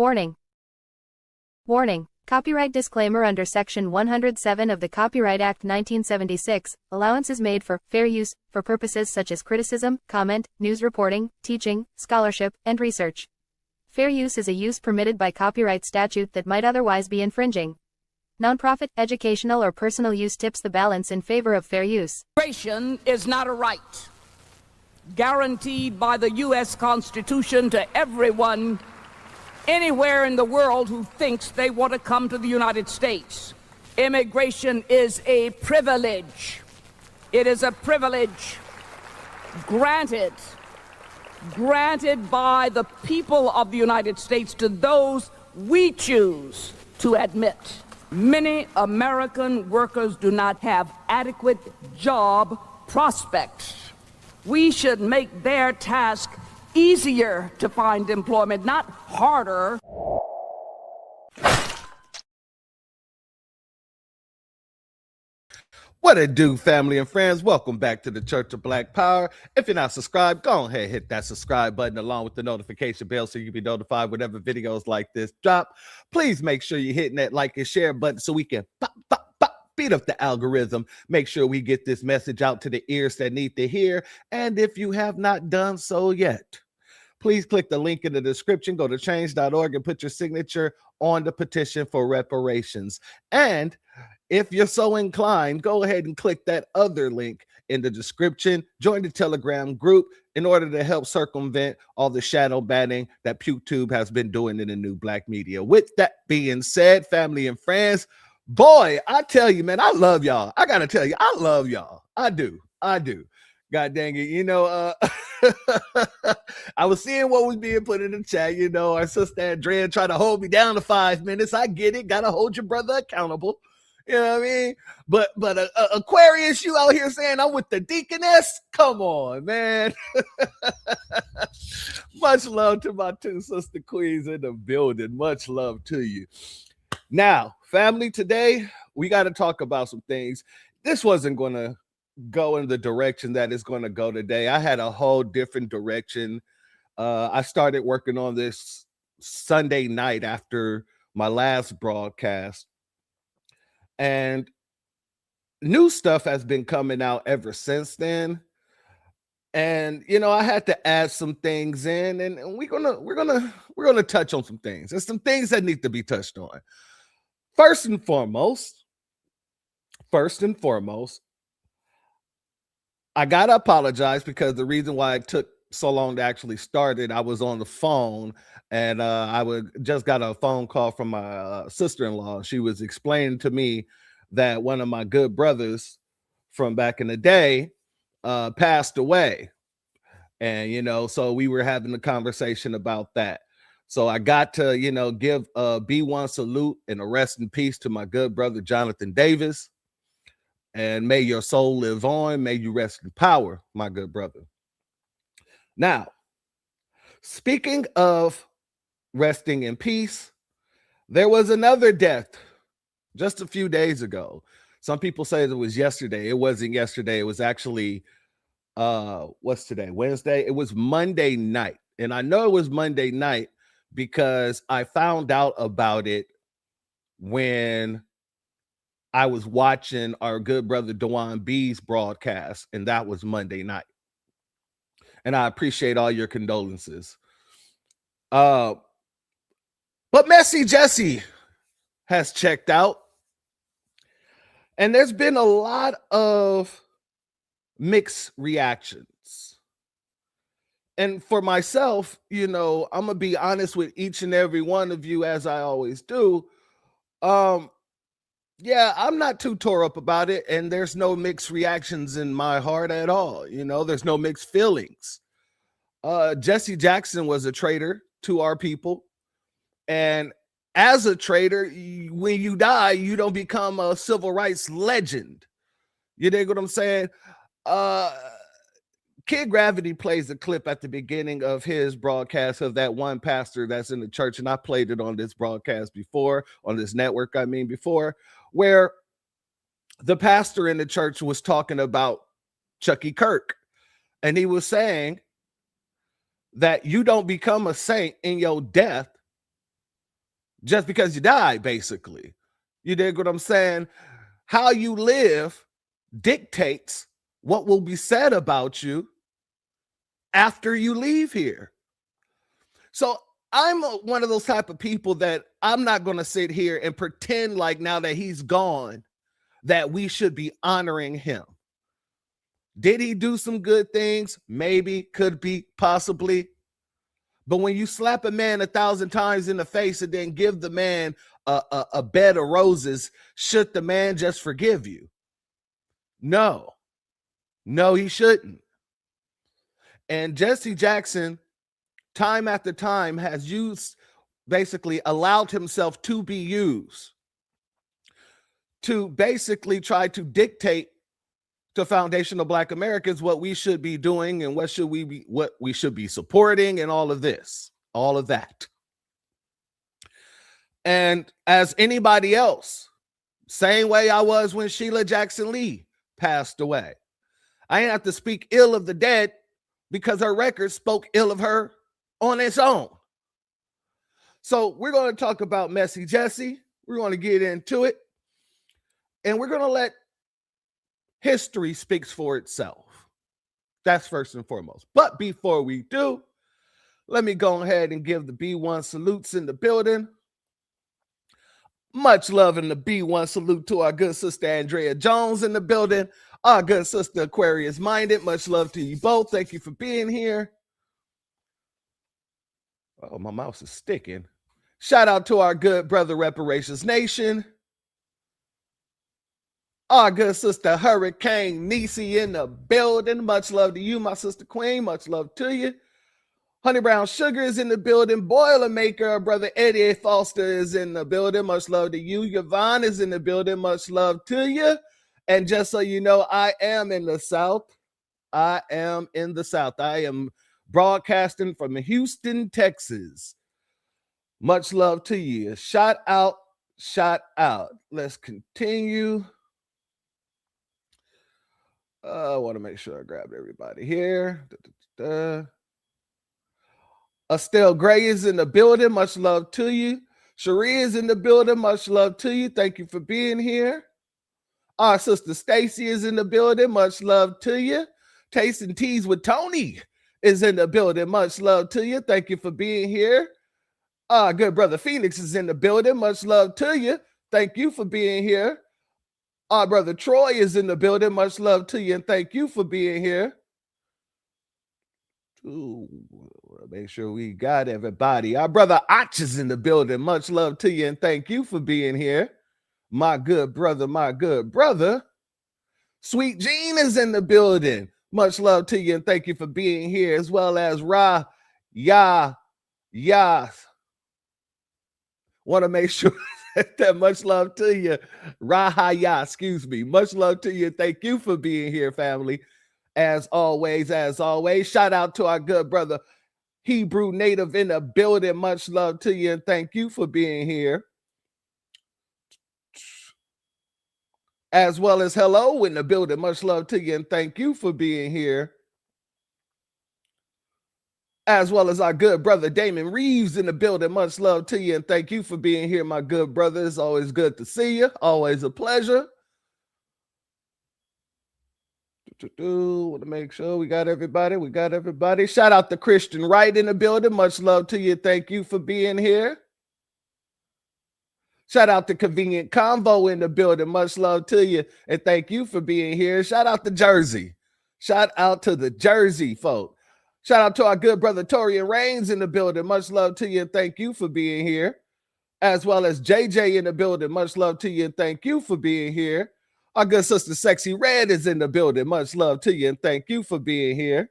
Warning. Warning. Copyright disclaimer under Section 107 of the Copyright Act 1976, allowance is made for fair use, for purposes such as criticism, comment, news reporting, teaching, scholarship, and research. Fair use is a use permitted by copyright statute that might otherwise be infringing. Nonprofit, educational, or personal use tips the balance in favor of fair use. Immigration is not a right guaranteed by the U.S. Constitution to everyone anywhere in the world who thinks they want to come to the United States. Immigration is a privilege. It is a privilege granted by the people of the United States to those we choose to admit. Many American workers do not have adequate job prospects. We should make their task easier to find employment, not harder. What it do, family and friends? Welcome back to the Church of Black Power. If you're not subscribed, go ahead, hit that subscribe button along with the notification bell so you can be notified whenever videos like this drop. Please make sure you're hitting that like and share button so we can beat up the algorithm. Make sure we get this message out to the ears that need to hear. And if you have not done so yet, please click the link in the description, go to change.org and put your signature on the petition for reparations. And if you're so inclined, go ahead and click that other link in the description. Join the Telegram group in order to help circumvent all the shadow banning that PewTube has been doing in the new black media. With that being said, family and friends, boy, I tell you, man, I love y'all. I got to tell you, I love y'all. I do. God dang it. You know, I was seeing what was being put in the chat. You know, our sister Andrea tried to hold me down to 5 minutes. I get it. Got to hold your brother accountable. You know what I mean? But Aquarius, you out here saying I'm with the deaconess? Come on, man. Much love to my two sister queens in the building. Much love to you. Now, family, today we got to talk about some things. This wasn't going to go in the direction that it's going to go today. I had a whole different direction. I started working on this Sunday night after my last broadcast. And new stuff has been coming out ever since then. And you know, I had to add some things in, and we're gonna touch on some things. There's some things that need to be touched on. First and foremost, I gotta apologize because the reason why it took so long to actually start it, I was on the phone, and just got a phone call from my sister-in-law. She was explaining to me that one of my good brothers from back in the day passed away. And, you know, so we were having a conversation about that. So I got to, you know, give a B1 salute and a rest in peace to my good brother, Jonathan Davis. And may your soul live on. May you rest in power, my good brother. Now, speaking of resting in peace, there was another death just a few days ago. Some people say it was yesterday. It wasn't yesterday. It was actually, what's today? Wednesday. It was Monday night. And I know it was Monday night because I found out about it when I was watching our good brother Dewan B's broadcast, and that was Monday night. And I appreciate all your condolences. But Messy Jesse has checked out. And there's been a lot of mixed reactions. And for myself, you know, I'm going to be honest with each and every one of you, as I always do. Yeah, I'm not too tore up about it. And there's no mixed reactions in my heart at all. You know, there's no mixed feelings. Jesse Jackson was a traitor to our people. And as a traitor, when you die, you don't become a civil rights legend. You dig what I'm saying? Kid Gravity plays a clip at the beginning of his broadcast of that one pastor that's in the church, and I played it on this broadcast before, on this network, before, where the pastor in the church was talking about Chucky Kirk, and he was saying that you don't become a saint in your death. just because you die, basically. You dig what I'm saying? How you live dictates what will be said about you after you leave here. So I'm one of those type of people that I'm not going to sit here and pretend like now that he's gone that we should be honoring him. Did he do some good things? Maybe, could be, possibly. But when you slap a man 1,000 times in the face and then give the man a bed of roses, should the man just forgive you? No, he shouldn't. And Jesse Jackson, time after time, has basically allowed himself to be used to basically try to dictate to foundational Black Americans what we should be doing and what we should be supporting and all of that. And as anybody else, same way I was when Sheila Jackson Lee passed away. I didn't have to speak ill of the dead because her record spoke ill of her on its own. So we're going to talk about Messy Jesse. We're going to get into it. And we're going to let history speaks for itself. That's first and foremost. But before we do, let me go ahead and give the B1 salutes in the building. Much love in the B1 salute to our good sister Andrea Jones in the building. Our good sister Aquarius Minded. Much love to you both. Thank you for being here. Oh, my mouse is sticking. Shout out to our good brother Reparations Nation. Our good sister Hurricane Nisi in the building. Much love to you, my sister Queen. Much love to you. Honey Brown Sugar is in the building. Boilermaker, our brother Eddie Foster is in the building. Much love to you. Yvonne is in the building. Much love to you. And just so you know, I am in the South. I am broadcasting from Houston, Texas. Much love to you. Shout out. Let's continue. I want to make sure I grabbed everybody here. Estelle Gray is in the building. Much love to you. Cherie is in the building. Much love to you. Thank you for being here. Our sister Stacy is in the building. Much love to you. Tasting Teas with Tony is in the building. Much love to you. Thank you for being here. Our good brother Phoenix is in the building. Much love to you. Thank you for being here. Our brother Troy is in the building. Much love to you and thank you for being here. Ooh, make sure we got everybody. Our brother Och is in the building. Much love to you and thank you for being here. My good brother. Sweet Jean is in the building. Much love to you and thank you for being here, as well as Want to make sure that much love to you. Excuse me. Much love to you. Thank you for being here, family. As always, shout out to our good brother Hebrew Native in the building. Much love to you and thank you for being here. As well as hello in the building. Much love to you and thank you for being here. As well as our good brother Damon Reeves in the building. Much love to you and thank you for being here, my good brother. It's always good to see you. Always a pleasure. Want to make sure we got everybody. Shout out to Christian Wright in the building. Much love to you. Thank you for being here. Shout out to Convenient Convo in the building. Much love to you and thank you for being here. Shout out to Jersey. Shout out to the Jersey folk. Shout out to our good brother Torian Rains in the building. Much love to you and thank you for being here. As well as JJ in the building. Much love to you and thank you for being here. Our good sister Sexy Red is in the building. Much love to you and thank you for being here.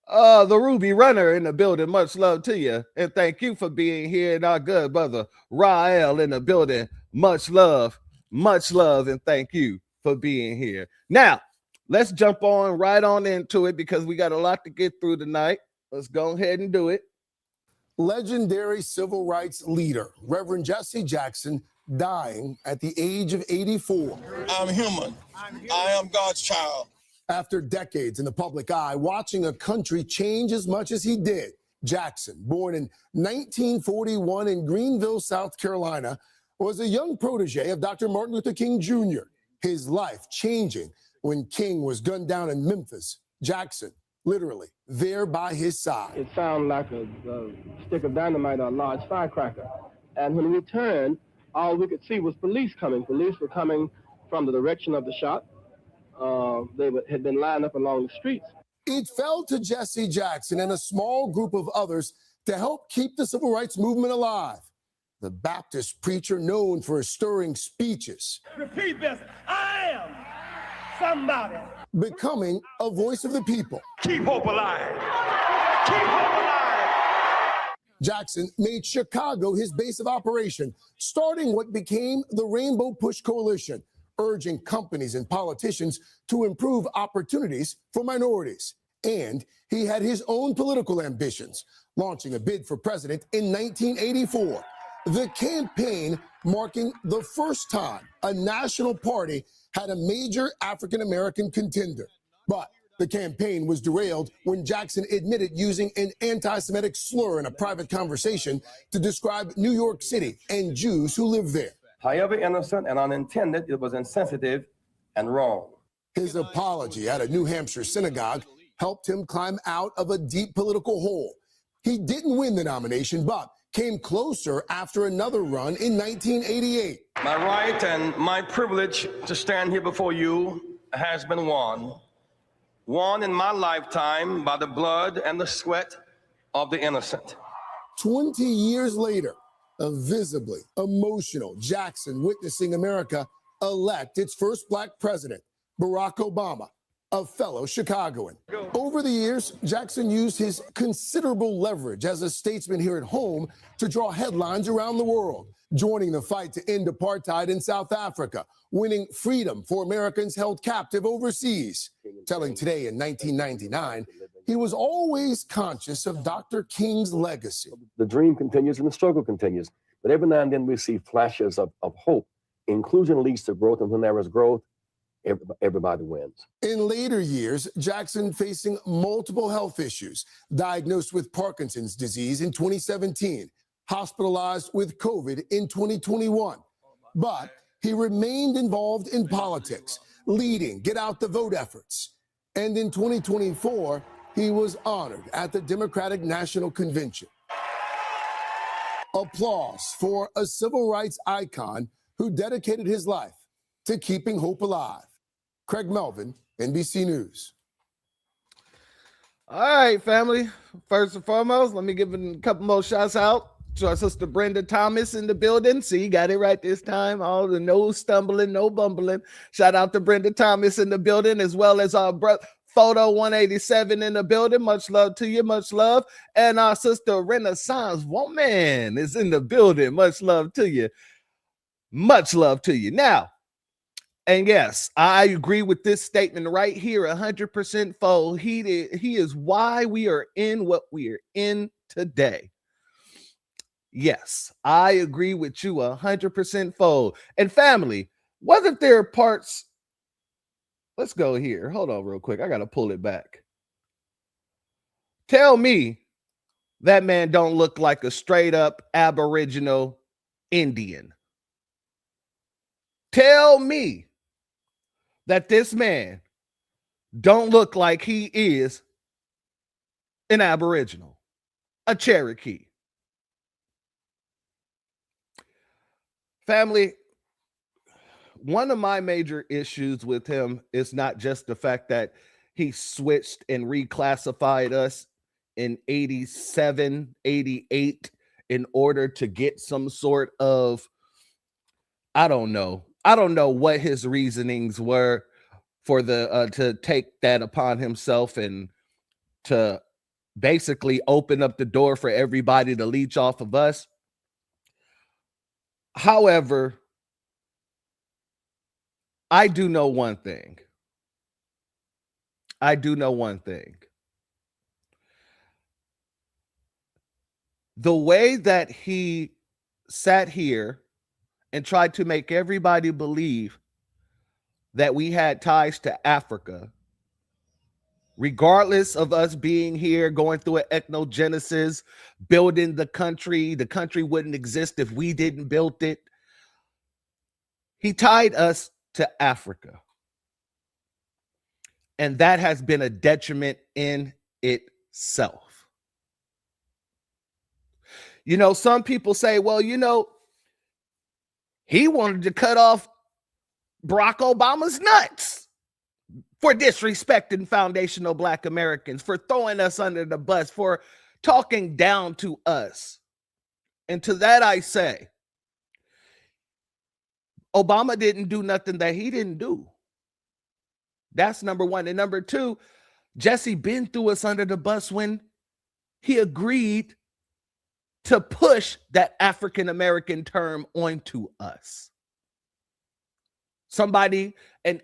The Ruby Runner in the building. Much love to you and thank you for being here. And our good brother Rael in the building. Much love and thank you for being here. Now, let's jump right on into it because we got a lot to get through tonight. Let's go ahead and do it. Legendary civil rights leader, Reverend Jesse Jackson, dying at the age of 84. I'm human. I am God's child. After decades in the public eye, watching a country change as much as he did, Jackson, born in 1941 in Greenville, South Carolina, was a young protege of Dr. Martin Luther King Jr., his life changing when King was gunned down in Memphis. Jackson, literally, there by his side. It sounded like a stick of dynamite or a large firecracker. And when we turned, all we could see was police coming. Police were coming from the direction of the shot. Had been lined up along the streets. It fell to Jesse Jackson and a small group of others to help keep the civil rights movement alive. The Baptist preacher known for his stirring speeches. Repeat this. I am somebody. Becoming a voice of the people. Keep hope alive. Keep hope alive. Jackson made Chicago his base of operation, starting what became the Rainbow Push Coalition, urging companies and politicians to improve opportunities for minorities. And he had his own political ambitions, launching a bid for president in 1984. The campaign marking the first time a national party had a major African-American contender. But the campaign was derailed when Jackson admitted using an anti-Semitic slur in a private conversation to describe New York City and Jews who live there. However innocent and unintended, it was insensitive and wrong. His apology at a New Hampshire synagogue helped him climb out of a deep political hole. He didn't win the nomination, but came closer after another run in 1988. My right and my privilege to stand here before you has been won in my lifetime by the blood and the sweat of the innocent. 20 years later, a visibly emotional Jackson witnessing America elect its first black president, Barack Obama, a fellow Chicagoan. Over the years, Jackson used his considerable leverage as a statesman here at home to draw headlines around the world, joining the fight to end apartheid in South Africa, winning freedom for Americans held captive overseas, telling Today in 1999 he was always conscious of Dr. King's legacy. The dream continues and the struggle continues, but every now and then we see flashes of hope. Inclusion leads to growth, and when there is growth, everybody wins. In later years, Jackson facing multiple health issues, diagnosed with Parkinson's disease in 2017, hospitalized with COVID in 2021. But he remained involved in politics, leading Get Out the Vote efforts. And in 2024, he was honored at the Democratic National Convention. Applause for a civil rights icon who dedicated his life to keeping hope alive. Craig Melvin, NBC News. All right, family. First and foremost, let me give a couple more shouts out to our sister Brenda Thomas in the building. See, got it right this time. All the no stumbling, no bumbling. Shout out to Brenda Thomas in the building, as well as our brother Photo 187 in the building. Much love to you. Much love. And our sister Renaissance Woman is in the building. Much love to you. Much love to you. Now, and yes, I agree with this statement right here, 100% fold. He is why we are in what we are in today. Yes, I agree with you 100% fold. And family, wasn't there parts? Let's go here. Hold on real quick. I got to pull it back. Tell me that man don't look like a straight up Aboriginal Indian. Tell me that this man don't look like he is an Aboriginal, a Cherokee. Family, one of my major issues with him is not just the fact that he switched and reclassified us in 87, 88 in order to get some sort of, I don't know what his reasonings were for the to take that upon himself and to basically open up the door for everybody to leech off of us. However, I do know one thing. The way that he sat here and tried to make everybody believe that we had ties to Africa regardless of us being here, going through an ethnogenesis, building the country wouldn't exist if we didn't build it. He tied us to Africa. And that has been a detriment in itself. You know, some people say, well, you know, he wanted to cut off Barack Obama's nuts for disrespecting foundational Black Americans, for throwing us under the bus, for talking down to us. And to that I say, Obama didn't do nothing that he didn't do. That's number one. And number two, Jesse been threw us under the bus when he agreed to push that African American term onto us. Somebody, and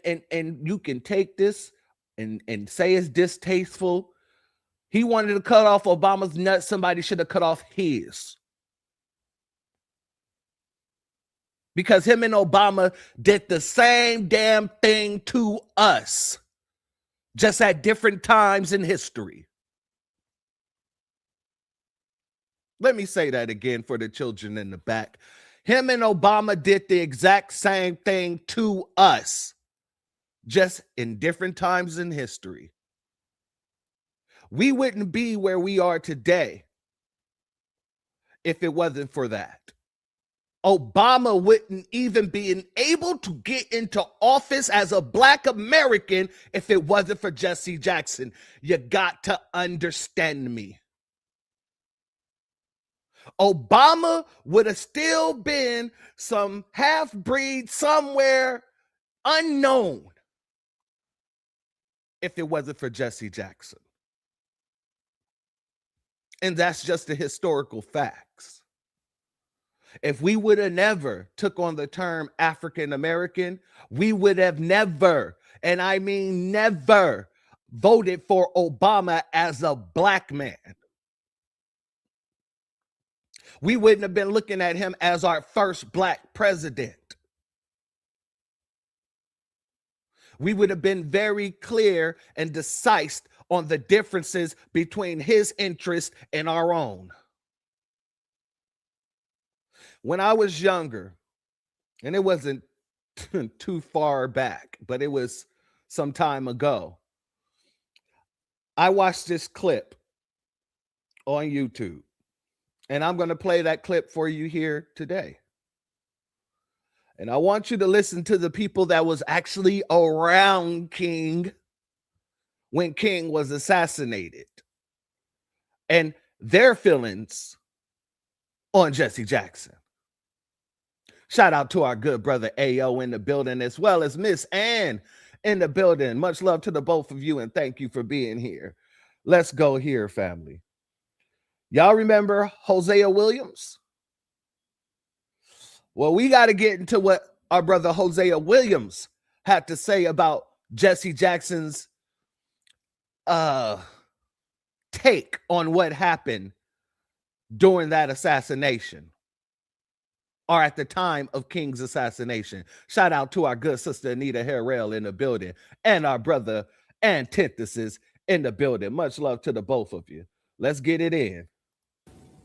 you can take this and say it's distasteful. He wanted to cut off Obama's nuts. Somebody should have cut off his. Because him and Obama did the same damn thing to us, just at different times in history. Let me say that again for the children in the back. Him and Obama did the exact same thing to us, just in different times in history. We wouldn't be where we are today if it wasn't for that. Obama wouldn't even be able to get into office as a Black American if it wasn't for Jesse Jackson. You got to understand me. Obama would have still been some half-breed somewhere unknown if it wasn't for Jesse Jackson. And that's just the historical facts. If we would have never took on the term African American, we would have never, and I mean never, voted for Obama as a Black man. We wouldn't have been looking at him as our first Black president. We would have been very clear and decisive on the differences between his interests and our own. When I was younger, and it wasn't too far back, but it was some time ago, I watched this clip on YouTube. And I'm going to play that clip for you here today. And I want you to listen to the people that was actually around King when King was assassinated and their feelings on Jesse Jackson. Shout out to our good brother AO in the building, as well as Miss Ann in the building. Much love to the both of you, and thank you for being here. Let's go here, family. Y'all remember Hosea Williams? Well, we got to get into what our brother Hosea Williams had to say about Jesse Jackson's take on what happened during that assassination, or at the time of King's assassination. Shout out to our good sister Anita Harrell in the building, and our brother Antithesis in the building. Much love to the both of you. Let's get it in.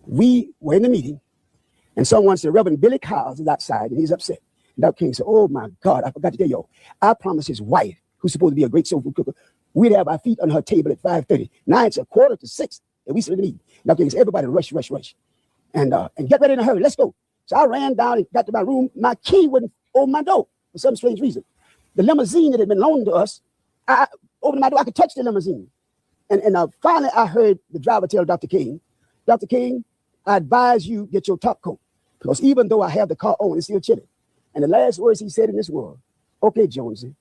We were in the meeting, and someone said, Reverend Billy Kyles is outside, and he's upset. And Dr. King said, oh, my God, I forgot to tell y'all. I promised his wife, who's supposed to be a great soul food cooker, we'd have our feet on her table at 5:30. Now it's 5:45, and we sit in the meeting. Dr. King said, everybody rush, and get ready in a hurry. Let's go. So I ran down and got to my room. My key wouldn't open my door for some strange reason. The limousine that had been loaned to us, I opened my door. I could touch the limousine. And finally, I heard the driver tell Dr. King, Dr. King, I advise you get your top coat, because even though I have the car on, it's still chilly. And the last words he said in this world, okay, Jonesy,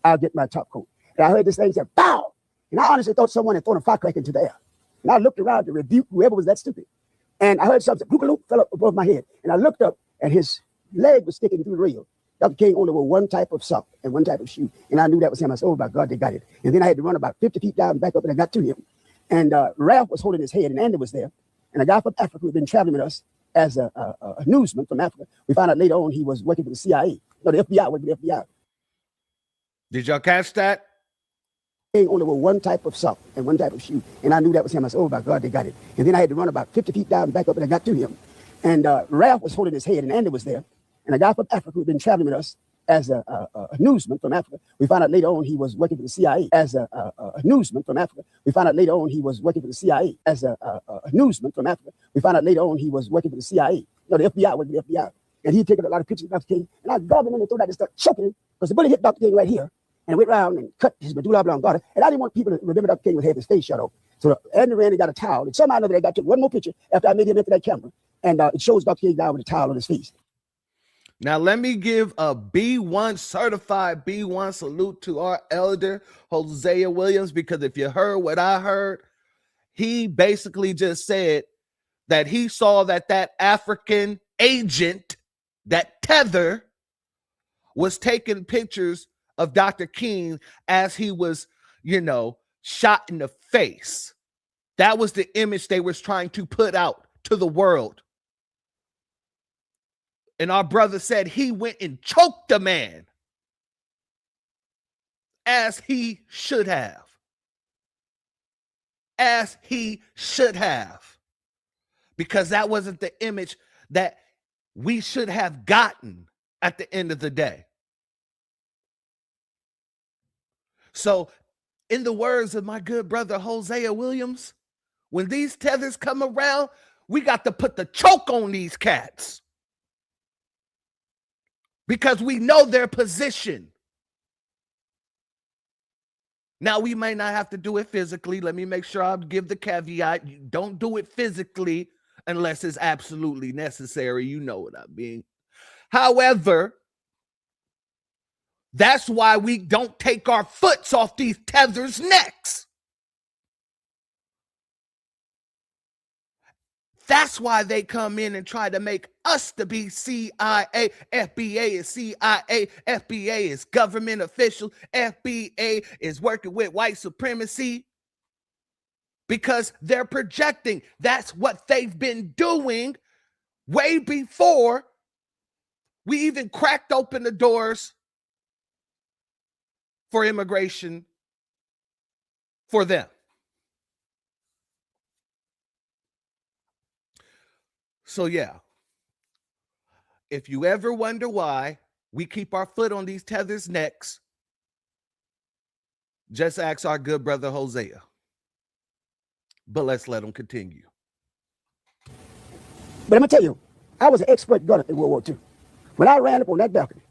I'll get my top coat. And I heard this thing say, bow. And I honestly thought someone had thrown a firecracker into the air. And I looked around to rebuke whoever was that stupid. And I heard something, fell up above my head. And I looked up, and his leg was sticking through the rail. Dr. King only wore one type of sock and one type of shoe. And I knew that was him. I said, oh, my God, they got it. And then I had to run about 50 feet down and back up, and I got to him. And Ralph was holding his head, and Andy was there. And a guy from Africa who had been traveling with us as a newsman from Africa. We found out later on he was working for the CIA. No, the FBI, working for the FBI. Did y'all catch that? only wore one type of sock and one type of shoe. And I knew that was him. I said, oh, my God, they got it. And then I had to run about 50 feet down and back up, and I got to him. And Ralph was holding his head, and Andy was there. And a guy from Africa who had been traveling with us as a newsman from Africa. We found out later on he was working for the CIA as a newsman from Africa. We found out later on he was working for the CIA as a newsman from Africa. We found out later on he was working for the CIA. No, the FBI, working for the FBI. And he'd taken a lot of pictures of Dr. King. And I grabbed him in and threw that and started choking him because the bullet hit Dr. King right here. And went around and cut his medulla oblongata. And I didn't want people to remember Dr. King would have his face shut off. So Andy ran and got a towel. And somehow or another, they got took one more picture after I made him into that camera. And it shows Dr. King down with a towel on his face. Now, let me give a B1 certified B1 salute to our elder, Hosea Williams, because if you heard what I heard, he basically just said that he saw that African agent, that tether, was taking pictures of Dr. King as he was, shot in the face. That was the image they was trying to put out to the world. And our brother said he went and choked the man as he should have. As he should have. Because that wasn't the image that we should have gotten at the end of the day. So, in the words of my good brother Hosea Williams, when these tethers come around, we got to put the choke on these cats. Because we know their position. Now, we may not have to do it physically. Let me make sure I give the caveat. You don't do it physically unless it's absolutely necessary. You know what I mean. However, that's why we don't take our foots off these tethers' necks. That's why they come in and try to make us to be CIA. FBA is CIA. FBA is government official. FBA is working with white supremacy because they're projecting. That's what they've been doing way before we even cracked open the doors for immigration for them. So yeah, if you ever wonder why we keep our foot on these tethers' necks, just ask our good brother Hosea. But let's let him continue. But I'm going to tell you, I was an expert gunner in World War II. When I ran up on that balcony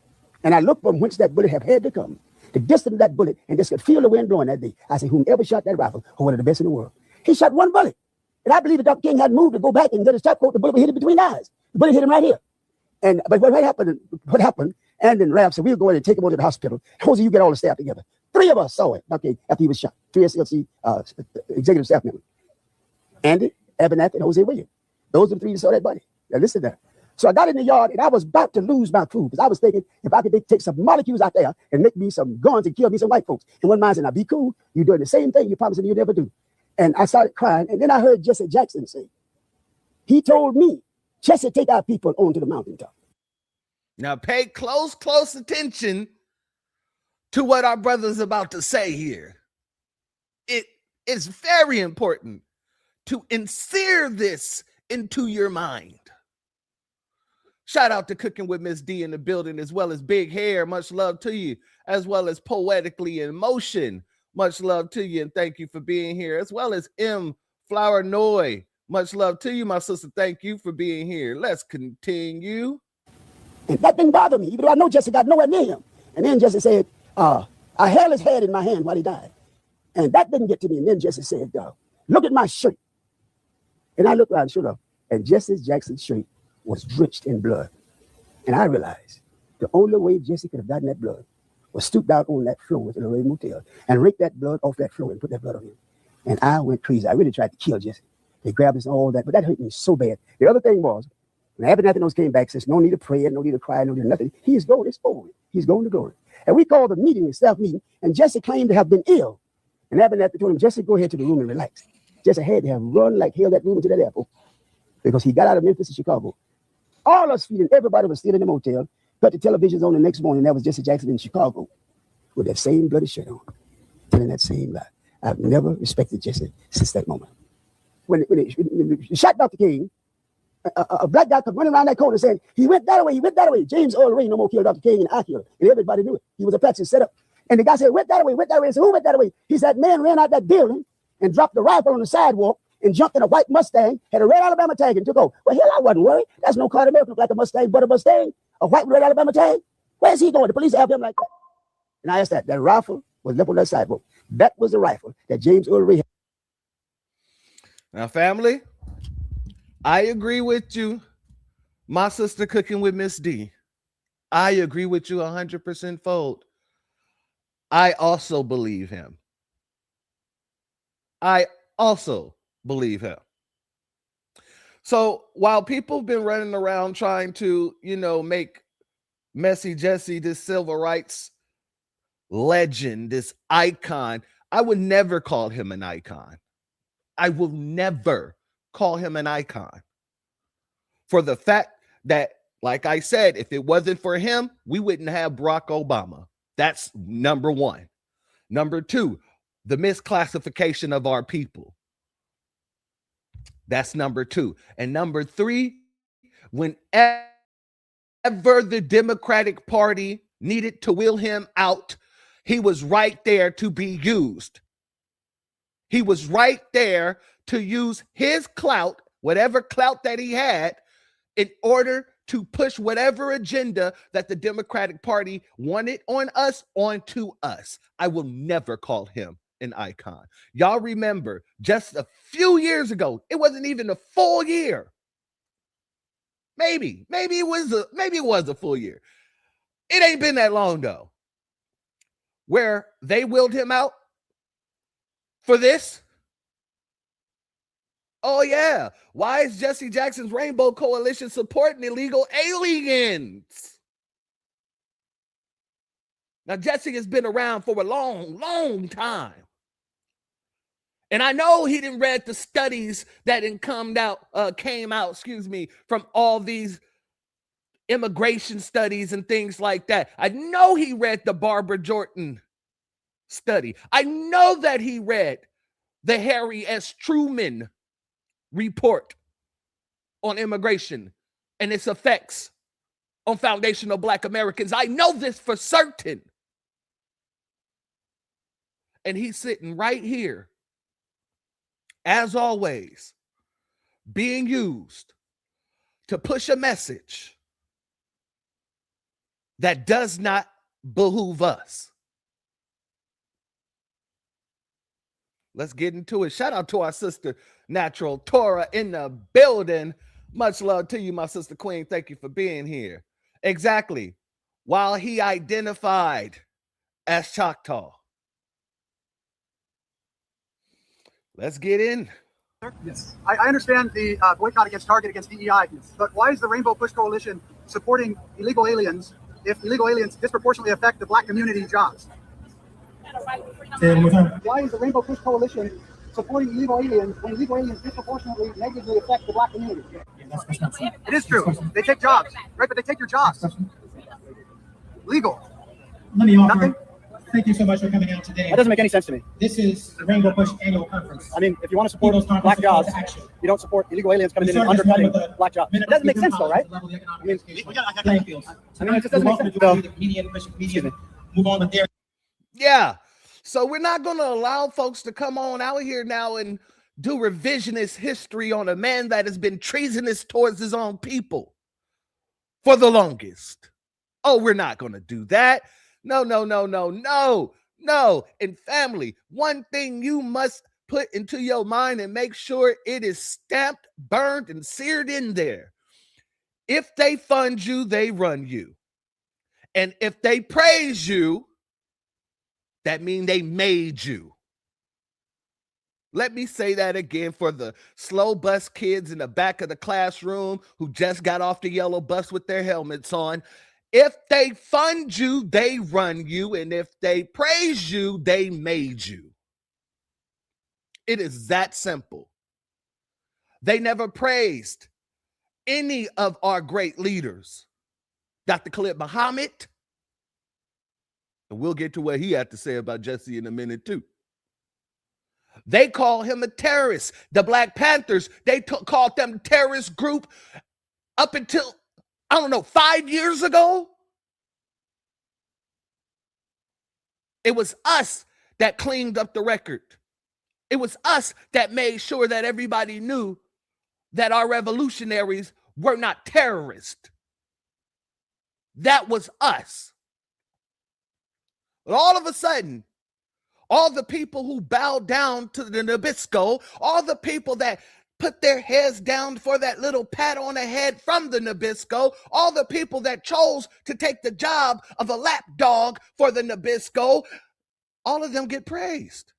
and I looked from whence that bullet had to come, the distance of that bullet, and just could feel the wind blowing that day, I said, whomever shot that rifle was one of the best in the world. He shot one bullet. And I believe that Dr. King had moved to go back and get his top coat. The bullet hit him between the eyes. The bullet hit him right here. But what happened, and then Ralph said, we'll go in and take him over to the hospital. Jose, you get all the staff together. 3 of us saw it, okay, after he was shot. 3 SLC executive staff members. Andy, Abernathy, and Hosea Williams. Those are the 3 that saw that body. Now listen there. So I got in the yard, and I was about to lose my food because I was thinking if I could take some molecules out there and make me some guns and kill me some white folks. And one man said, now be cool. You're doing the same thing you promised me you'd never do. And I started crying. And then I heard Jesse Jackson say, he told me, Jesse, take our people onto the mountaintop. Now pay close attention to what our brother's about to say here. It is very important to insert this into your mind. Shout out to Cooking with Miss D in the building, as well as Big Hair. Much love to you, as well as Poetically in Motion. Much love to you, and thank you for being here, as well as M. Flower Noy. Much love to you, my sister. Thank you for being here. Let's continue. And that didn't bother me, even though I know Jesse got nowhere near him. And then Jesse said, I held his head in my hand while he died. And that didn't get to me. And then Jesse said, look at my shirt. And I looked around, sure enough, and Jesse Jackson's shirt was drenched in blood. And I realized the only way Jesse could have gotten that blood was stoop down on that floor at the Lorraine Motel and rake that blood off that floor and put that blood on him. And I went crazy. I really tried to kill Jesse. They grabbed us and all that, but that hurt me so bad. The other thing was, when Abernathy came back, says, no need to pray, no need to cry, no need to nothing. He's going, it's over. He's going to glory. And we called the meeting, a staff meeting, and Jesse claimed to have been ill. And Abernathy told him, Jesse, go ahead to the room and relax. Jesse had to have run like hell that room into that airport because he got out of Memphis to Chicago. All us feeling, everybody was still in the motel, cut the televisions on the next morning. That was Jesse Jackson in Chicago with that same bloody shirt on. telling that same lie. I've never respected Jesse since that moment. When he shot Dr. King, a black guy come running around that corner saying, he went that way, he went that way. James Earl Ray no more killed Dr. King, and I killed him. And everybody knew it. He was a Patsy set up. And the guy said, went that way, went that way. I said, who went that way? He said, man ran out that building and dropped the rifle on the sidewalk and jumped in a white Mustang, had a red Alabama tag and took off. Well, hell, I wasn't worried. That's no car in America like a Mustang, but a Mustang, a white red Alabama tag. Where's he going? The police have him like that. And I asked that rifle was left on that sidewalk. That was the rifle that James Earl Ray had. Now, family, I agree with you. My sister cooking with Miss D. I agree with you 100% fold. I also believe him. I also believe him. So while people have been running around trying to, make Messy Jesse this civil rights legend, this icon, I would never call him an icon. I will never call him an icon. For the fact that, like I said, if it wasn't for him, we wouldn't have Barack Obama. That's number one. Number two, the misclassification of our people. That's number two. And number three, whenever the Democratic Party needed to wheel him out, he was right there to be used. He was right there to use his clout, whatever clout that he had, in order to push whatever agenda that the Democratic Party wanted on us onto us. I will never call him an icon. Y'all remember just a few years ago, it wasn't even a full year. Maybe it was a full year. It ain't been that long though, where they wheeled him out for this. Oh yeah, why is Jesse Jackson's Rainbow Coalition supporting illegal aliens? Now Jesse has been around for a long time. And I know he didn't read the studies that came out from all these immigration studies and things like that. I know he read the Barbara Jordan study. I know that he read the Harry S. Truman report on immigration and its effects on foundational Black Americans. I know this for certain. And he's sitting right here, as always, being used to push a message that does not behoove us. Let's get into it. Shout out to our sister, Natural Torah, in the building. Much love to you, my sister Queen. Thank you for being here. Exactly. While he identified as Choctaw. Let's get in. Yes. I understand the boycott against Target, against DEI, but why is the Rainbow Push Coalition supporting illegal aliens if illegal aliens disproportionately affect the Black community jobs? Why is the Rainbow Push Coalition supporting illegal aliens when illegal aliens disproportionately negatively affect the Black community? It is true. They take jobs, right? But they take your jobs. Legal. Let me offer. Nothing? Thank you so much for coming out today. That doesn't make any sense to me. This is the Rainbow Push annual conference. I mean, if you want to support Black jobs, you don't support illegal aliens coming in and undercutting Black jobs. It doesn't make sense, though, right? I mean, playing fields. I mean, it just doesn't make sense. Move on with their. Yeah. So we're not going to allow folks to come on out here now and do revisionist history on a man that has been treasonous towards his own people for the longest. Oh, we're not going to do that. No. And family, one thing you must put into your mind and make sure it is stamped, burned, and seared in there. If they fund you, they run you. And if they praise you, that means they made you. Let me say that again for the slow bus kids in the back of the classroom who just got off the yellow bus with their helmets on. If they fund you, they run you. And if they praise you, they made you. It is that simple. They never praised any of our great leaders. Dr. Khalid Muhammad, And we'll get to what he had to say about Jesse in a minute, too. They call him a terrorist. The Black Panthers, they called them terrorist group up until, I don't know, 5 years ago. It was us that cleaned up the record. It was us that made sure that everybody knew that our revolutionaries were not terrorists. That was us. But all of a sudden, all the people who bowed down to the Nabisco, all the people that put their heads down for that little pat on the head from the Nabisco, all the people that chose to take the job of a lapdog for the Nabisco, all of them get praised.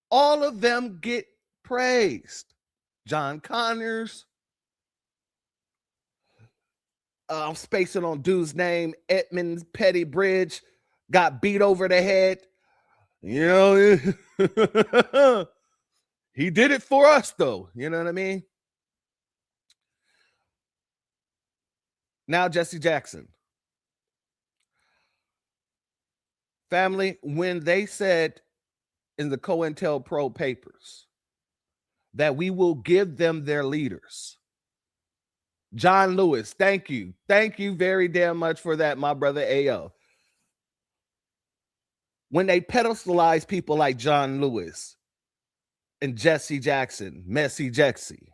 All of them get praised. John Connors, I'm spacing on dude's name, Edmund Petty Bridge, got beat over the head. You know, he did it for us, though. You know what I mean? Now, Jesse Jackson. Family, when they said in the COINTELPRO papers that we will give them their leaders, John Lewis, thank you. Thank you very damn much for that, my brother AO. When they pedestalize people like John Lewis and Jesse Jackson, Messy Jesse,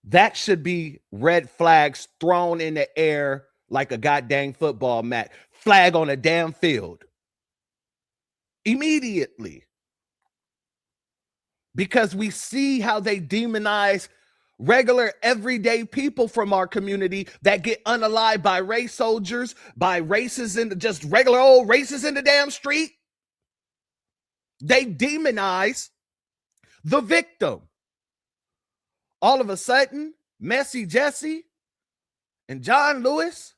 that should be red flags thrown in the air like a goddamn football mat. Flag on a damn field. Immediately. Because we see how they demonize regular everyday people from our community that get unalived by race soldiers, by races in just regular old races in the damn street. They demonize the victim. All of a sudden, Messy Jesse and John Lewis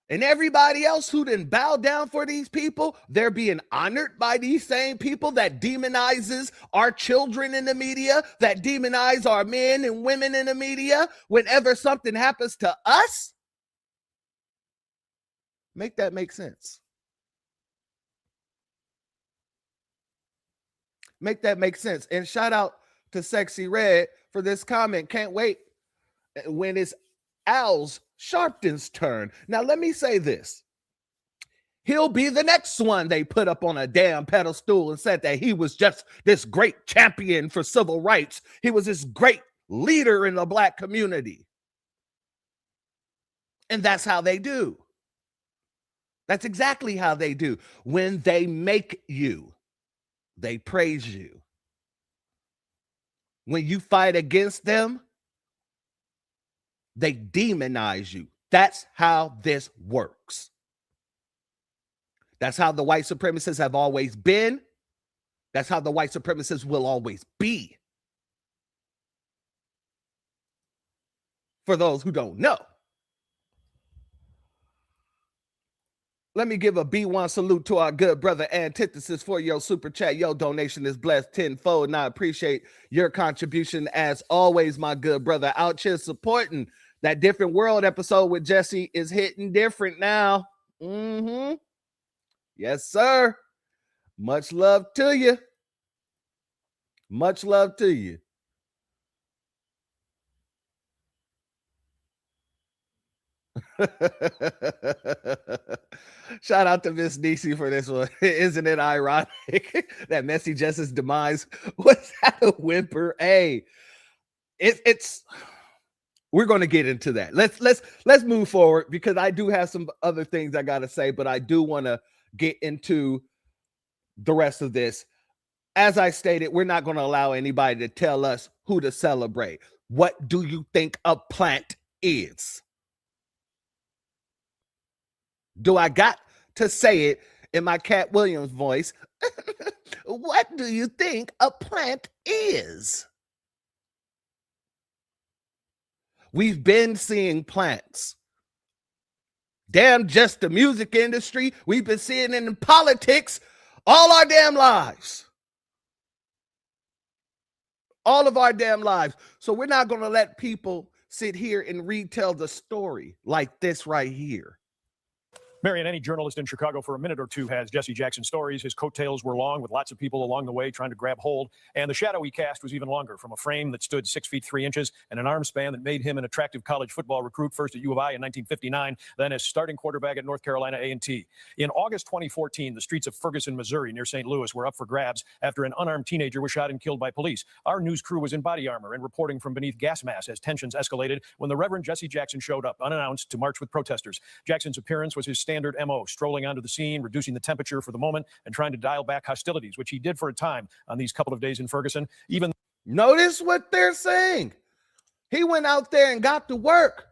and everybody else who didn't bow down for these people, they're being honored by these same people that demonizes our children in the media, that demonize our men and women in the media. Whenever something happens to us, make that make sense. Make that make sense. And shout out to Sexy Red for this comment. Can't wait when it's Al's Sharpton's turn. Now, let me say this. He'll be the next one they put up on a damn pedestal and said that he was just this great champion for civil rights. He was this great leader in the Black community. And that's how they do. That's exactly how they do. When they make you, they praise you. When you fight against them, they demonize you. That's how this works. That's how the white supremacists have always been. That's how the white supremacists will always be. For those who don't know. Let me give a B1 salute to our good brother Antithesis for your super chat. Your donation is blessed tenfold, and I appreciate your contribution as always, my good brother. Out here supporting that Different World episode with Jesse is hitting different now. Yes, sir. Much love to you. Much love to you. Shout out to Miss Nisi for this one. Isn't it ironic that Messy Jess's demise was at a whimper? Hey, it's we're going to get into that. Let's move forward because I do have some other things I got to say, but I do want to get into the rest of this. As I stated, we're not going to allow anybody to tell us who to celebrate. What do you think a plant is? Do I got to say it in my Cat Williams voice? What do you think a plant is? We've been seeing plants. Damn, just the music industry. We've been seeing it in politics all our damn lives. All of our damn lives. So we're not going to let people sit here and retell the story like this right here. Marion, any journalist in Chicago for a minute or two has Jesse Jackson stories. His coattails were long, with lots of people along the way trying to grab hold. And the shadow he cast was even longer, from a frame that stood 6 feet 3 inches and an arm span that made him an attractive college football recruit, first at U of I in 1959, then as starting quarterback at North Carolina A&T. In August 2014, the streets of Ferguson, Missouri, near St. Louis, were up for grabs after an unarmed teenager was shot and killed by police. Our news crew was in body armor and reporting from beneath gas masks as tensions escalated when the Reverend Jesse Jackson showed up, unannounced, to march with protesters. Jackson's appearance was his standard MO, strolling onto the scene, reducing the temperature for the moment, and trying to dial back hostilities, which he did for a time on these couple of days in Ferguson. Even notice what they're saying. He went out there and got to work,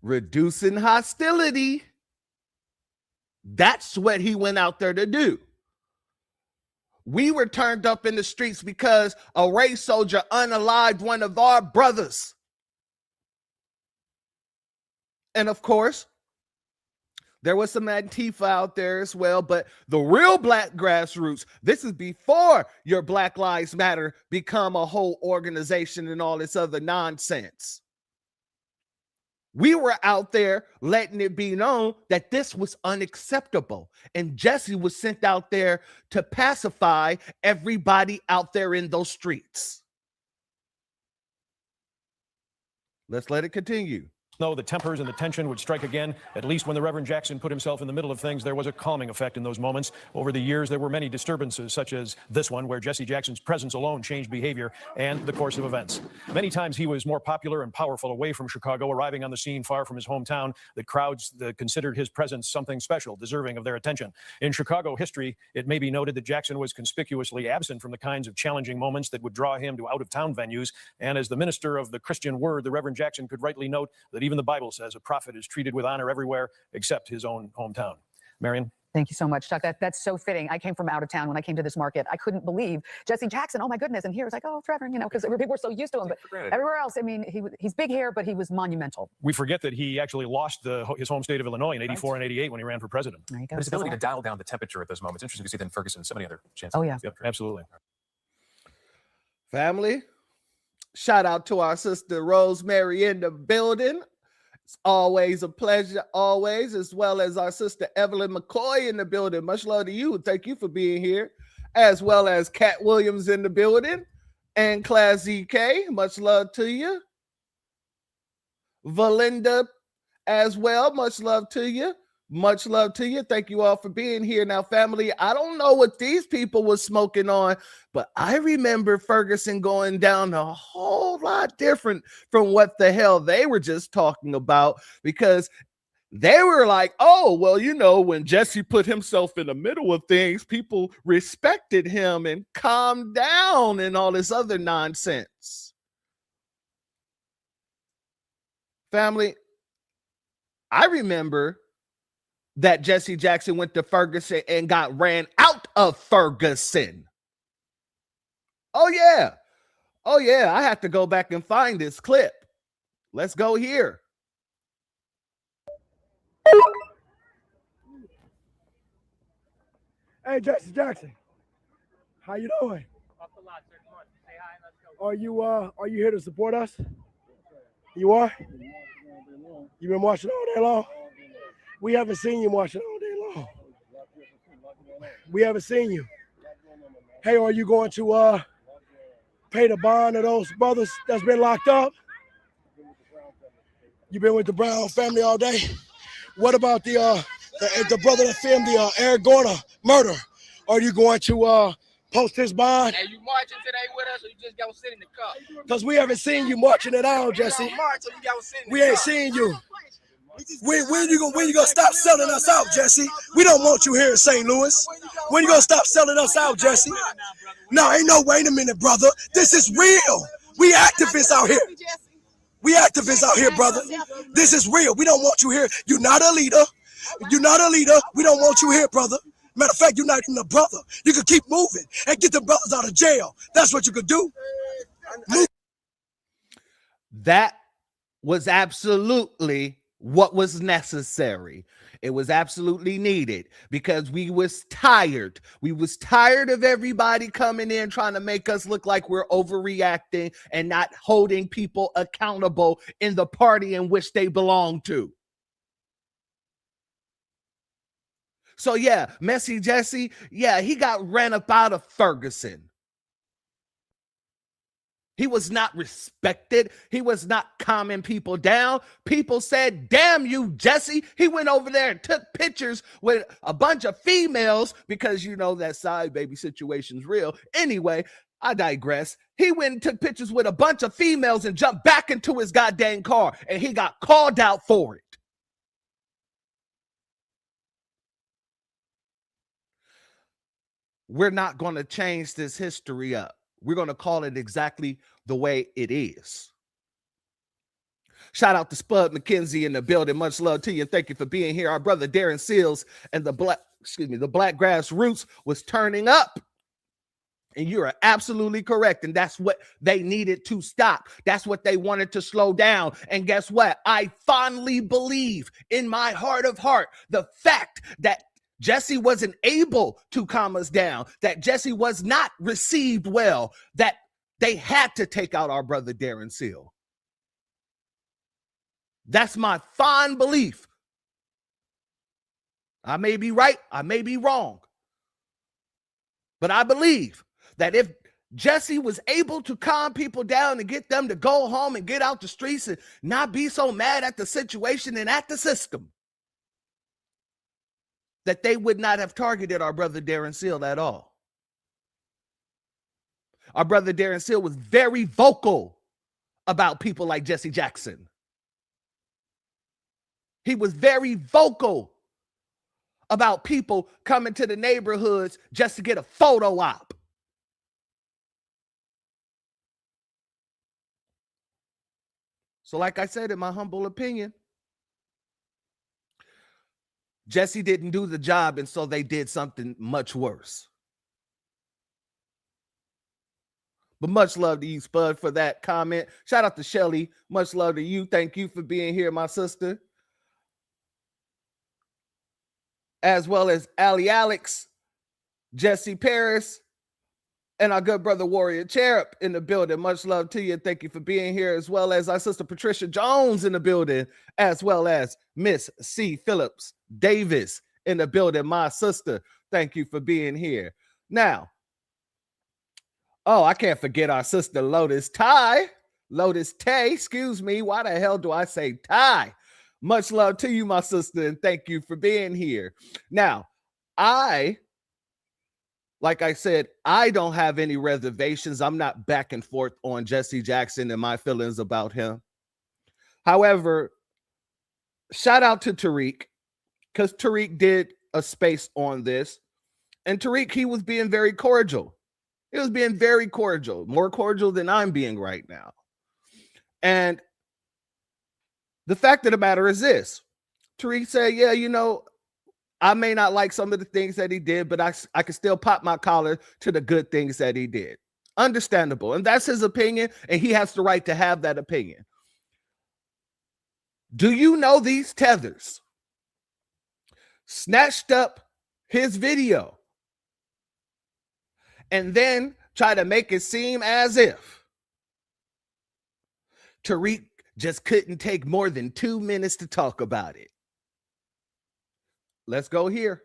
reducing hostility. That's what he went out there to do. We were turned up in the streets because a race soldier unalived one of our brothers. And of course, there was some Antifa out there as well, but the real black grassroots, this is before your Black Lives Matter become a whole organization and all this other nonsense. We were out there letting it be known that this was unacceptable. And Jesse was sent out there to pacify everybody out there in those streets. Let's let it continue. Though the tempers and the tension would strike again, at least when the Reverend Jackson put himself in the middle of things, there was a calming effect in those moments. Over the years, there were many disturbances, such as this one, where Jesse Jackson's presence alone changed behavior and the course of events. Many times he was more popular and powerful away from Chicago, arriving on the scene far from his hometown, that crowds considered his presence something special, deserving of their attention. In Chicago history, it may be noted that Jackson was conspicuously absent from the kinds of challenging moments that would draw him to out-of-town venues. And as the minister of the Christian word, the Reverend Jackson could rightly note that even the Bible says a prophet is treated with honor everywhere except his own hometown. Marion? Thank you so much, Chuck. That's so fitting. I came from out of town when I came to this market. I couldn't believe Jesse Jackson. Oh my goodness! And here it's like, oh, Trevor, you know, because we're so used to him. But everywhere else, I mean, he's big here, but he was monumental. We forget that he actually lost his home state of Illinois in '84 and '88 when he ran for president. There you go. His ability to dial down the temperature at those moments. Interesting to see that in Ferguson, so many other chances. Oh yeah, yep, absolutely. Family, shout out to our sister Rosemary in the building. It's always a pleasure, always, as well as our sister Evelyn McCoy in the building. Much love to you. Thank you for being here, as well as Kat Williams in the building and Class ZK. Much love to you. Valinda as well. Much love to you. Much love to you. Thank you all for being here. Now, family, I don't know what these people were smoking on, but I remember Ferguson going down a whole lot different from what the hell they were just talking about, because they were like, oh, well, you know, when Jesse put himself in the middle of things, people respected him and calmed down and all this other nonsense. Family, I remember that Jesse Jackson went to Ferguson and got ran out of Ferguson. Oh, yeah. Oh, yeah. I have to go back and find this clip. Let's go here. Hey, Jesse Jackson. How you doing? Are you here to support us? You are? You've been marching all day long? We haven't seen you marching all day long. We haven't seen you. Hey, are you going to pay the bond of those brothers that's been locked up? You've been with the Brown family all day? What about the brother that filmed the Eric Garner murder? Are you going to post his bond? Hey, you marching today with us, or you just gonna sit in the car? Because we haven't seen you marching at all, Jesse. We ain't seen you. When you gonna stop selling us out, Jesse? We don't want you here in St. Louis. When you gonna stop selling us out, Jesse? No, ain't no wait a minute, brother. This is real. We activists out here. We activists out here, brother. This is real. We don't want you here. You're not a leader. You're not a leader. We don't want you here, brother. Matter of fact, you're not even a brother. You can keep moving and get the brothers out of jail. That's what you could do. That was absolutely what was necessary. It was absolutely needed because we was tired. We was tired of everybody coming in trying to make us look like we're overreacting and not holding people accountable in the party in which they belong to. So yeah, Messy Jesse, yeah, he got ran up out of Ferguson. He was not respected. He was not calming people down. People said, damn you, Jesse. He went over there and took pictures with a bunch of females because, you know, that side baby situation's real. Anyway, I digress. He went and took pictures with a bunch of females and jumped back into his goddamn car, and he got called out for it. We're not going to change this history up. We're going to call it exactly the way it is. Shout out to Spud McKenzie in the building. Much love to you. And thank you for being here. Our brother Darren Seals and the Black Grassroots was turning up. And you are absolutely correct. And that's what they needed to stop. That's what they wanted to slow down. And guess what? I fondly believe in my heart of heart the fact that Jesse wasn't able to calm us down, that Jesse was not received well, that they had to take out our brother Darren Seal. That's my fond belief. I may be right, I may be wrong, but I believe that if Jesse was able to calm people down and get them to go home and get out the streets and not be so mad at the situation and at the system, that they would not have targeted our brother Darren Seal at all. Our brother Darren Seal was very vocal about people like Jesse Jackson. He was very vocal about people coming to the neighborhoods just to get a photo op. So like I said, in my humble opinion, Jesse didn't do the job, and so they did something much worse. But much love to you, Spud, for that comment. Shout out to Shelly. Much love to you. Thank you for being here, my sister. As well as Ali Alex, Jesse Paris, and our good brother Warrior Cherub in the building. Much love to you. Thank you for being here, as well as our sister Patricia Jones in the building, as well as Miss C. Phillips Davis in the building. My sister, thank you for being here. Now, oh, I can't forget our sister Lotus Tay. Lotus Tay, excuse me. Why the hell do I say Ty? Much love to you, my sister, and thank you for being here. Now, like I said, I don't have any reservations. I'm not back and forth on Jesse Jackson and my feelings about him. However, shout out to Tariq, because Tariq did a space on this. And Tariq, he was being very cordial. He was being very cordial, more cordial than I'm being right now. And the fact of the matter is this. Tariq said, yeah, you know, I may not like some of the things that he did, but I can still pop my collar to the good things that he did. Understandable. And that's his opinion, and he has the right to have that opinion. Do you know these tethers snatched up his video and then try to make it seem as if Tariq just couldn't take more than 2 minutes to talk about it? Let's go here.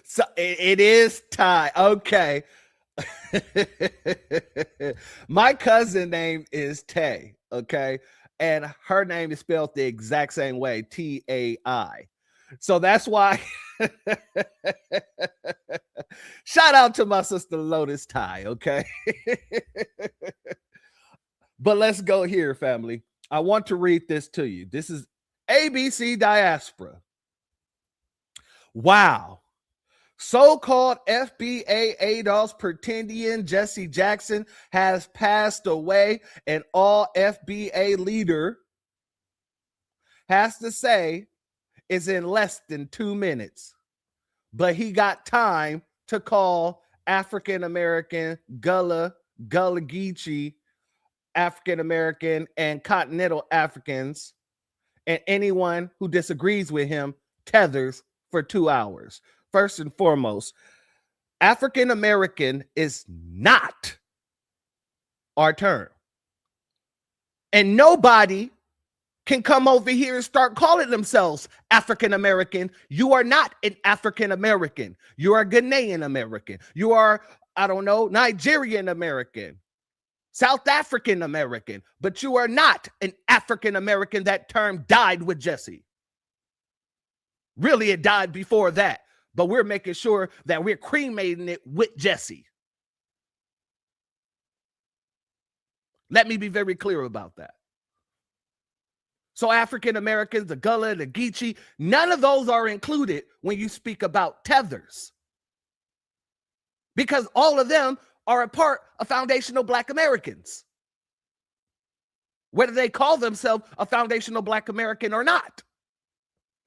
So it is Ty. Okay. My cousin name is Tay. Okay. And her name is spelled the exact same way, T-A-I. So that's why. Shout out to my sister Lotus Ty. Okay. But let's go here, family. I want to read this to you. This is ABC Diaspora. Wow. So-called FBA ADOS pretendian Jesse Jackson has passed away, and all FBA leader has to say is in less than 2 minutes. But he got time to call African-American, Gullah Geechee, African-American, and continental Africans and anyone who disagrees with him tethers for 2 hours. First and foremost, African American is not our term. And nobody can come over here and start calling themselves African American. You are not an African American. You are Ghanaian American. You are, I don't know, Nigerian American, South African American, but you are not an African American. That term died with Jesse. Really, it died before that, but we're making sure that we're cremating it with Jesse. Let me be very clear about that. So African Americans, the Gullah, the Geechee, none of those are included when you speak about tethers, because all of them are a part of foundational Black Americans, whether they call themselves a foundational Black American or not.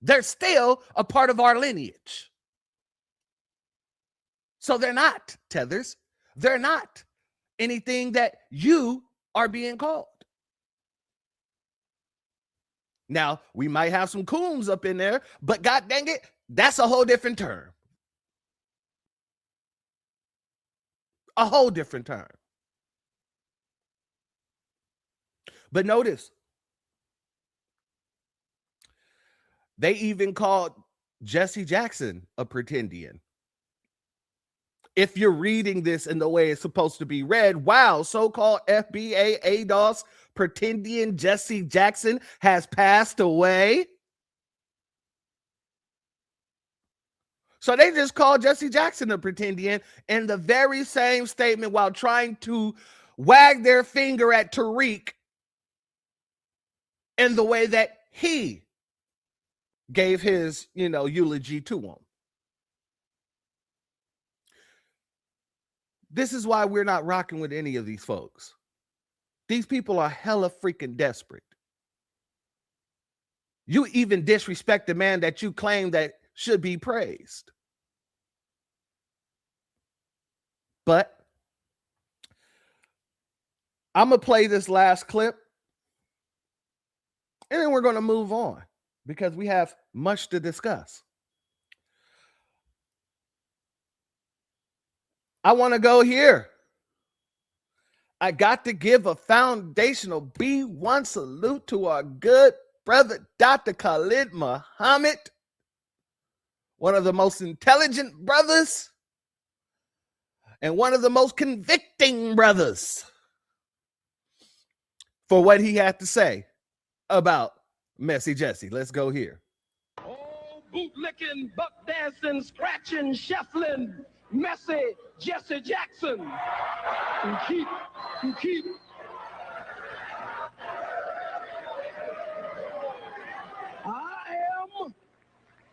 They're still a part of our lineage. So they're not tethers. They're not anything that you are being called. Now, we might have some coons up in there, but God dang it, that's a whole different term. A whole different term. But notice, they even called Jesse Jackson a pretendian. If you're reading this in the way it's supposed to be read, wow, so-called FBA ADOS pretendian Jesse Jackson has passed away. So they just called Jesse Jackson a pretendian in the very same statement while trying to wag their finger at Tariq in the way that he gave his, eulogy to him. This is why we're not rocking with any of these folks. These people are hella freaking desperate. You even disrespect the man that you claim that should be praised. But I'm going to play this last clip, and then we're going to move on because we have much to discuss. I want to go here. I got to give a foundational B1 salute to our good brother, Dr. Khalid Muhammad, one of the most intelligent brothers and one of the most convicting brothers, for what he had to say about Messy Jesse. Let's go here. Oh, bootlicking, buck dancing, scratching, shuffling, Messy Jesse Jackson. And keep. I am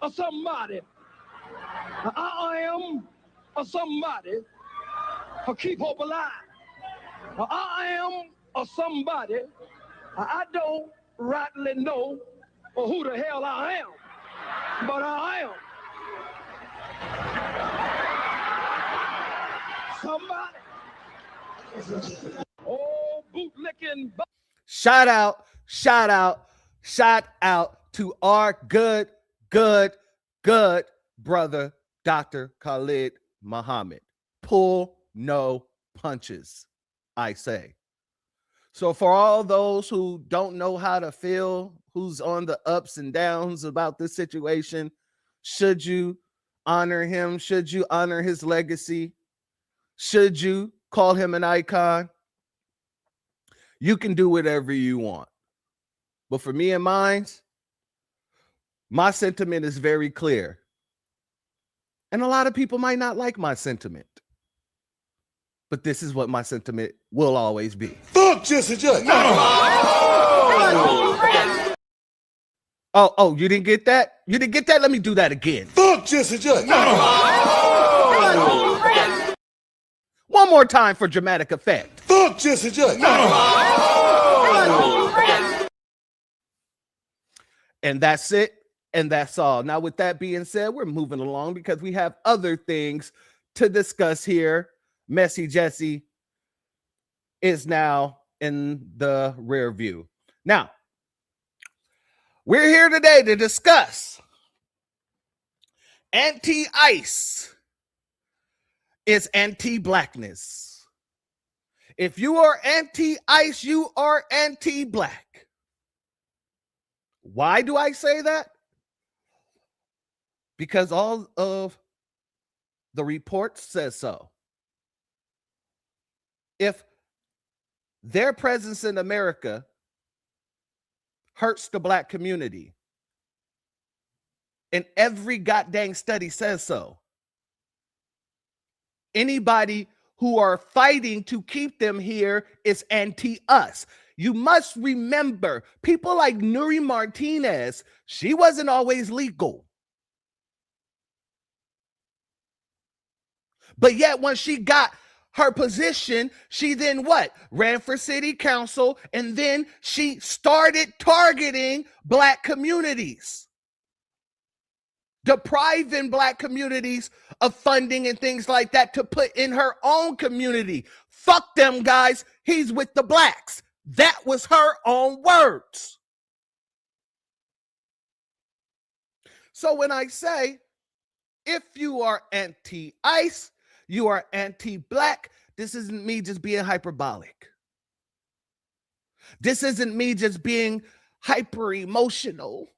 a somebody. I am a somebody. Keep hope alive. I am a somebody. I don't rightly know who the hell I am, but I am somebody. Oh, bootlicking. Shout out to our good brother, Dr. Khalid Muhammad. Pull no punches, I say. So for all those who don't know how to feel, who's on the ups and downs about this situation, should you honor him? Should you honor his legacy? Should you call him an icon? You can do whatever you want. But for me and mine, my sentiment is very clear. And a lot of people might not like my sentiment. But this is what my sentiment will always be. Fuck Jesse Jackson. Oh, you didn't get that? You didn't get that? Let me do that again. Fuck Jesse Jackson. One more time for dramatic effect. Fuck Jesse Jackson. And that's it. And that's all. Now, with that being said, we're moving along because we have other things to discuss here. Messy Jesse is now in the rear view. Now, We're here today to discuss anti-ICE is anti-blackness. If you are anti-ICE, you are anti-black. Why do I say that? Because all of the reports says so. If their presence in America hurts the black community, and every goddamn study says so, anybody who are fighting to keep them here is anti-us. You must remember, people like Nuri Martinez, she wasn't always legal. But yet when she got her position, she then what? Ran for city council, and then she started targeting black communities, depriving black communities of funding and things like that to put in her own community. Fuck them guys, he's with the blacks. That was her own words. So when I say, if you are anti-ICE, you are anti-black, this isn't me just being hyperbolic. This isn't me just being hyper emotional.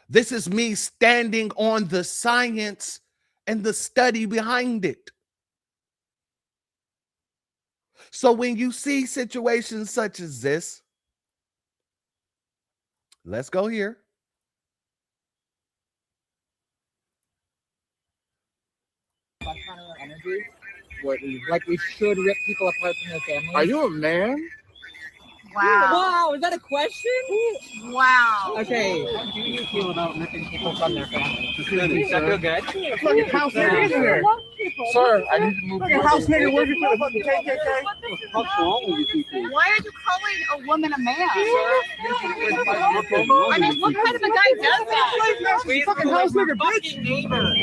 This is me standing on the science and the study behind it. So when you see situations such as this, let's go here. Energy, like we should rip people apart from their families. Are you a man? Wow. Wow, is that a question? Wow. Okay. How do you feel about ripping people from their families? I feel good. Fucking house nigger in here. Sir, I need to move. Fucking house nigger, where's your fucking KKK? What's wrong with you people? Why are you calling a woman a man? I mean, what kind of a guy does that? Please, Fucking house nigger, bitch. Neighbor.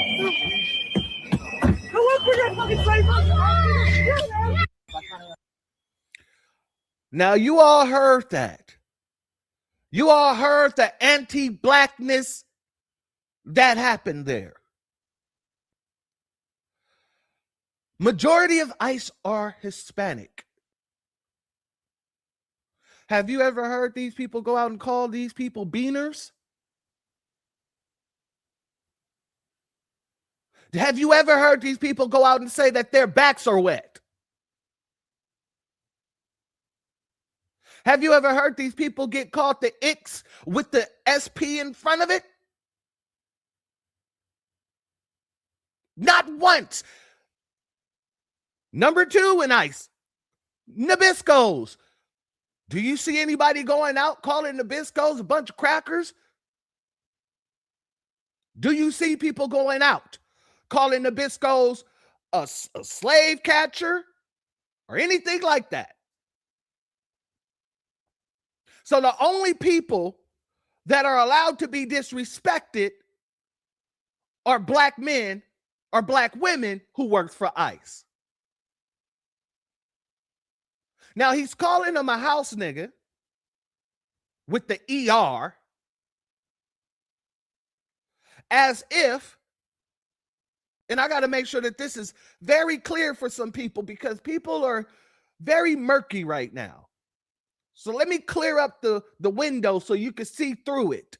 Now you all heard that. You all heard the anti-blackness that happened there. Majority of ICE are Hispanic. Have you ever heard these people go out and call these people beaners? Have you ever heard these people go out and say that their backs are wet? Have you ever heard these people get called the X with the SP in front of it? Not once. Number 2 in ICE, Nabiscos. Do you see anybody going out calling Nabiscos a bunch of crackers? Do you see people going out calling Nabiscos a slave catcher or anything like that? So the only people that are allowed to be disrespected are black men or black women who work for ICE. Now he's calling him a house nigga with the ER as if, and I got to make sure that this is very clear for some people because people are very murky right now. So let me clear up the window so you can see through it.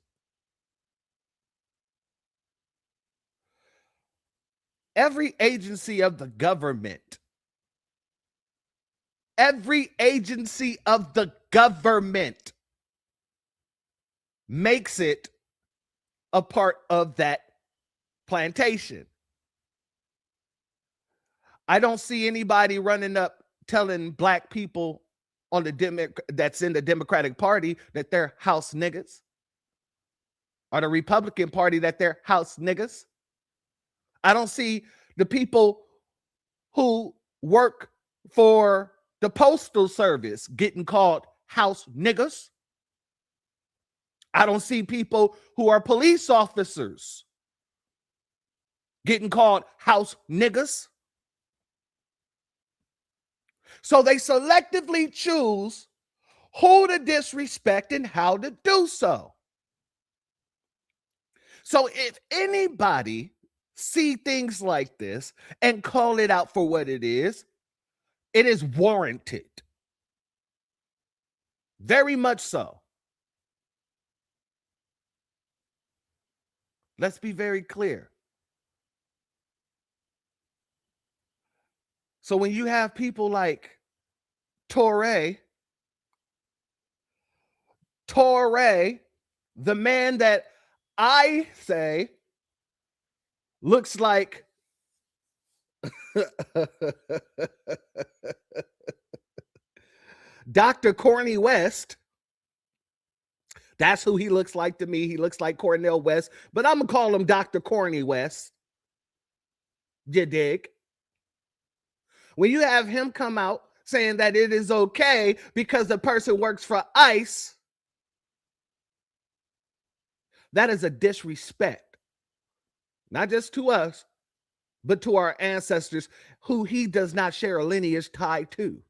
Every agency of the government makes it a part of that plantation. I don't see anybody running up telling black people on the that's in the Democratic Party that they're house niggas, or the Republican Party that they're house niggas. I don't see the people who work for the Postal Service getting called house niggas. I don't see people who are police officers getting called house niggas. So they selectively choose who to disrespect and how to do so. So if anybody see things like this and call it out for what it is warranted. Very much so. Let's be very clear. So when you have people like Toure, the man that I say looks like Dr. Corny West. That's who he looks like to me. He looks like Cornel West, but I'm going to call him Dr. Corny West. You dig? When you have him come out saying that it is okay because the person works for ICE, that is a disrespect. Not just to us, but to our ancestors who he does not share a lineage tied to.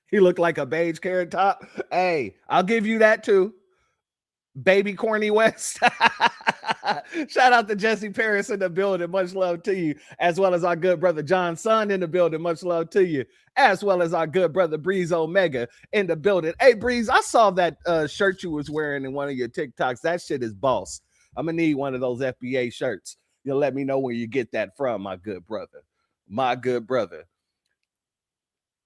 He looked like a beige carrot top. Hey, I'll give you that too. Baby Corny West. Shout out to Jesse Paris in the building. Much love to you. As well as our good brother John Son in the building. Much love to you. As well as our good brother Breeze Omega in the building. Hey, Breeze, I saw that shirt you was wearing in one of your TikToks. That shit is boss. I'm going to need one of those FBA shirts. You'll let me know where you get that from, my good brother. My good brother.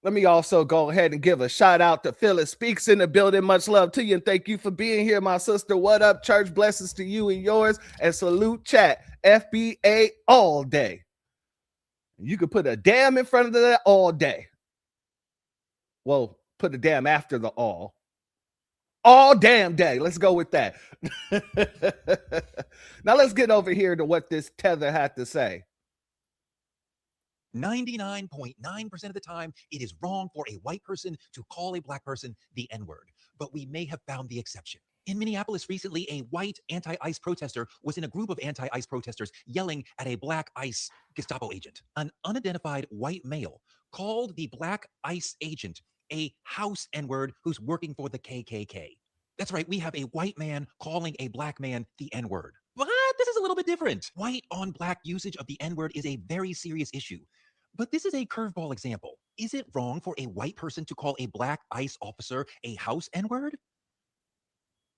Let me also go ahead and give a shout out to Phyllis Speaks in the building. Much love to you and thank you for being here, my sister. What up, church? Blessings to you and yours. And salute chat. FBA all day. You could put a damn in front of that all day. Well, put a damn after the all. All damn day. Let's go with that. Now let's get over here to what this tether had to say. 99.9% of the time, it is wrong for a white person to call a black person the N-word, but we may have found the exception. In Minneapolis recently, a white anti-ICE protester was in a group of anti-ICE protesters yelling at a black ICE Gestapo agent. An unidentified white male called the black ICE agent a house N-word who's working for the KKK. That's right, we have a white man calling a black man the N-word. But this is a little bit different. White on black usage of the N-word is a very serious issue. But this is a curveball example. Is it wrong for a white person to call a black ICE officer a house N-word?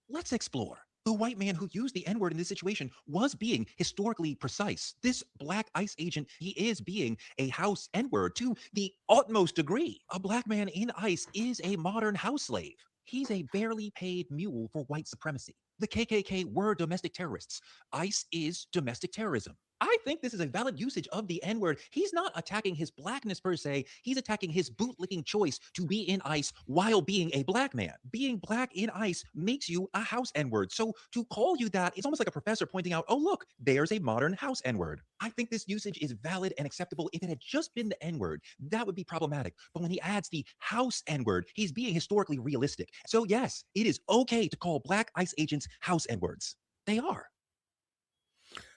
Let's explore. The white man who used the N-word in this situation was being historically precise. This black ICE agent, he is being a house N-word to the utmost degree. A black man in ICE is a modern house slave. He's a barely paid mule for white supremacy. The KKK were domestic terrorists. ICE is domestic terrorism. I think this is a valid usage of the N-word. He's not attacking his blackness per se. He's attacking his bootlicking choice to be in ICE while being a black man. Being black in ICE makes you a house N-word. So to call you that, it's almost like a professor pointing out, oh, look, there's a modern house N-word. I think this usage is valid and acceptable. If it had just been the N-word, that would be problematic. But when he adds the house N-word, he's being historically realistic. So yes, it is okay to call black ICE agents house N-words. They are.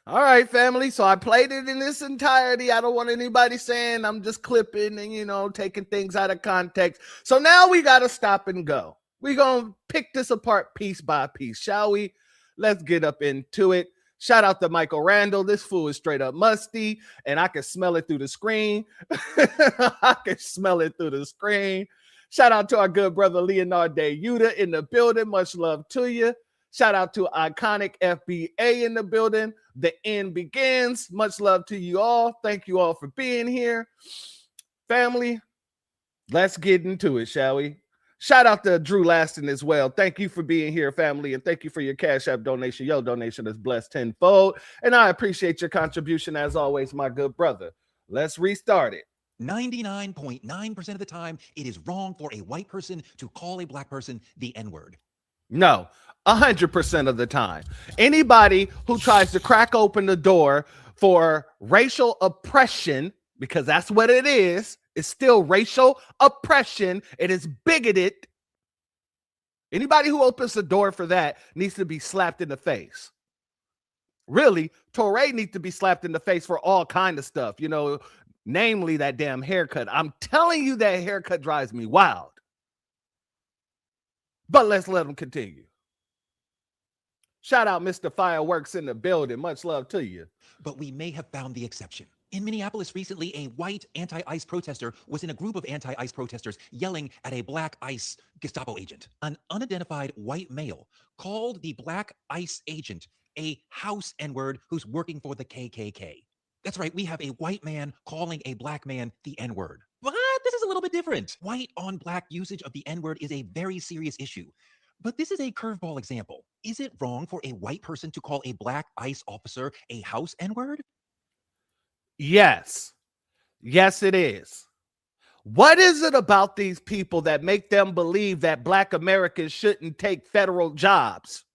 All right, family. So I played it in its entirety. I don't want anybody saying I'm just clipping and, taking things out of context. So now we got to stop and go. We're going to pick this apart piece by piece, shall we? Let's get up into it. Shout out to Michael Randall. This fool is straight up musty, and I can smell it through the screen. I can smell it through the screen. Shout out to our good brother Leonard De Yuda in the building. Much love to you. Shout out to Iconic FBA in the building. The end begins. Much love to you all. Thank you all for being here. Family, let's get into it, shall we? Shout out to Drew Laston as well. Thank you for being here, family, and thank you for your Cash App donation. Your donation is blessed tenfold, and I appreciate your contribution as always, my good brother. Let's restart it. 99.9% of the time, it is wrong for a white person to call a black person the N-word. No, 100% of the time. Anybody who tries to crack open the door for racial oppression, because that's what it is, it's still racial oppression. It is bigoted. Anybody who opens the door for that needs to be slapped in the face. Really, Toure needs to be slapped in the face for all kind of stuff. namely that damn haircut. I'm telling you that haircut drives me wild. But let's let him continue. Shout out Mr. Fireworks in the building. Much love to you. But we may have found the exception. In Minneapolis recently, a white anti-ICE protester was in a group of anti-ICE protesters yelling at a black ICE Gestapo agent. An unidentified white male called the black ICE agent a house N-word who's working for the KKK. That's right, we have a white man calling a black man the N-word. But this is a little bit different. White on black usage of the N-word is a very serious issue. But this is a curveball example. Is it wrong for a white person to call a black ICE officer a house N-word? Yes. Yes, it is. What is it about these people that make them believe that black Americans shouldn't take federal jobs?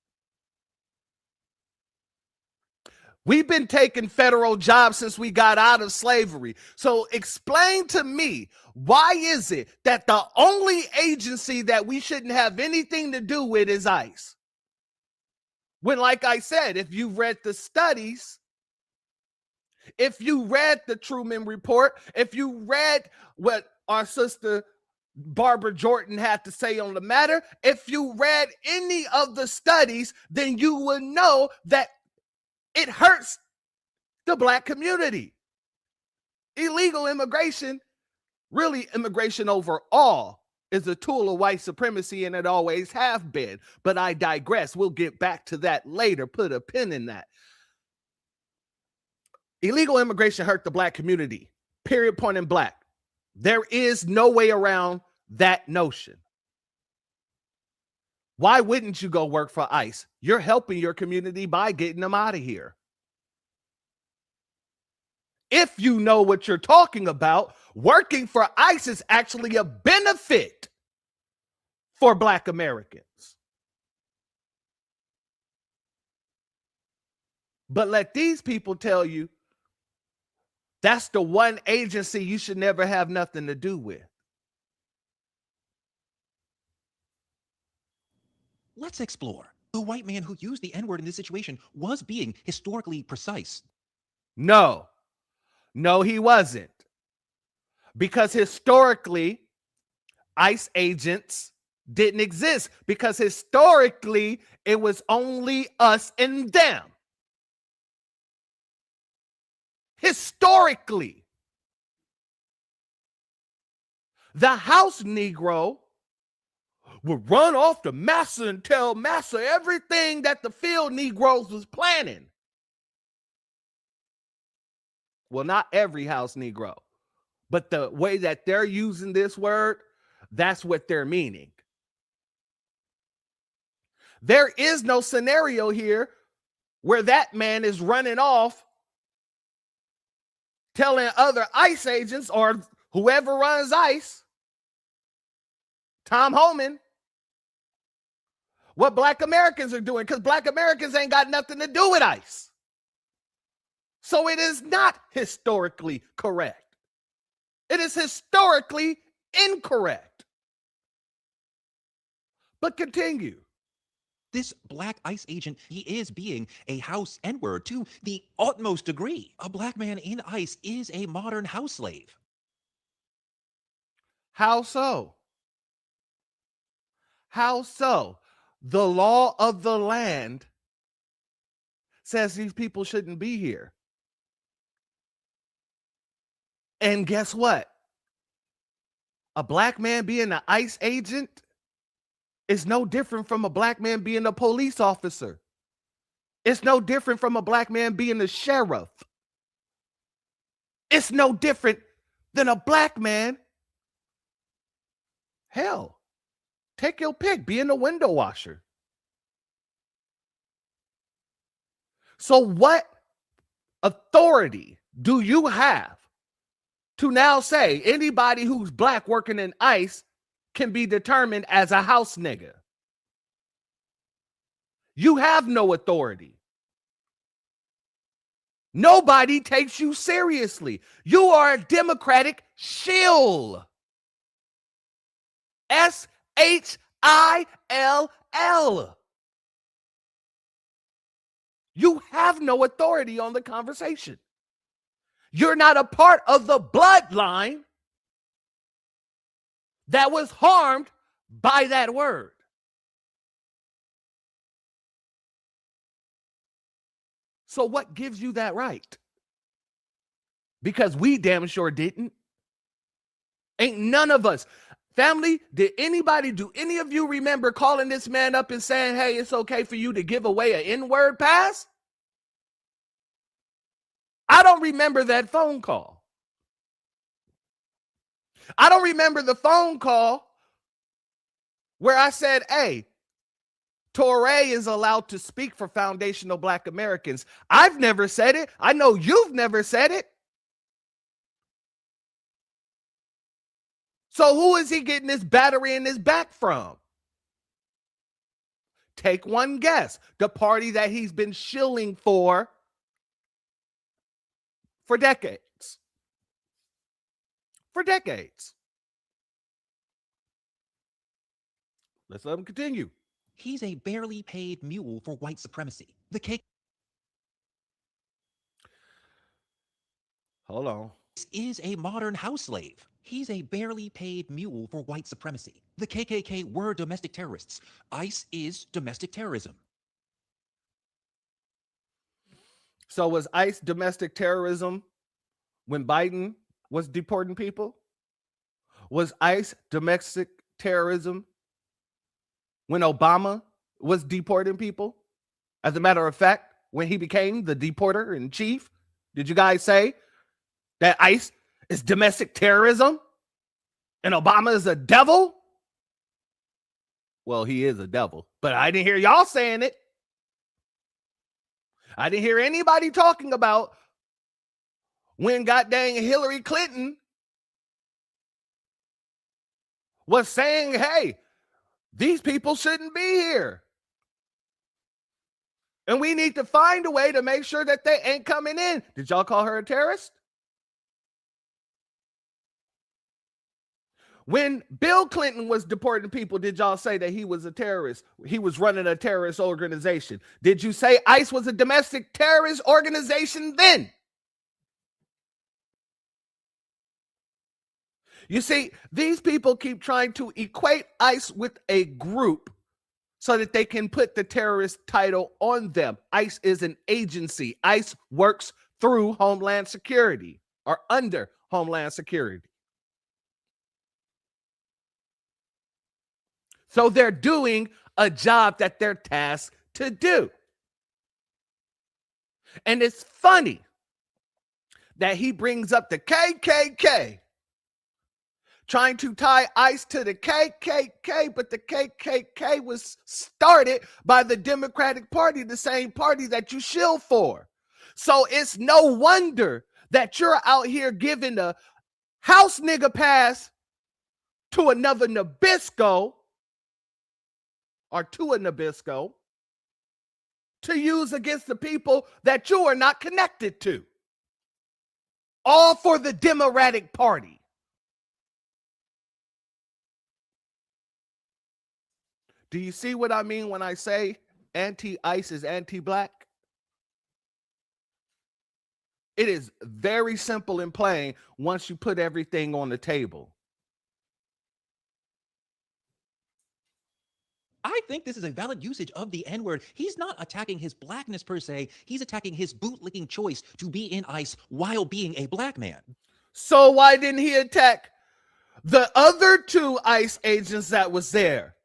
We've been taking federal jobs since we got out of slavery. So explain to me, why is it that the only agency that we shouldn't have anything to do with is ICE? When, like I said, if you read the studies, if you read the Truman Report, if you read what our sister Barbara Jordan had to say on the matter, if you read any of the studies, then you would know that it hurts the black community. Illegal immigration, really immigration overall, is a tool of white supremacy, and it always have been. But I digress. We'll get back to that later. Put a pin in that. Illegal immigration hurt the black community, period, point in black. There is no way around that notion. Why wouldn't you go work for ICE? You're helping your community by getting them out of here. If you know what you're talking about, working for ICE is actually a benefit for black Americans. But let these people tell you that's the one agency you should never have nothing to do with. Let's explore. The white man who used the N-word in this situation was being historically precise. No, he wasn't. Because historically, ICE agents didn't exist. Because historically, it was only us and them. Historically, the house Negro would run off to massa and tell massa everything that the field Negroes was planning. Well, not every house Negro, but the way that they're using this word, that's what they're meaning. There is no scenario here where that man is running off telling other ICE agents or whoever runs ICE, Tom Homan, what black Americans are doing, because black Americans ain't got nothing to do with ICE. So it is not historically correct. It is historically incorrect. But continue. This black ICE agent, he is being a house N-word to the utmost degree. A black man in ICE is a modern house slave. How so? How so? The law of the land says these people shouldn't be here. And guess what? A black man being an ICE agent is no different from a black man being a police officer. It's no different from a black man being a sheriff. It's no different than a black man. Hell, take your pick, being a window washer. So what authority do you have to now say anybody who's black working in ICE can be determined as a house nigga? You have no authority. Nobody takes you seriously. You are a Democratic shill. SHILL. You have no authority on the conversation. You're not a part of the bloodline that was harmed by that word. So what gives you that right? Because we damn sure didn't. Ain't none of us. Family, do any of you remember calling this man up and saying, hey, it's okay for you to give away an N-word pass? I don't remember that phone call. I don't remember the phone call where I said, hey, Touré is allowed to speak for foundational Black Americans. I've never said it. I know you've never said it. So who is he getting this battery in his back from? Take one guess. The party that he's been shilling for decades. For decades. Let's let him continue. He's a barely paid mule for white supremacy. The KKK Hold on. is a modern house slave. He's a barely paid mule for white supremacy. The KKK were domestic terrorists. ICE is domestic terrorism. So was ICE domestic terrorism when Biden was deporting people? Was ICE domestic terrorism when Obama was deporting people? As a matter of fact, when he became the deporter in chief, did you guys say that ICE is domestic terrorism and Obama is a devil? Well, he is a devil, but I didn't hear y'all saying it. I didn't hear anybody talking about when goddamn Hillary Clinton was saying, hey, these people shouldn't be here. And we need to find a way to make sure that they ain't coming in. Did y'all call her a terrorist? When Bill Clinton was deporting people, did y'all say that he was a terrorist? He was running a terrorist organization. Did you say ICE was a domestic terrorist organization then? You see, these people keep trying to equate ICE with a group so that they can put the terrorist title on them. ICE is an agency. ICE works through Homeland Security or under Homeland Security. So they're doing a job that they're tasked to do. And it's funny that he brings up the KKK, trying to tie ICE to the KKK, but the KKK was started by the Democratic Party, the same party that you shill for. So it's no wonder that you're out here giving a house nigga pass to another Nabisco or to a Nabisco to use against the people that you are not connected to. All for the Democratic Party. Do you see what I mean when I say anti-ICE is anti-black? It is very simple and plain once you put everything on the table. I think this is a valid usage of the N-word. He's not attacking his blackness per se. He's attacking his bootlicking choice to be in ICE while being a black man. So why didn't he attack the other two ICE agents that was there?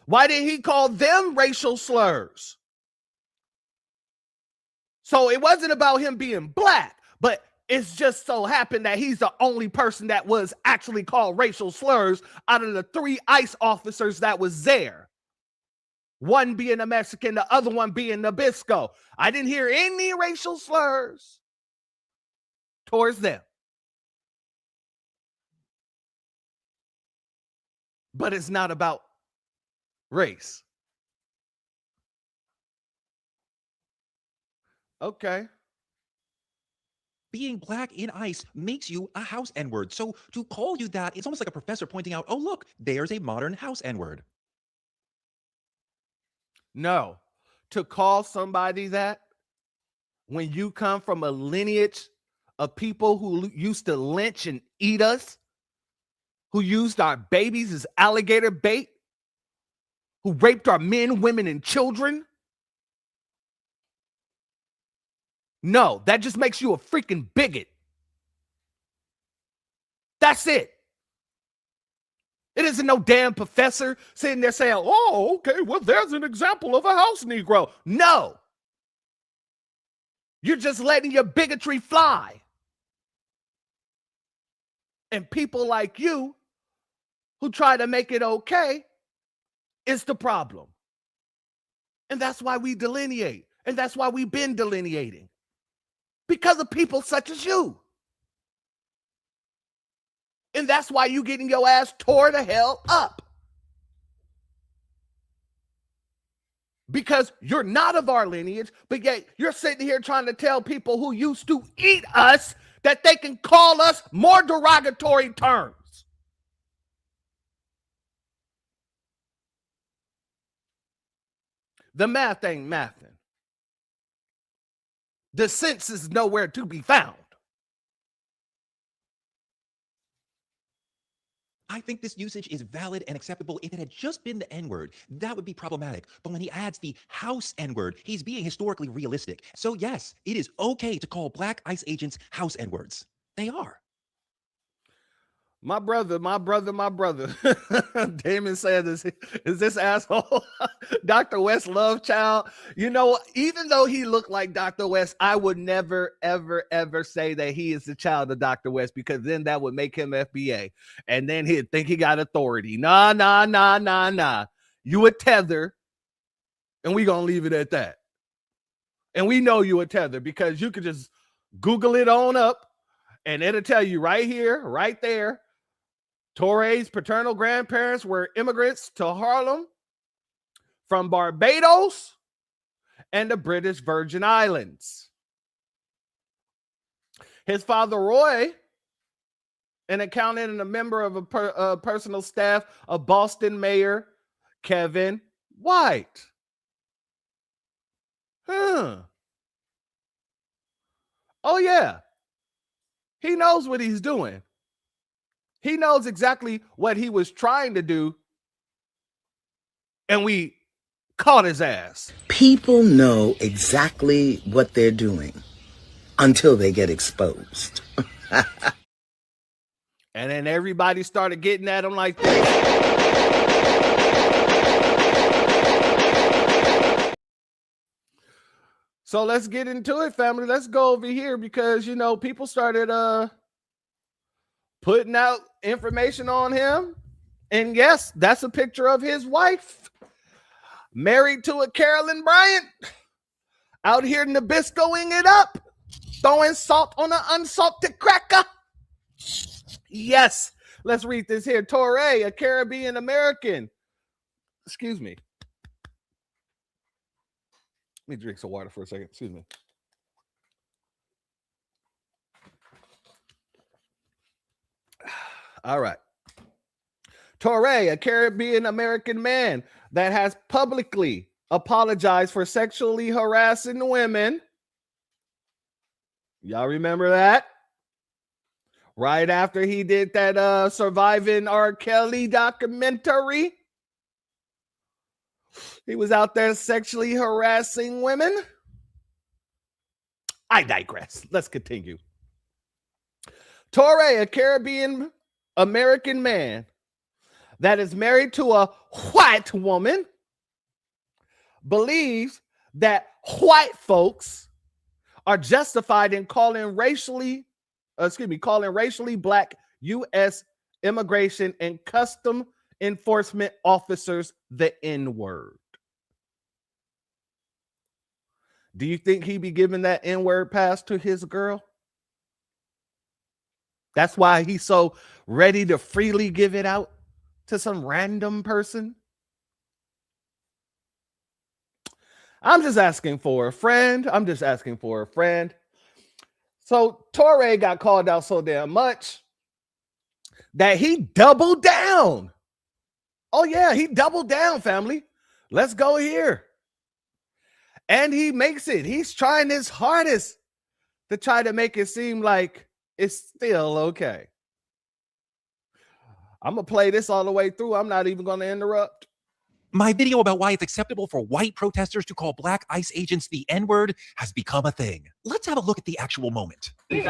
Why did he call them racial slurs? So it wasn't about him being black, but it's just so happened that he's the only person that was actually called racial slurs out of the 3 ICE officers that was there. One being a Mexican, the other one being Nabisco. I didn't hear any racial slurs towards them. But it's not about race. Okay. Being black in ICE makes you a house N-word. So to call you that, it's almost like a professor pointing out, oh, look, there's a modern house N-word. No. To call somebody that when you come from a lineage of people who used to lynch and eat us, who used our babies as alligator bait, who raped our men, women, and children? No, that just makes you a freaking bigot. That's it. It isn't no damn professor sitting there saying, oh, okay, well, there's an example of a house Negro. No. You're just letting your bigotry fly. And people like you who try to make it okay is the problem. And that's why we delineate. And that's why we've been delineating. Because of people such as you. And that's why you getting your ass tore the hell up. Because you're not of our lineage, but yet you're sitting here trying to tell people who used to eat us that they can call us more derogatory terms. The math ain't mathing. The sense is nowhere to be found. I think this usage is valid and acceptable. If it had just been the N-word, that would be problematic. But when he adds the house N-word, he's being historically realistic. So yes, it is okay to call black ICE agents house N-words. They are. My brother. Damon said, is this asshole Dr. West love child? You know, even though he looked like Dr. West, I would never, ever, ever say that he is the child of Dr. West, because then that would make him FBA. And then he'd think he got authority. Nah. You a tether, and we gonna leave it at that. And we know you a tether because you could just Google it on up, and it'll tell you right here, right there. Torre's paternal grandparents were immigrants to Harlem from Barbados and the British Virgin Islands. His father, Roy, an accountant and a member of a personal staff of Boston Mayor Kevin White. Oh, yeah. He knows what he's doing. He knows exactly what he was trying to do, and we caught his ass. People know exactly what they're doing until they get exposed. And then everybody started getting at him like this. So let's get into it, family. Let's go over here because, you know, people started putting out information on him. And yes, that's a picture of his wife, married to a Carolyn Bryant, out here Nabiscoing it up, throwing salt on an unsalted cracker. Yes, let's read this here. Torre, a Caribbean American. Excuse me. Let me drink some water for a second. Excuse me. All right. Torre, a Caribbean American man that has publicly apologized for sexually harassing women. Y'all remember that? Right after he did that Surviving R. Kelly documentary. He was out there sexually harassing women. I digress. Let's continue. Torre, a Caribbean American man that is married to a white woman, believes that white folks are justified in calling racially black U.S. immigration and custom enforcement officers the N-word. Do you think he be giving that N-word pass to his girl? That's why he's so ready to freely give it out to some random person. I'm just asking for a friend. So Torre got called out so damn much that he doubled down. Oh yeah, he doubled down, family. Let's go here. And he makes it. He's trying his hardest to try to make it seem like it's still okay. I'm going to play this all the way through. I'm not even going to interrupt. My video about why it's acceptable for white protesters to call black ICE agents the N-word has become a thing. Let's have a look at the actual moment. Most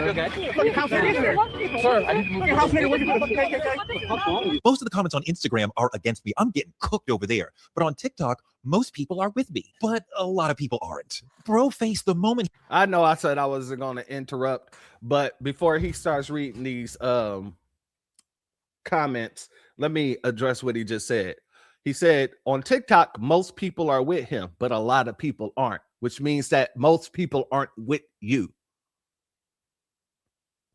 of the comments on Instagram are against me. I'm getting cooked over there. But on TikTok, most people are with me. But a lot of people aren't. Bro face the moment. I know I said I wasn't going to interrupt, but before he starts reading these comments, let me address what he just said. He said, on TikTok, most people are with him, but a lot of people aren't, which means that most people aren't with you.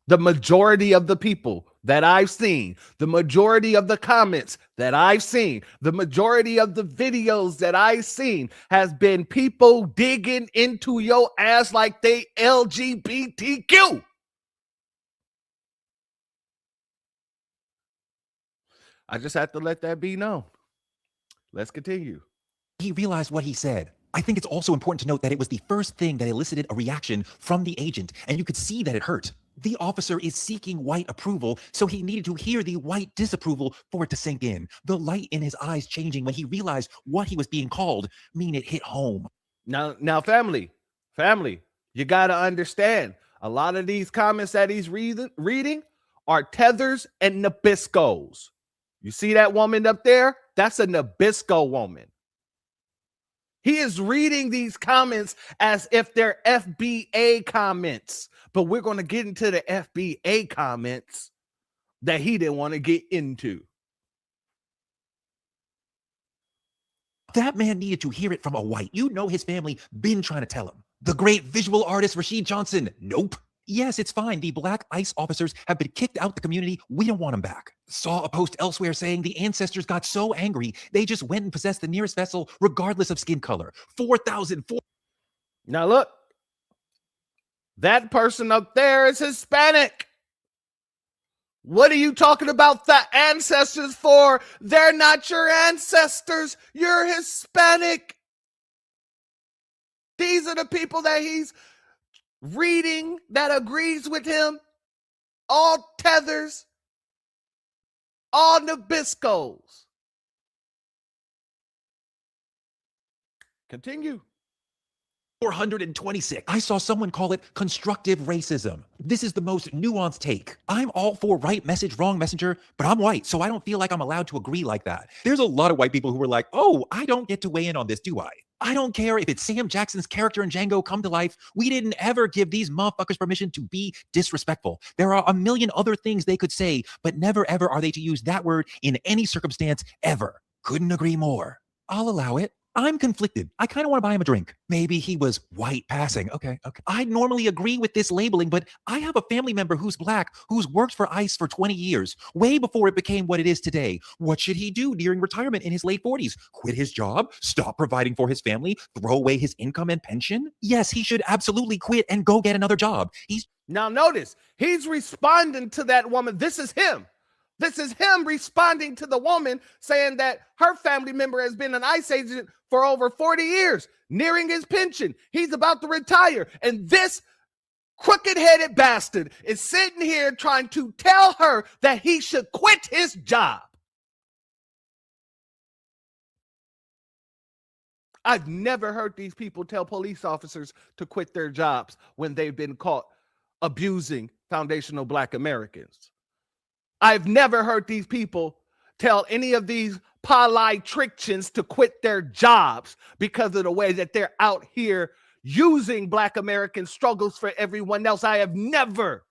The majority of the people that I've seen, the majority of the comments that I've seen, the majority of the videos that I've seen has been people digging into your ass like they LGBTQ. I just have to let that be known. Let's continue. He realized what he said. I think it's also important to note that it was the first thing that elicited a reaction from the agent, and you could see that it hurt. The officer is seeking white approval, so he needed to hear the white disapproval for it to sink in. The light in his eyes changing when he realized what he was being called, it hit home. Now, family, you got to understand, a lot of these comments that he's reading are tethers and Nabiscos. You see that woman up there? That's a Nabisco woman. He is reading these comments as if they're FBA comments, but we're going to get into the FBA comments that he didn't want to get into. That man needed to hear it from a white. You know his family been trying to tell him. The great visual artist Rashid Johnson. Nope. Yes, it's fine. The black ICE officers have been kicked out the community. We don't want them back. Saw a post elsewhere saying the ancestors got so angry, they just went and possessed the nearest vessel regardless of skin color. 4,004. Now look, that person up there is Hispanic. What are you talking about the ancestors for? They're not your ancestors. You're Hispanic. These are the people that he's reading that agrees with him. All tethers, all Nabiscos. Continue. 426. I saw someone call it constructive racism. This is the most nuanced take. I'm all for right message, wrong messenger, but I'm white, so I don't feel like I'm allowed to agree like that. There's a lot of white people who were like, oh, I don't get to weigh in on this, do I? I don't care if it's Sam Jackson's character in Django come to life. We didn't ever give these motherfuckers permission to be disrespectful. There are a million other things they could say, but never ever are they to use that word in any circumstance ever. Couldn't agree more. I'll allow it. I'm conflicted. I kind of want to buy him a drink. Maybe he was white passing. Okay. I normally agree with this labeling, but I have a family member who's black, who's worked for ICE for 20 years, way before it became what it is today. What should he do during retirement in his late 40s? Quit his job? Stop providing for his family? Throw away his income and pension? Yes, he should absolutely quit and go get another job. Now notice, he's responding to that woman. This is him. This is him responding to the woman saying that her family member has been an ICE agent for over 40 years, nearing his pension. He's about to retire. And this crooked-headed bastard is sitting here trying to tell her that he should quit his job. I've never heard these people tell police officers to quit their jobs when they've been caught abusing foundational Black Americans. I've never heard these people tell any of these politicians to quit their jobs because of the way that they're out here using Black American struggles for everyone else. I have never.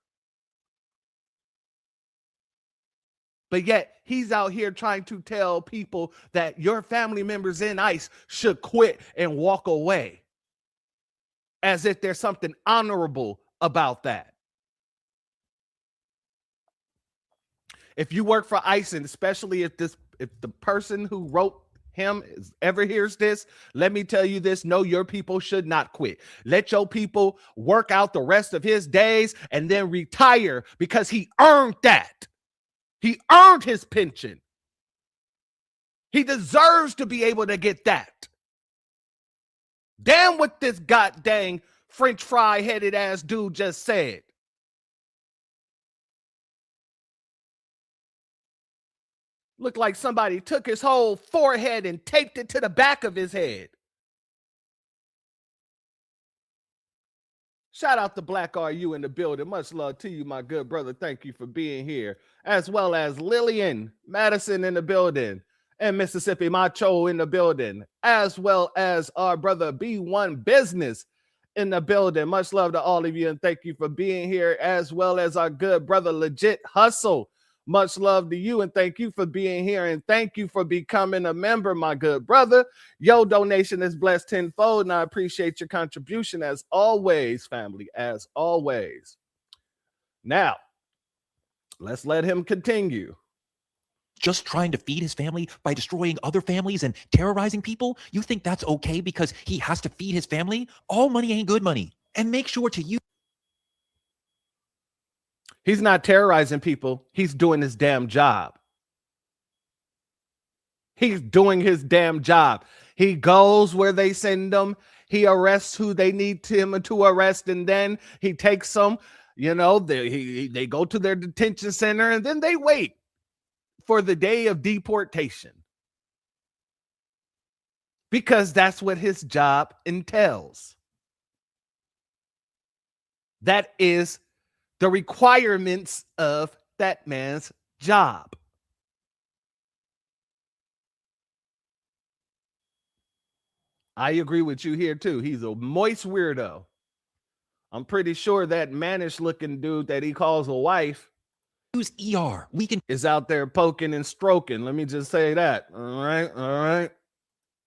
But yet he's out here trying to tell people that your family members in ICE should quit and walk away, as if there's something honorable about that. If you work for ICE, and especially if the person who wrote him ever hears this, let me tell you this: no, your people should not quit. Let your people work out the rest of his days and then retire, because he earned that. He earned his pension. He deserves to be able to get that. Damn what this goddamn French fry headed ass dude just said. Looked like somebody took his whole forehead and taped it to the back of his head. Shout out to Black RU in the building. Much love to you, my good brother. Thank you for being here. As well as Lillian Madison in the building and Mississippi Macho in the building. As well as our brother B1 Business in the building. Much love to all of you and thank you for being here. As well as our good brother Legit Hustle. Much love to you and thank you for being here and thank you for becoming a member, my good brother. Your donation is blessed tenfold and I appreciate your contribution as always, family, as always. Now, let's let him continue. Just trying to feed his family by destroying other families and terrorizing people? You think that's okay because he has to feed his family? All money ain't good money. And make sure to use. He's not terrorizing people. He's doing his damn job. He's doing his damn job. He goes where they send him. He arrests who they need him to arrest, and then he takes them. You know, they go to their detention center, and then they wait for the day of deportation. Because that's what his job entails. That is the requirements of that man's job. I agree with you here too. He's a moist weirdo. I'm pretty sure that mannish looking dude that he calls a wife use ER. We can is out there poking and stroking. Let me just say that. All right.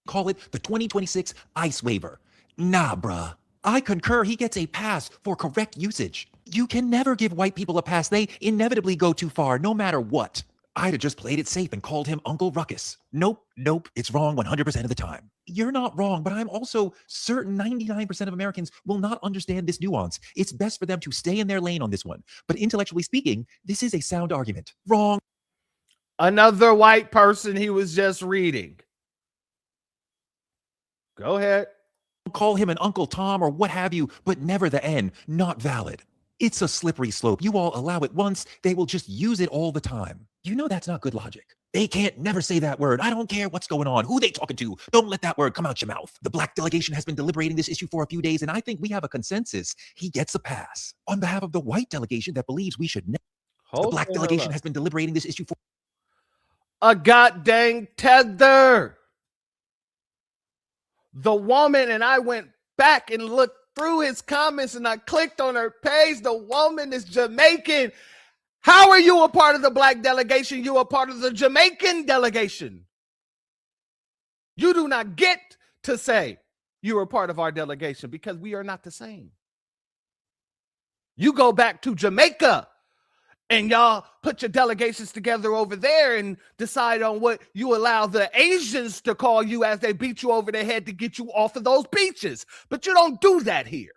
Call it the 2026 ICE waiver. Nah, bruh. I concur he gets a pass for correct usage. You can never give white people a pass. They inevitably go too far, no matter what. I'd have just played it safe and called him Uncle Ruckus. Nope. It's wrong 100% of the time. You're not wrong, but I'm also certain 99% of Americans will not understand this nuance. It's best for them to stay in their lane on this one. But intellectually speaking, this is a sound argument. Wrong. Another white person he was just reading. Go ahead. Call him an Uncle Tom or what have you, but never the N. Not valid. It's a slippery slope. You all allow it once, they will just use it all the time. You know that's not good logic. They can't never say that word. I don't care what's going on, who they talking to. Don't let that word come out your mouth. The black delegation has been deliberating this issue for a few days, and I think we have a consensus. He gets a pass. On behalf of the white delegation that believes we should never. The black delegation has been deliberating this issue for a goddamn tether. The woman, and I went back and looked through his comments and I clicked on her page. The woman is Jamaican. How are you a part of the black delegation? You are part of the Jamaican delegation. You do not get to say you are part of our delegation because we are not the same. You go back to Jamaica and y'all put your delegations together over there and decide on what you allow the Asians to call you as they beat you over the head to get you off of those beaches. But you don't do that here.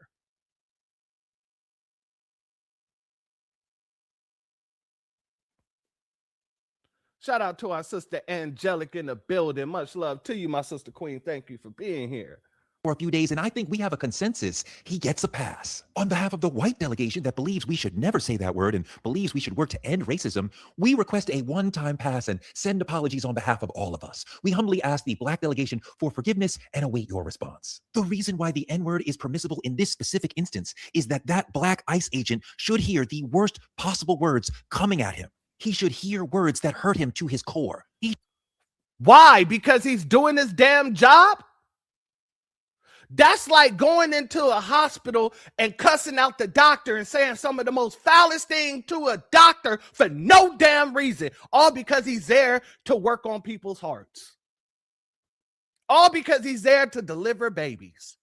Shout out to our sister Angelic in the building. Much love to you, my sister Queen. Thank you for being here. For a few days, and I think we have a consensus. He gets a pass. On behalf of the white delegation that believes we should never say that word and believes we should work to end racism, we request a one-time pass and send apologies on behalf of all of us. We humbly ask the black delegation for forgiveness and await your response. The reason why the N-word is permissible in this specific instance is that black ICE agent should hear the worst possible words coming at him. He should hear words that hurt him to his core. Why? Because he's doing his damn job? That's like going into a hospital and cussing out the doctor and saying some of the most foulest thing to a doctor for no damn reason, all because he's there to work on people's hearts. All because he's there to deliver babies.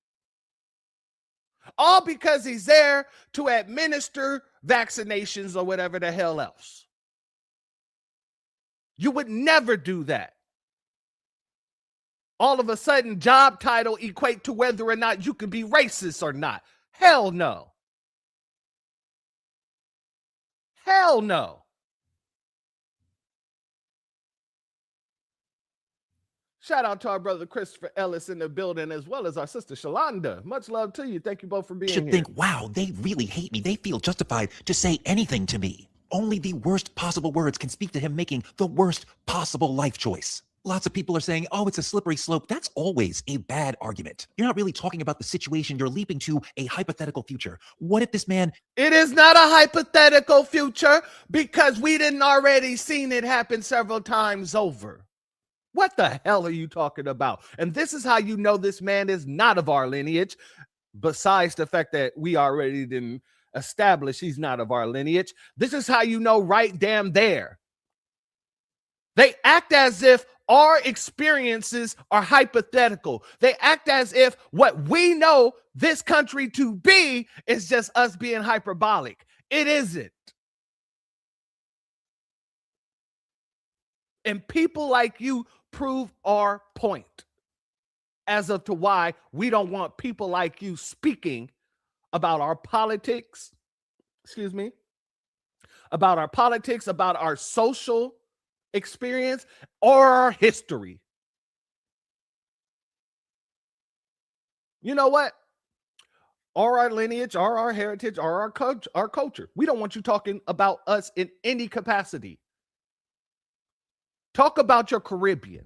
All because he's there to administer vaccinations or whatever the hell else. You would never do that. All of a sudden, job title equate to whether or not you can be racist or not. Hell no. Hell no. Shout out to our brother Christopher Ellis in the building, as well as our sister Shalonda. Much love to you. Thank you both for being Should here. think, wow, they really hate me. They feel justified to say anything to me. Only the worst possible words can speak to him making the worst possible life choice. Lots of people are saying, oh, it's a slippery slope. That's always a bad argument. You're not really talking about the situation. You're leaping to a hypothetical future. What if this man... It is not a hypothetical future because we didn't already seen it happen several times over. What the hell are you talking about? And this is how you know this man is not of our lineage, besides the fact that we already didn't establish he's not of our lineage. This is how you know right damn there. They act as if our experiences are hypothetical. They act as if what we know this country to be is just us being hyperbolic. It isn't. And people like you prove our point as of to why we don't want people like you speaking about our politics, about our politics, about our social experience, or our history. You know what? Or our lineage, or our heritage, or our culture. We don't want you talking about us in any capacity. Talk about your Caribbean.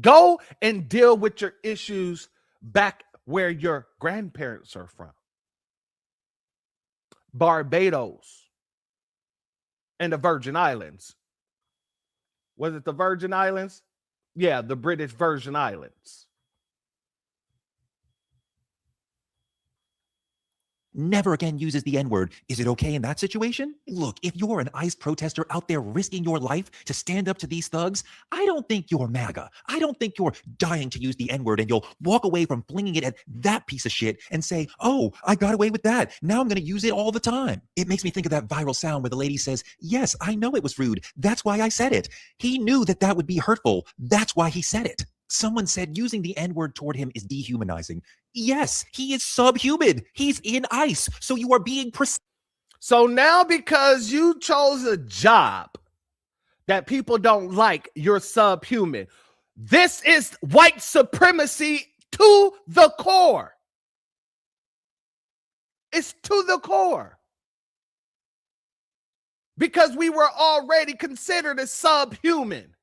Go and deal with your issues back where your grandparents are from. Barbados and the Virgin Islands. Was it the Virgin Islands? Yeah, the British Virgin Islands. Never again uses the N-word. Is it okay in that situation? Look, if you're an ICE protester out there risking your life to stand up to these thugs, I don't think you're MAGA. I don't think you're dying to use the N-word and you'll walk away from flinging it at that piece of shit and say, oh, I got away with that. Now I'm going to use it all the time. It makes me think of that viral sound where the lady says, yes, I know it was rude. That's why I said it. He knew that that would be hurtful. That's why he said it. Someone said using the N-word toward him is dehumanizing. Yes, he is subhuman. He's in ICE. So you are being... So now because you chose a job that people don't like, you're subhuman. This is white supremacy to the core. It's to the core. Because we were already considered as subhuman.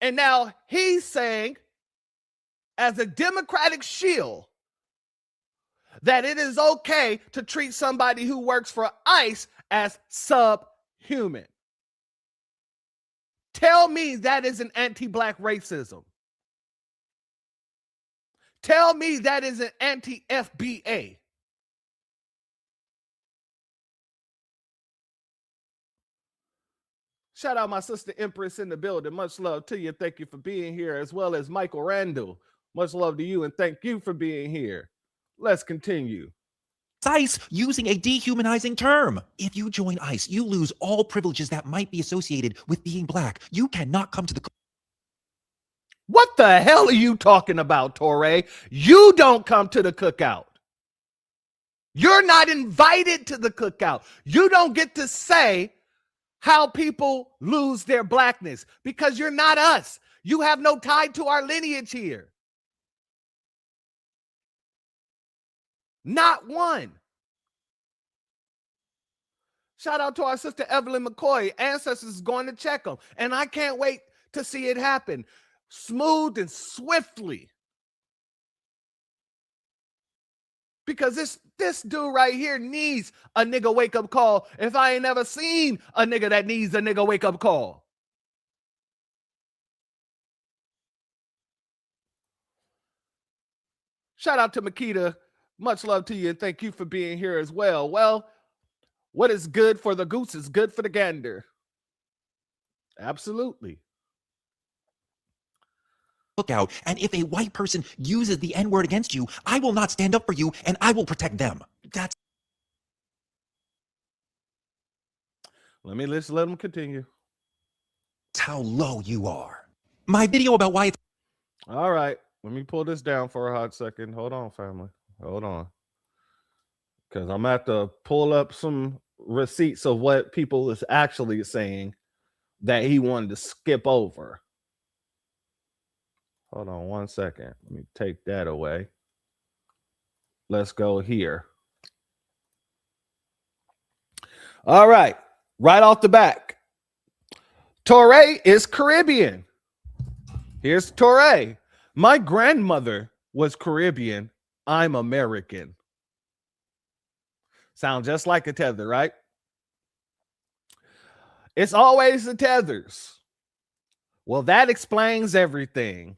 And now he's saying, as a Democratic shield, that it is okay to treat somebody who works for ICE as subhuman. Tell me that isn't anti-black racism. Tell me that isn't anti-FBA. Shout out my sister Empress in the building. Much love to you. Thank you for being here, as well as Michael Randall. Much love to you and thank you for being here. Let's continue. ICE using a dehumanizing term. If you join ICE, you lose all privileges that might be associated with being black. You cannot come to the... What the hell are you talking about, Torre? You don't come to the cookout. You're not invited to the cookout. You don't get to say how people lose their blackness because you're not us. You have no tie to our lineage here. Not one. Shout out to our sister Evelyn McCoy. Ancestors is going to check them. And I can't wait to see it happen. Smooth and swiftly. Because this dude right here needs a nigga wake-up call if I ain't never seen a nigga that needs a nigga wake-up call. Shout out to Makita. Much love to you and thank you for being here as well. Well, what is good for the goose is good for the gander. Absolutely. Cookout, and if a white person uses the N-word against you, I will not stand up for you and I will protect them. That's... Let them continue. That's how low you are. My video about why... All right. Let me pull this down for a hot second. Hold on, family. Hold on. Because I'm going to have to pull up some receipts of what people is actually saying that he wanted to skip over. Hold on one second. Let me take that away. Let's go here. All right. Right off the back. Torre is Caribbean. Here's Torre. My grandmother was Caribbean. I'm American. Sound just like a tether, right? It's always the tethers. Well, that explains everything.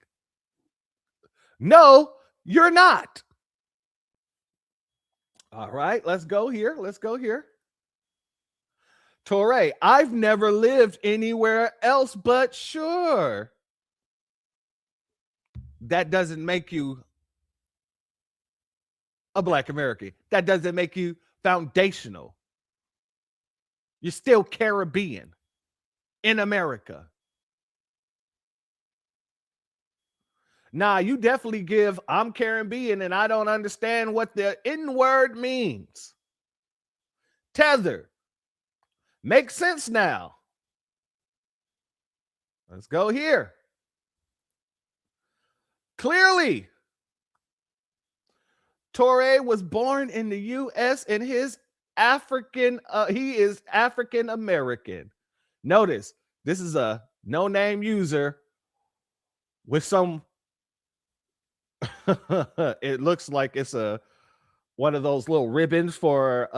No, you're not. All right, let's go here. Let's go here. Torre, I've never lived anywhere else but sure. That doesn't make you a Black American. That doesn't make you foundational. You're still Caribbean in America. Nah, you definitely give I'm Caribbean and I don't understand what the N word means. Tether. Makes sense now. Let's go here. Clearly, Torre was born in the U.S. and he is African American. Notice, this is a no-name user with some, it looks like it's one of those little ribbons for,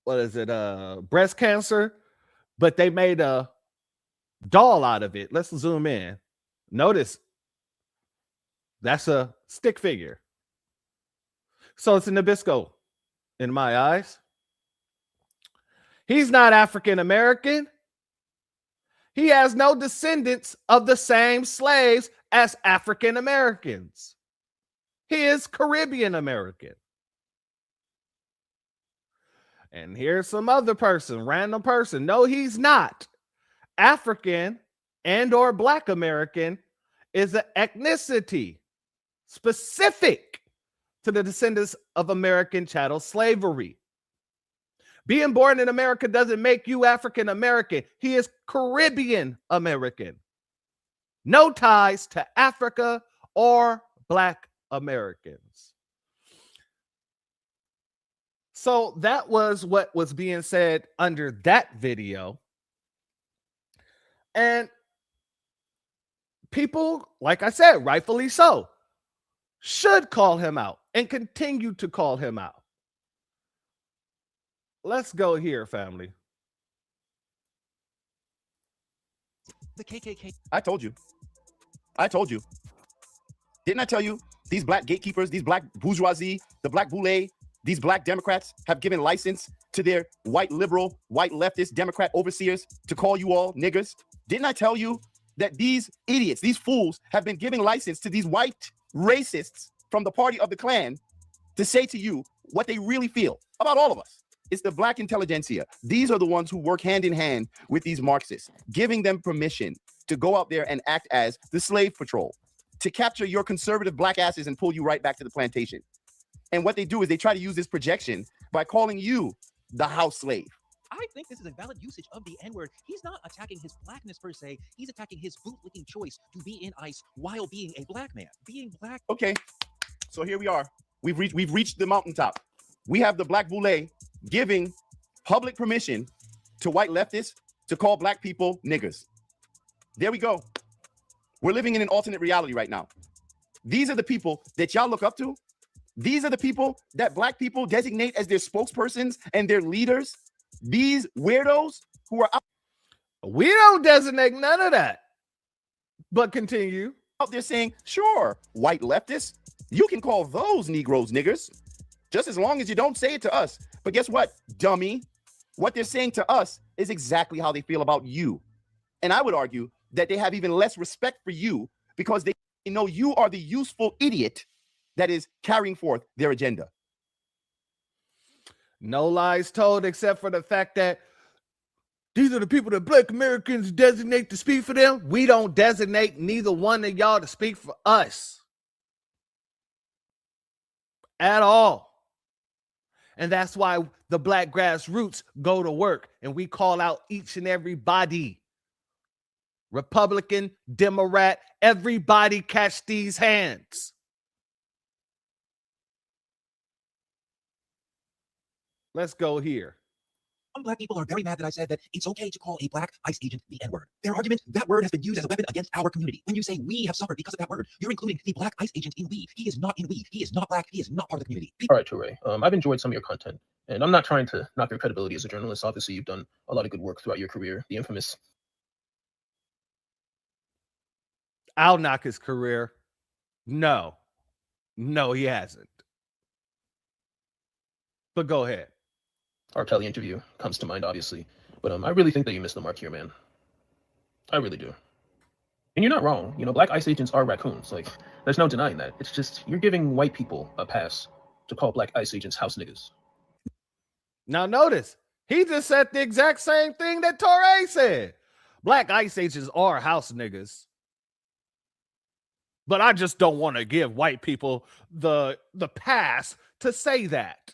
what is it, breast cancer, but they made a doll out of it. Let's zoom in. Notice, that's a stick figure. So it's a Nabisco in my eyes. He's not African American. He has no descendants of the same slaves as African Americans. He is Caribbean American. And here's some other person, random person. No, he's not. African and or Black American is an ethnicity specific to the descendants of American chattel slavery. Being born in America doesn't make you African American. He is Caribbean American. No ties to Africa or Black Americans. So that was what was being said under that video. And people, like I said, rightfully so, should call him out and continue to call him out. Let's go here, family. The KKK. I told you. Didn't I tell you these black gatekeepers, these black bourgeoisie, the black boule, these black Democrats have given license to their white liberal, white leftist Democrat overseers to call you all niggers? Didn't I tell you that these idiots, these fools have been giving license to these white racists from the party of the Klan to say to you what they really feel about all of us? It's the black intelligentsia. These are the ones who work hand in hand with these Marxists, giving them permission to go out there and act as the slave patrol, to capture your conservative black asses and pull you right back to the plantation. And what they do is they try to use this projection by calling you the house slave. I think this is a valid usage of the N-word. He's not attacking his blackness per se. He's attacking his bootlicking choice to be in ICE while being a black man. Being black. Okay, so here we are. We've reached the mountaintop. We have the black boule giving public permission to white leftists to call black people niggers. There we go. We're living in an alternate reality right now. These are the people that y'all look up to. These are the people that black people designate as their spokespersons and their leaders. These weirdos who are out. We don't designate none of that. But continue. Out there saying, sure, white leftists, you can call those Negroes niggers, just as long as you don't say it to us. But guess what, dummy? What they're saying to us is exactly how they feel about you. And I would argue that they have even less respect for you because they know you are the useful idiot that is carrying forth their agenda. No lies told except for the fact that these are the people that black Americans designate to speak for them. We don't designate neither one of y'all to speak for us. At all. And that's why the black grassroots go to work and we call out each and every body. Republican, Democrat, everybody catch these hands. Let's go here. Some black people are very mad that I said that it's okay to call a black ICE agent the N-word. Their argument, that word has been used as a weapon against our community. When you say we have suffered because of that word, you're including the black ICE agent in we. He is not in we. He is not black. He is not part of the community. All right, Toure. I've enjoyed some of your content, and I'm not trying to knock your credibility as a journalist. Obviously, you've done a lot of good work throughout your career. The infamous... I'll knock his career. No, he hasn't. But go ahead. R. Kelly interview comes to mind, obviously. But I really think that you missed the mark here, man. I really do. And you're not wrong. You know, black ICE agents are raccoons. Like, there's no denying that. It's just, you're giving white people a pass to call black ICE agents house niggas. Now notice, he just said the exact same thing that Toure said. Black ICE agents are house niggas. But I just don't want to give white people the pass to say that.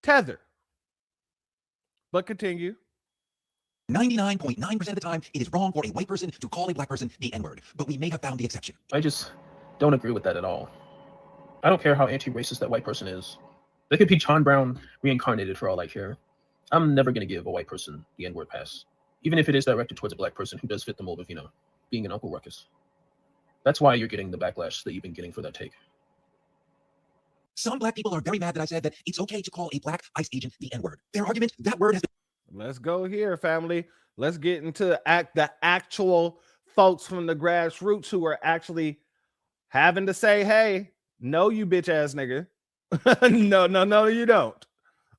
Tether. But continue. 99.9% of the time, it is wrong for a white person to call a black person the N-word, but we may have found the exception. I just don't agree with that at all. I don't care how anti-racist that white person is. They could be John Brown reincarnated for all I care. I'm never going to give a white person the N-word pass, even if it is directed towards a black person who does fit the mold of, you know, being an Uncle Ruckus. That's why you're getting the backlash that you've been getting for that take. Some black people are very mad that I said that it's okay to call a black ICE agent the N-word. Their argument, that word has been... Let's go here, family. Let's get into the actual folks from the grassroots who are actually having to say, hey, no, you bitch ass nigga. No, you don't.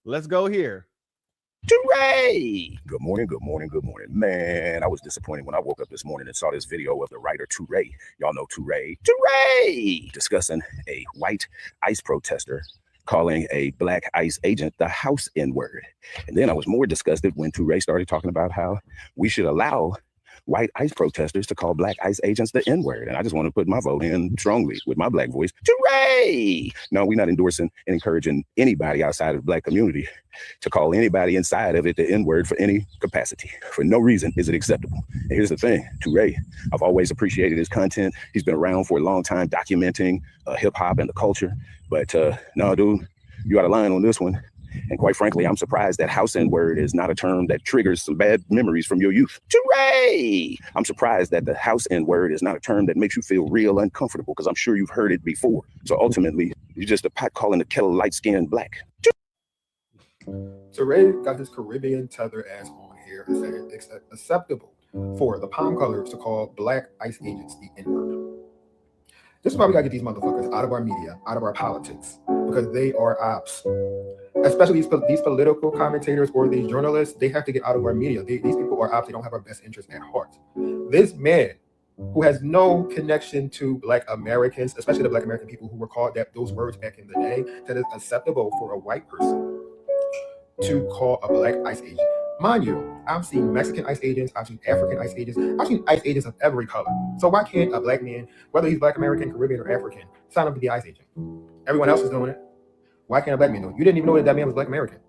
Let's go here. Toure! Good morning. Man, I was disappointed when I woke up this morning and saw this video of the writer Toure. Y'all know Toure. Toure! Discussing a white ICE protester calling a black ICE agent the house N-word. And then I was more disgusted when Toure started talking about how we should allow white ICE protesters to call black ICE agents the N-word. And I just want to put my vote in strongly with my black voice. Toure! No, we're not endorsing and encouraging anybody outside of the black community to call anybody inside of it the N-word for any capacity. For no reason is it acceptable. And here's the thing, Toure, I've always appreciated his content. He's been around for a long time documenting hip hop and the culture. But no, dude, you out of line on this one. And quite frankly, I'm surprised that house N-word is not a term that triggers some bad memories from your youth. Toure! I'm surprised that the house N-word is not a term that makes you feel real uncomfortable, because I'm sure you've heard it before. So ultimately, you're just a pot calling the kettle light-skinned black. Toure got his Caribbean tether ass on here and saying it's acceptable for the palm colors to call black ICE agents the N-word. This is why we gotta get these motherfuckers out of our media, out of our politics, because they are ops. Especially these political commentators or these journalists, they have to get out of our media. These people are ops. They don't have our best interest at heart. This man, who has no connection to black Americans, especially the black American people who were called those words back in the day, that it's acceptable for a white person to call a black ICE agent. Mind you, I've seen Mexican ICE agents, I've seen African ICE agents, I've seen ICE agents of every color. So why can't a black man, whether he's black American, Caribbean, or African, sign up to be ICE agent? Everyone else is doing it. Why can't a black man do it? You didn't even know that man was black American.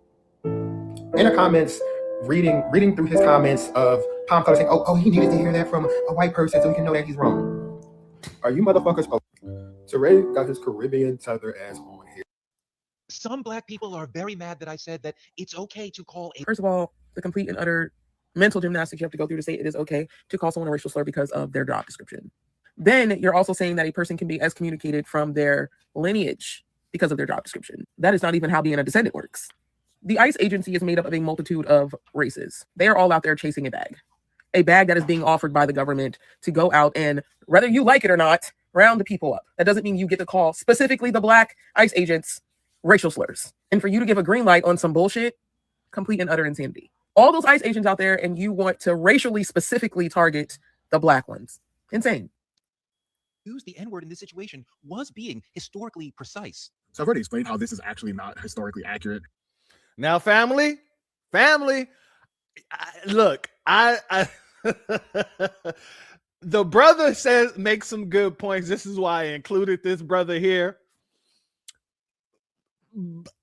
In the comments, reading through his comments of palm color saying, oh, he needed to hear that from a white person so he can know that he's wrong. Are you motherfuckers? Oh, Toure got his Caribbean tether ass on here. Some black people are very mad that I said that it's okay to call a... First of all, the complete and utter mental gymnastics you have to go through to say it is okay to call someone a racial slur because of their job description. Then you're also saying that a person can be excommunicated from their lineage because of their job description. That is not even how being a descendant works. The ICE agency is made up of a multitude of races. They are all out there chasing a bag that is being offered by the government to go out and, whether you like it or not, round the people up. That doesn't mean you get to call specifically the black ICE agents racial slurs. And for you to give a green light on some bullshit, complete and utter insanity. All those ICE agents out there, and you want to racially specifically target the black ones. Insane. Use the N-word in this situation was being historically precise. So I've already explained how this is actually not historically accurate. Now, family, look, the brother makes some good points. This is why I included this brother here.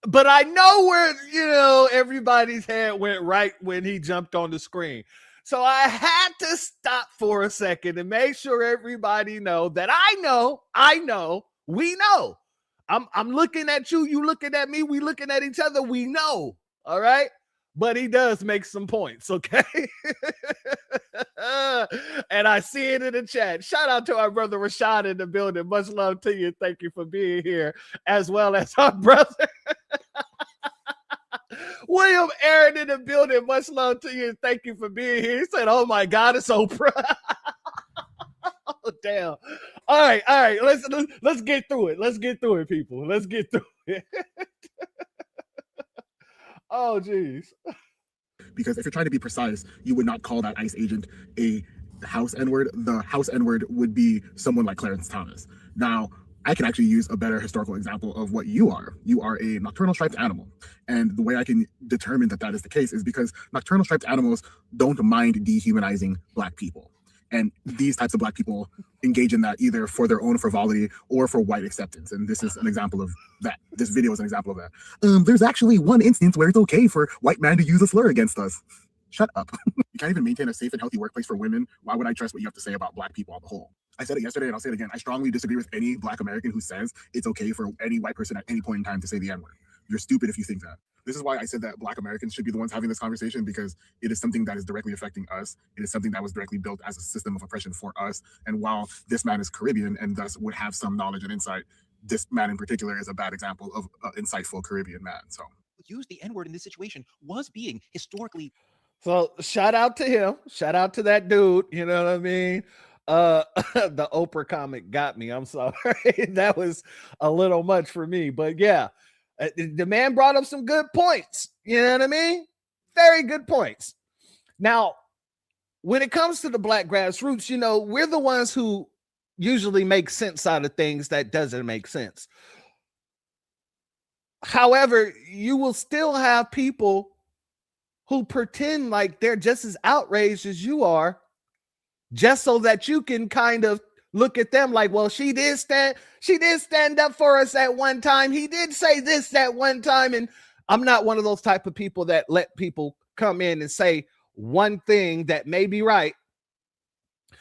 But I know where, everybody's head went right when he jumped on the screen. So I had to stop for a second and make sure everybody know that I know, we know. I'm looking at you, you looking at me, we looking at each other, we know. All right. But he does make some points, okay? And I see it in the chat. Shout out to our brother Rashad in the building. Much love to you. Thank you for being here, as well as our brother William Aaron in the building. Much love to you. Thank you for being here. He said, "Oh my God, it's Oprah." Oh, damn. All right. Let's get through it. Let's get through it, people. Let's get through it. Oh, geez. Because if you're trying to be precise, you would not call that ICE agent a house N-word. The house N-word would be someone like Clarence Thomas. Now, I can actually use a better historical example of what you are. You are a nocturnal striped animal. And the way I can determine that that is the case is because nocturnal striped animals don't mind dehumanizing Black people. And these types of Black people engage in that either for their own frivolity or for white acceptance. And this is an example of that. This video is an example of that. There's actually one instance where it's okay for white man to use a slur against us. Shut up. You can't even maintain a safe and healthy workplace for women. Why would I trust what you have to say about Black people on the whole? I said it yesterday and I'll say it again. I strongly disagree with any Black American who says it's okay for any white person at any point in time to say the N-word. You're stupid if you think that. This is why I said that Black Americans should be the ones having this conversation, because it is something that is directly affecting us. It is something that was directly built as a system of oppression for us. And while this man is Caribbean and thus would have some knowledge and insight, this man in particular is a bad example of an insightful Caribbean man. So use the N-word in this situation was being historically. So shout out to him. Shout out to that dude. You know what I mean? The Oprah comic got me. I'm sorry. That was a little much for me. But yeah, the man brought up some good points. You know what I mean? Very good points. Now, when it comes to the Black grassroots, we're the ones who usually make sense out of things that doesn't make sense. However, you will still have people who pretend like they're just as outraged as you are, just so that you can kind of look at them like, well, she did stand up for us at one time. He did say this at one time. And I'm not one of those type of people that let people come in and say one thing that may be right,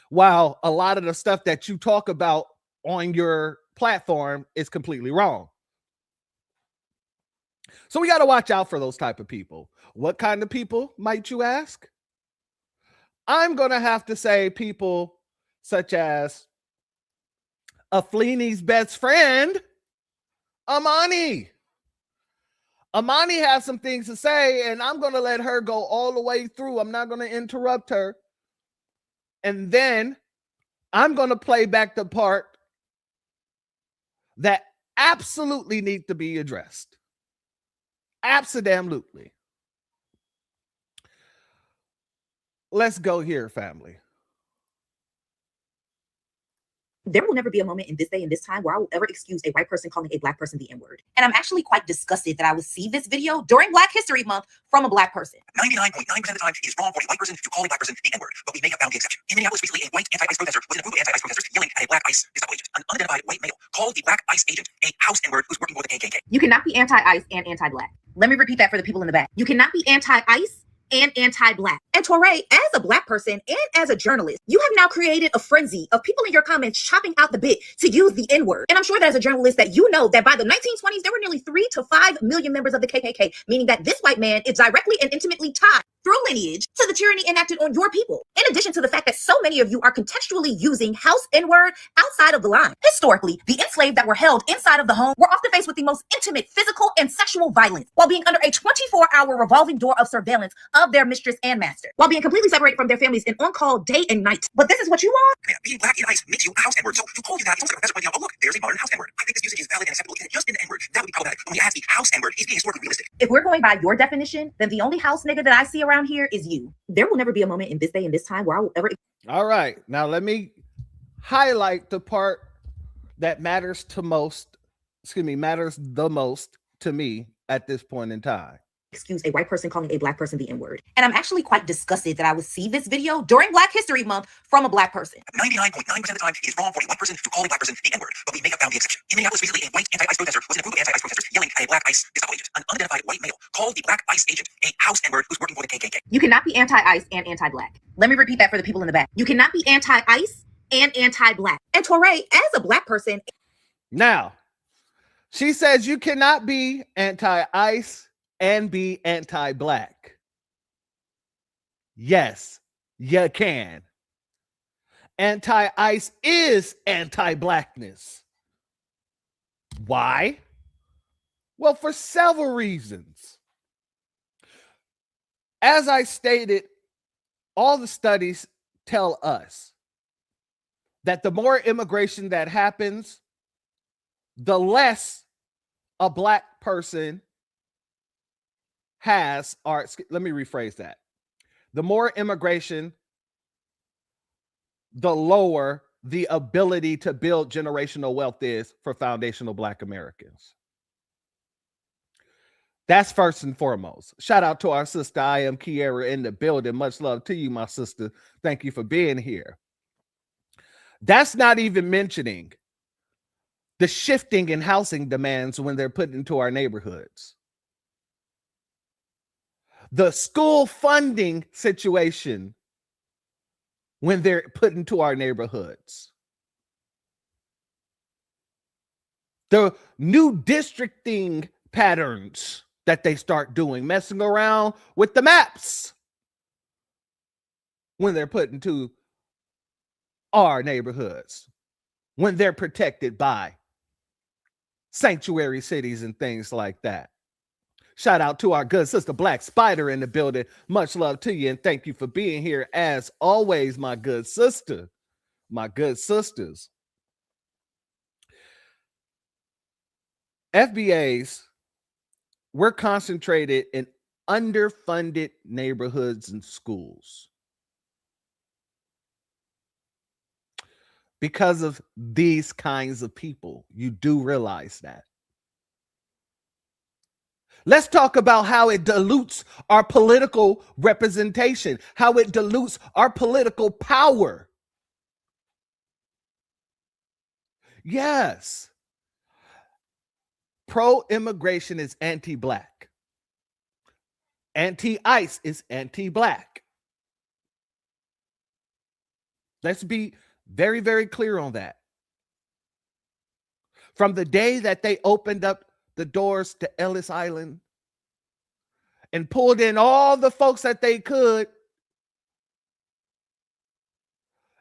while a lot of the stuff that you talk about on your platform is completely wrong. So we got to watch out for those type of people. What kind of people, might you ask? I'm going to have to say people such as Aflini's best friend, Amani. Amani has some things to say, and I'm going to let her go all the way through. I'm not going to interrupt her. And then I'm going to play back the part that absolutely need to be addressed. Absolutely. Let's go here, family. There will never be a moment in this day and this time where I will ever excuse a white person calling a Black person the N-word. And I'm actually quite disgusted that I would see this video during Black History Month from a Black person. 99.9% of the time, it is wrong for a white person to call a Black person the N-word, but we may have found the exception. In Minneapolis recently, a white anti-ICE protester was in a group of anti-ICE protesters yelling at a Black ICE discovery agent. An unidentified white male called the Black ICE agent a house N-word who's working for the KKK. You cannot be anti-ICE and anti-Black. Let me repeat that for the people in the back. You cannot be anti-ICE and anti-Black. And Touré, as a Black person and as a journalist, you have now created a frenzy of people in your comments chopping out the bit to use the N-word. And I'm sure that as a journalist that you know that by the 1920s, there were nearly 3 to 5 million members of the KKK, meaning that this white man is directly and intimately tied through lineage to the tyranny enacted on your people. In addition to the fact that so many of you are contextually using house N-word outside of the line. Historically, the enslaved that were held inside of the home were often faced with the most intimate physical and sexual violence while being under a 24-hour revolving door of surveillance of their mistress and master, while being completely separated from their families and on call day and night. But this is what you are? Yeah, being Black in ICE makes you a house N-word. So to call you that, it's also a professor pointing out, oh look, there's a modern house N-word. I think this usage is valid and acceptable even just in the N-word. That would be problematic. When we ask the house N-word, he's being historically realistic. If we're going by your definition, then the only house nigga that I see around here is you. There will never be a moment in this day and this time where I will ever. All right. Now let me highlight the part that matters the most to me at this point in time. excuse a white person calling a black person the N-word. And I'm actually quite disgusted that I would see this video during Black History Month from a black person. 99.9% of the time, it is wrong for a white person to call a black person the N-word, but we may have found the exception. In Minneapolis recently, a white anti-ICE protester was in a group of anti-ICE protesters yelling at a black ICE Gestapo agent. An unidentified white male called the black ICE agent a house N-word who's working for the KKK. You cannot be anti-ICE and anti-black. Let me repeat that for the people in the back. You cannot be anti-ICE and anti-black. And Touré, as a black person. Now, she says you cannot be anti-ICE and be anti-black. Yes, you can. Anti-ICE is anti-blackness. Why? Well, for several reasons. As I stated, all the studies tell us that the more immigration that happens, the less a black person has, or let me rephrase that. The more immigration, the lower the ability to build generational wealth is for foundational black Americans. That's first and foremost. Shout out to our sister, I am Kiera, in the building. Much love to you, my sister. Thank you for being here. That's not even mentioning the shifting in housing demands when they're put into our neighborhoods. The school funding situation when they're put into our neighborhoods. The new districting patterns that they start doing, messing around with the maps when they're put into our neighborhoods, when they're protected by sanctuary cities and things like that. Shout out to our good sister Black Spider in the building. Much love to you and thank you for being here as always, my good sister, my good sisters. FBAs, we're concentrated in underfunded neighborhoods and schools because of these kinds of people. You do realize that. Let's talk about how it dilutes our political representation, how it dilutes our political power. Yes. Pro-immigration is anti-black. Anti-ICE is anti-black. Let's be very, very clear on that. From the day that they opened up the doors to Ellis Island and pulled in all the folks that they could,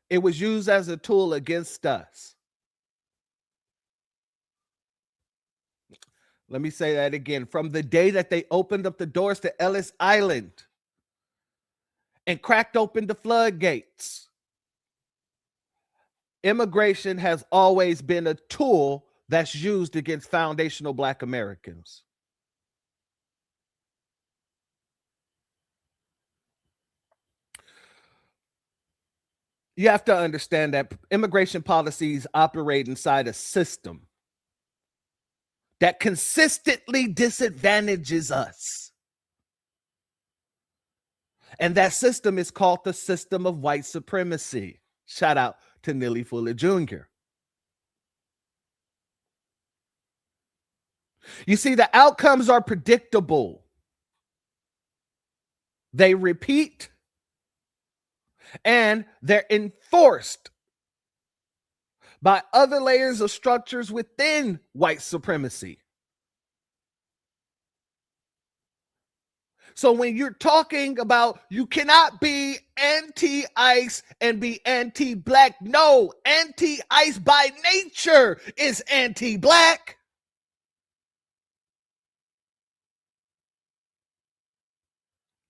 it was used as a tool against us. Let me say that again. From the day that they opened up the doors to Ellis Island and cracked open the floodgates, immigration has always been a tool that's used against foundational black Americans. You have to understand that immigration policies operate inside a system that consistently disadvantages us. And that system is called the system of white supremacy. Shout out to Neely Fuller Jr. You see, the outcomes are predictable. They repeat and they're enforced by other layers of structures within white supremacy. So when you're talking about you cannot be anti-ICE and be anti-black, no, anti-ICE by nature is anti-black.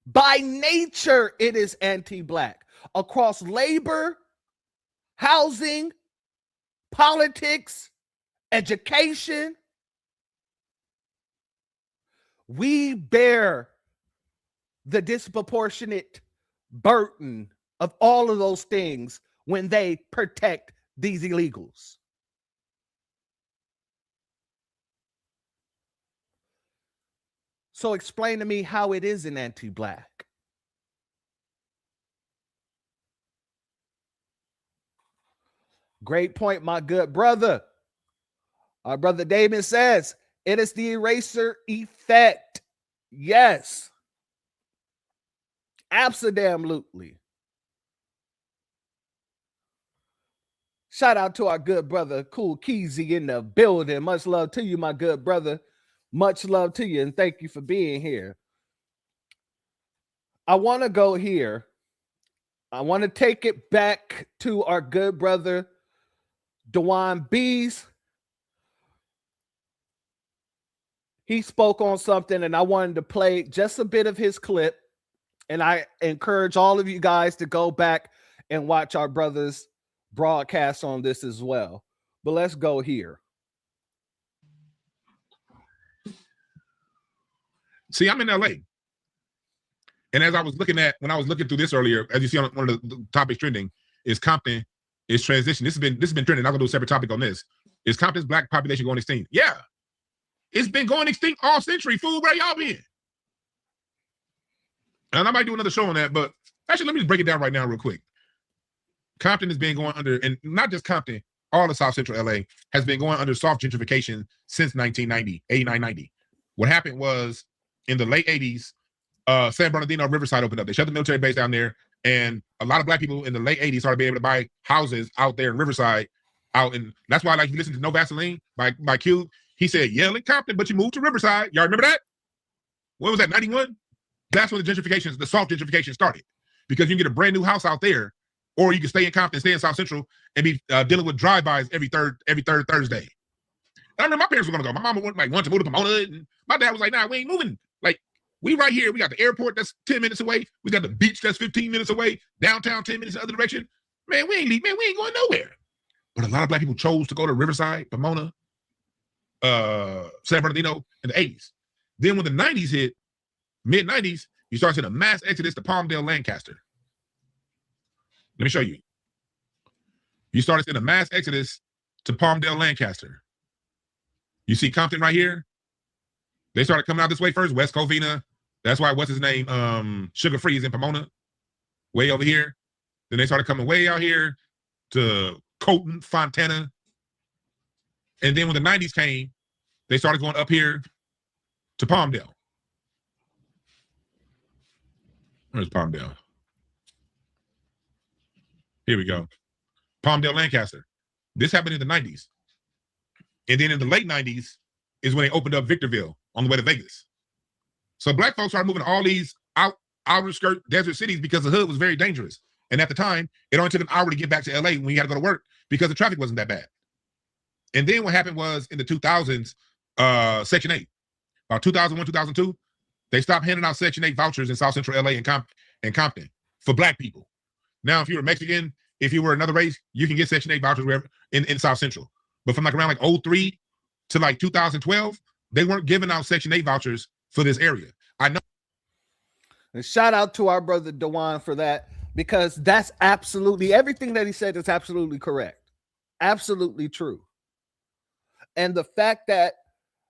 By nature, it is anti-black. Across labor, housing, politics, education, we bear the disproportionate burden of all of those things when they protect these illegals. So explain to me how it is an anti-black. Great point, my good brother. Our brother Damon says it is the eraser effect. Yes. Absolutely. Shout out to our good brother, Cool Keezy, in the building. Much love to you, my good brother. Much love to you, and thank you for being here. I want to go here. I want to take it back to our good brother, Dewan Bees. He spoke on something, and I wanted to play just a bit of his clip. And I encourage all of you guys to go back and watch our brother's broadcast on this as well. But let's go here. See, I'm in LA. And as I was looking at, when I was looking through this earlier, as you see on one of the topics trending, is Compton is transition. This has been trending. I'm gonna do a separate topic on this. Is Compton's black population going extinct? Yeah. It's been going extinct all century. Fool, where y'all been? And I might do another show on that, but actually, let me just break it down right now real quick. Compton has been going under, and not just Compton, all of South Central LA has been going under soft gentrification since 1990, 89, 90. What happened was in the late 80s, San Bernardino, Riverside opened up. They shut the military base down there, and a lot of black people in the late 80s started being able to buy houses out there in Riverside. That's why, like, if you listen to No Vaseline by Q, he said, "Yell in Compton, but you moved to Riverside." Y'all remember that? When was that, 91? That's when the soft gentrification started. Because you can get a brand new house out there, or you can stay in Compton, stay in South Central, and be dealing with drive-bys every third Thursday. And I remember my parents were gonna go. My mama wanted to move to Pomona, and my dad was like, "Nah, we ain't moving. Like, we right here. We got the airport that's 10 minutes away. We got the beach that's 15 minutes away. Downtown 10 minutes in the other direction. Man, we ain't leaving. Man, we ain't going nowhere." But a lot of black people chose to go to Riverside, Pomona, San Bernardino in the 80s. Then when the 90s hit, mid-90s, you start seeing a mass exodus to Palmdale, Lancaster. Let me show you. You started seeing a mass exodus to Palmdale, Lancaster. You see Compton right here? They started coming out this way first, West Covina. That's why, what's his name? Sugar Free is in Pomona, way over here. Then they started coming way out here to Colton, Fontana. And then when the 90s came, they started going up here to Palmdale. Where's Palmdale? Here we go. Palmdale, Lancaster. This happened in the 90s. And then in the late 90s is when they opened up Victorville on the way to Vegas. So black folks started moving to all these outer skirt desert cities because the hood was very dangerous. And at the time, it only took an hour to get back to LA when you had to go to work because the traffic wasn't that bad. And then what happened was in the 2000s, Section 8, about 2001, 2002, they stopped handing out Section 8 vouchers in South Central LA and Compton for black people. Now, if you were Mexican, if you were another race, you can get Section 8 vouchers wherever in South Central. But from like around like 03 to like 2012, they weren't giving out Section 8 vouchers for this area. I know. And shout out to our brother Dewan for that, because that's absolutely, everything that he said is absolutely correct. Absolutely true. And the fact that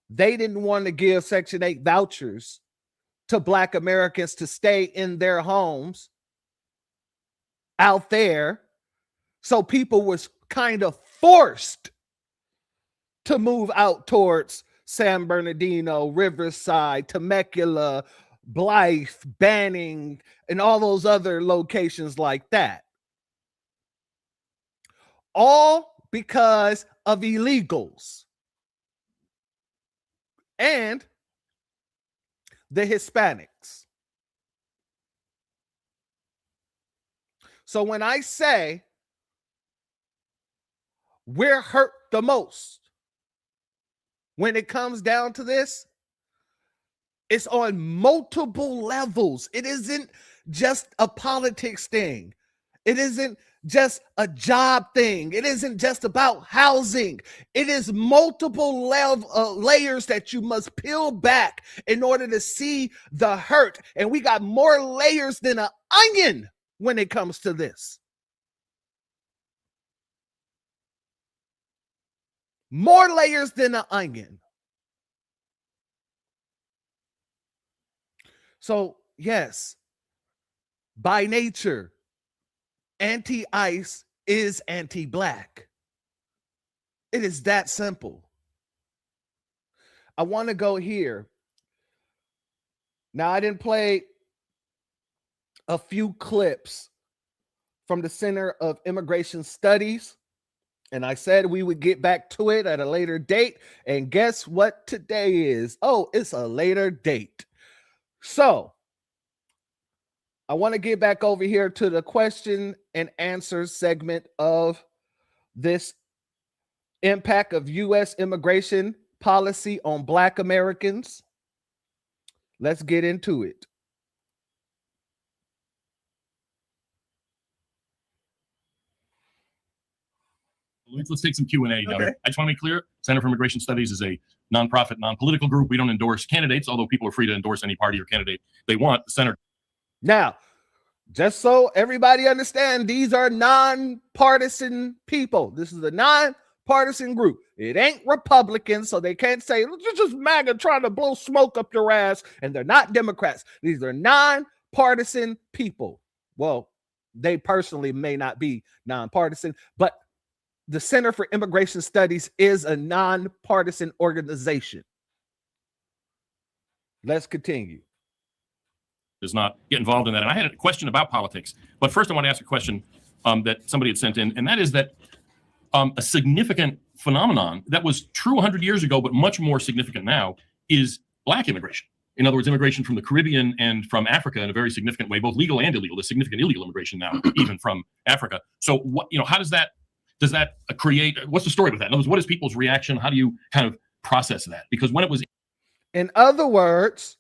they didn't want to give Section 8 vouchers to Black Americans to stay in their homes out there, so people was kind of forced to move out towards San Bernardino, Riverside, Temecula, Blythe, Banning, and all those other locations like that. All because of illegals and the Hispanics. So when I say we're hurt the most when it comes down to this, it's on multiple levels. It isn't just a politics thing. It isn't just a job thing. It isn't just about housing. It is multiple layers that you must peel back in order to see the hurt. And we got more layers than an onion when it comes to this. More layers than an onion. So, yes, by nature, anti-ICE is anti-black. It is that simple. I want to go here. Now, I didn't play a few clips from the Center of Immigration Studies, and I said we would get back to it at a later date. And guess what today is? Oh, it's a later date. So I want to get back over here to the question and answer segment of this impact of U.S. immigration policy on Black Americans. Let's get into it. Let's take some Q&A. Now, I just want to be clear. Center for Immigration Studies is a nonprofit, non-political group. We don't endorse candidates, although people are free to endorse any party or candidate they want. The center. Now, just so everybody understand, these are nonpartisan people. This is a nonpartisan group. It ain't Republicans, so they can't say, it's just MAGA trying to blow smoke up your ass, and they're not Democrats. These are nonpartisan people. Well, they personally may not be nonpartisan, but the Center for Immigration Studies is a nonpartisan organization. Let's continue. Does not get involved in that. And I had a question about politics. But first I want to ask a question that somebody had sent in, and that is that a significant phenomenon that was true 100 years ago, but much more significant now, is Black immigration. In other words, immigration from the Caribbean and from Africa in a very significant way, both legal and illegal. There's significant illegal immigration now, even from Africa. So what, how does that create, what's the story with that? In other words, what is people's reaction? How do you kind of process that? Because when it was... In other words,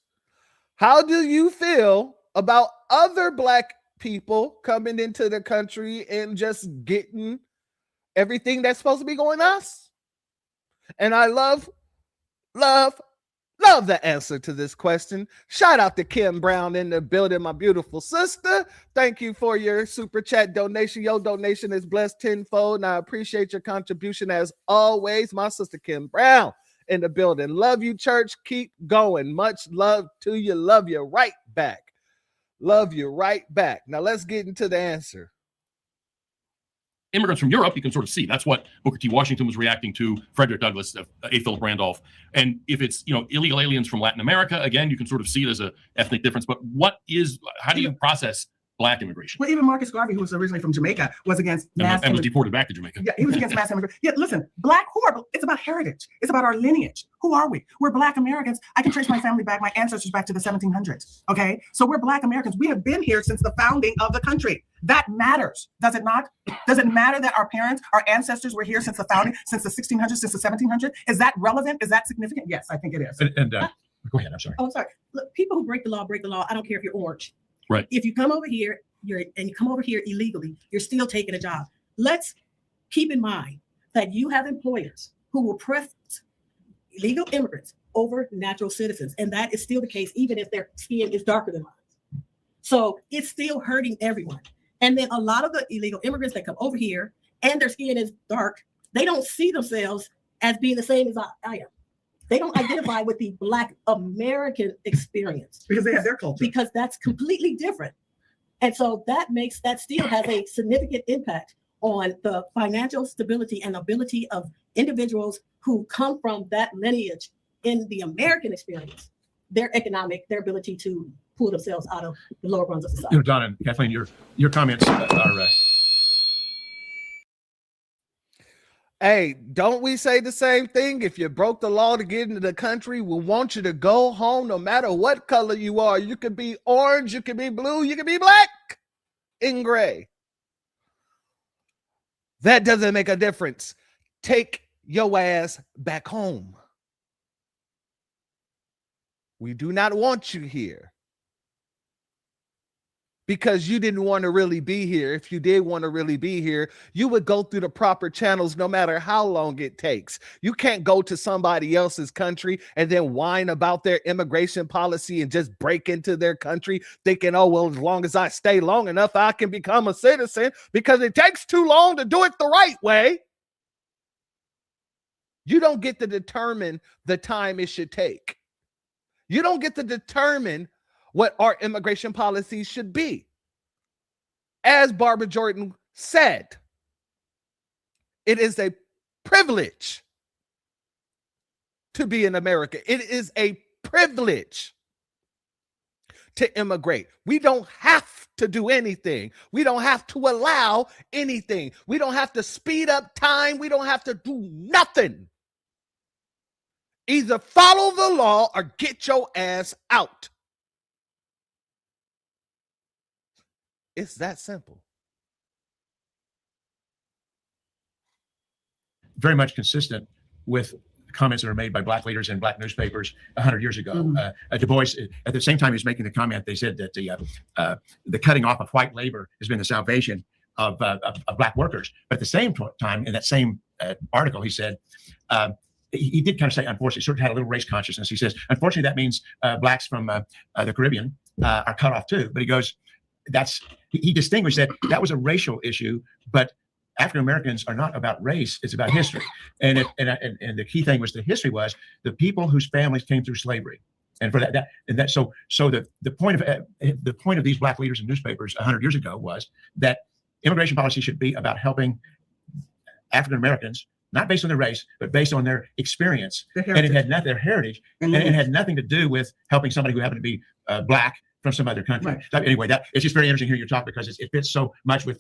how do you feel about other Black people coming into the country and just getting everything that's supposed to be going us? And I love the answer to this question. Shout out to Kim Brown in the building, my beautiful sister. Thank you for your super chat donation. Your donation is blessed tenfold, and I appreciate your contribution as always. My sister Kim Brown in the building. Love you, church. Keep going. Much love to you. Love you right back. Love you right back. Now let's get into the answer. Immigrants from Europe, you can sort of see. That's what Booker T. Washington was reacting to, Frederick Douglass, A. Philip Randolph. And if it's, illegal aliens from Latin America, again, you can sort of see it as an ethnic difference. But how do you process Black immigration? Well, even Marcus Garvey, who was originally from Jamaica, was against mass and was deported back to Jamaica. Yeah, he was against mass immigration. Yeah, listen, Black, it's about heritage. It's about our lineage. Who are we? We're Black Americans. I can trace my family back, my ancestors back to the 1700s. Okay, so we're Black Americans. We have been here since the founding of the country. That matters, does it not? Does it matter that our parents, our ancestors were here since the founding, since the 1600s, since the 1700s? Is that relevant? Is that significant? Yes, I think it is. Go ahead, I'm sorry. Oh, I'm sorry. Look, people who break the law, break the law. I don't care if you're orange. Right. If you come over here, you come over here illegally, you're still taking a job. Let's keep in mind that you have employers who will prefer illegal immigrants over natural citizens. And that is still the case, even if their skin is darker than mine. So it's still hurting everyone. And then a lot of the illegal immigrants that come over here and their skin is dark, they don't see themselves as being the same as I am. They don't identify with the Black American experience. Because they have their culture. Because that's completely different. And so that still has a significant impact on the financial stability and ability of individuals who come from that lineage in the American experience, their ability to pull themselves out of the lower rungs of society. Don and Kathleen, your comments are... Hey, don't we say the same thing? If you broke the law to get into the country, we want you to go home no matter what color you are. You could be orange, you could be blue, you could be black and gray. That doesn't make a difference. Take your ass back home. We do not want you here because you didn't want to really be here. If you did want to really be here, you would go through the proper channels no matter how long it takes. You can't go to somebody else's country and then whine about their immigration policy and just break into their country thinking, oh, well, as long as I stay long enough, I can become a citizen, because it takes too long to do it the right way. You don't get to determine the time it should take. You don't get to determine what our immigration policies should be. As Barbara Jordan said, it is a privilege to be in America. It is a privilege to immigrate. We don't have to do anything. We don't have to allow anything. We don't have to speed up time. We don't have to do nothing. Either follow the law or get your ass out. It's that simple. Very much consistent with comments that are made by black leaders in black newspapers 100 years ago. Du Bois, at the same time he was making the comment, they said that the cutting off of white labor has been the salvation of black workers. But at the same time, in that same article, he said, he did kind of say, unfortunately, sort of had a little race consciousness. He says, unfortunately, that means blacks from the Caribbean are cut off too. But he goes, he distinguished that was a racial issue, but African Americans are not about race; it's about history. And the key thing was the history was the people whose families came through slavery, and for so the point of these black leaders in newspapers 100 years ago was that immigration policy should be about helping African Americans, not based on their race, but based on their experience, and it had not their heritage, and it had nothing to do with helping somebody who happened to be black from some other country. Right. Anyway, it's just very interesting to hear your talk because it fits so much with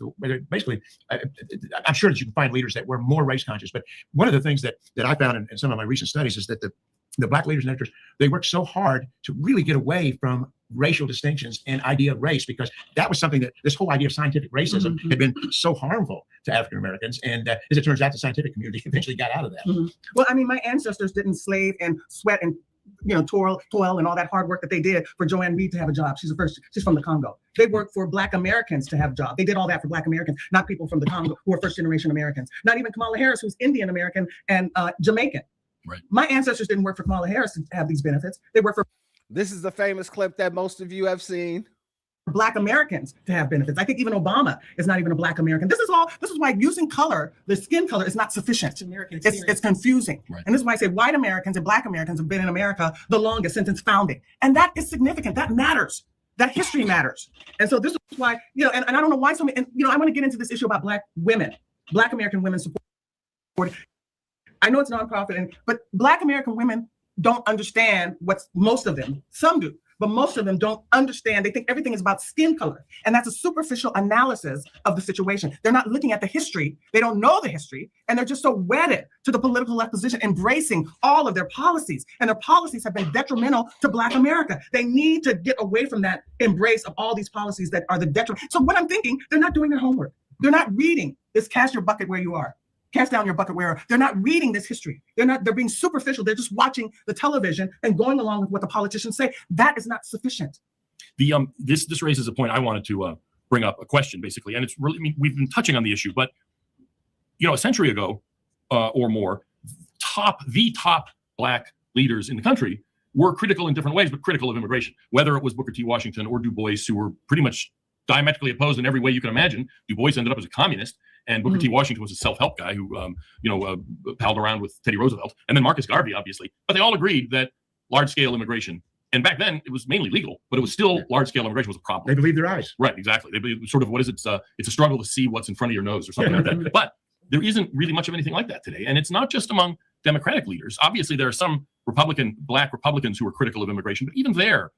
basically. I'm sure that you can find leaders that were more race conscious, but one of the things that I found in some of my recent studies is that the black leaders and editors, they worked so hard to really get away from racial distinctions and idea of race, because that was something that this whole idea of scientific racism had been so harmful to African Americans. And as it turns out, the scientific community eventually got out of that. Well, I mean, my ancestors didn't slave and sweat and toil and all that hard work that they did for Joanne Reed to have a job. She's from the Congo. They worked for black Americans to have a job. They did all that for black Americans, not people from the Congo who are first generation Americans. Not even Kamala Harris, who's Indian American and Jamaican. Right. My ancestors didn't work for Kamala Harris to have these benefits. They worked for. This is the famous clip that most of you have seen. Black Americans to have benefits. I think even Obama is not even a black American. This is why using color, the skin color, is not sufficient. It's confusing. Right. And this is why I say white Americans and black Americans have been in America the longest since its founding. And that is significant. That matters. That history matters. And so this is why, and I don't know why so many, and I want to get into this issue about black women, black American women support. I know it's nonprofit, but black American women don't understand most of them, some do, but most of them don't understand. They think everything is about skin color. And that's a superficial analysis of the situation. They're not looking at the history. They don't know the history. And they're just so wedded to the political left position, embracing all of their policies. And their policies have been detrimental to Black America. They need to get away from that embrace of all these policies that are the detriment. So what I'm thinking, they're not doing their homework. They're not reading this Cast Your Bucket Where You Are. Cast down your bucket where they're not reading this history. They're being superficial. They're just watching the television and going along with what the politicians say. That is not sufficient. This raises a point I wanted to bring up, a question basically, and it's really, I mean, we've been touching on the issue, but a century ago or more, the top black leaders in the country were critical in different ways, but critical of immigration. Whether it was Booker T. Washington or Du Bois, who were pretty much diametrically opposed in every way you can imagine. Du Bois ended up as a communist, and Booker T. Washington was a self-help guy who, palled around with Teddy Roosevelt, and then Marcus Garvey, obviously. But they all agreed that large-scale immigration, and back then it was mainly legal, but it was still large-scale immigration was a problem. They believed their eyes. Right, exactly. They believe sort of what is it? It's a struggle to see what's in front of your nose or something like that. But there isn't really much of anything like that today, and it's not just among Democratic leaders. Obviously, there are some black Republicans who are critical of immigration, but even there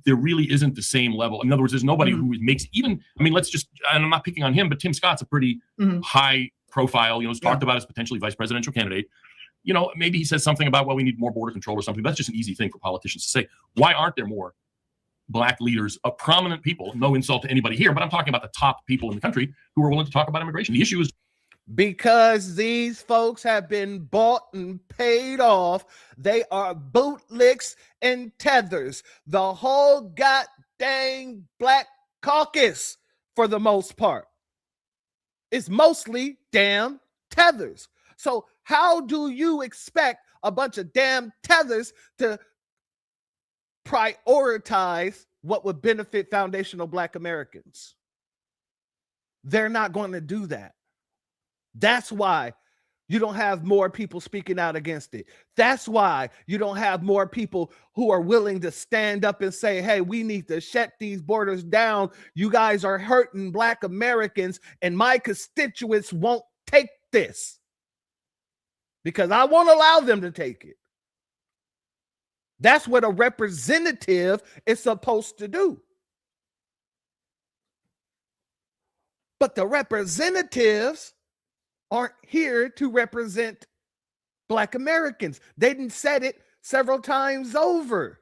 really isn't the same level. In other words, there's nobody who makes and I'm not picking on him, but Tim Scott's a pretty high profile, is talked about as potentially vice presidential candidate. Maybe he says something about, well, we need more border control or something. That's just an easy thing for politicians to say. Why aren't there more black leaders, prominent people, no insult to anybody here, but I'm talking about the top people in the country who are willing to talk about immigration? The issue is because these folks have been bought and paid off. They are bootlicks and tethers. The whole goddamn Black Caucus, for the most part, is mostly damn tethers. So how do you expect a bunch of damn tethers to prioritize what would benefit foundational Black Americans? They're not going to do that. That's why you don't have more people speaking out against it. That's why you don't have more people who are willing to stand up and say, hey, we need to shut these borders down. You guys are hurting Black Americans, and my constituents won't take this because I won't allow them to take it. That's what a representative is supposed to do. But the representatives aren't here to represent Black Americans. They didn't said it several times over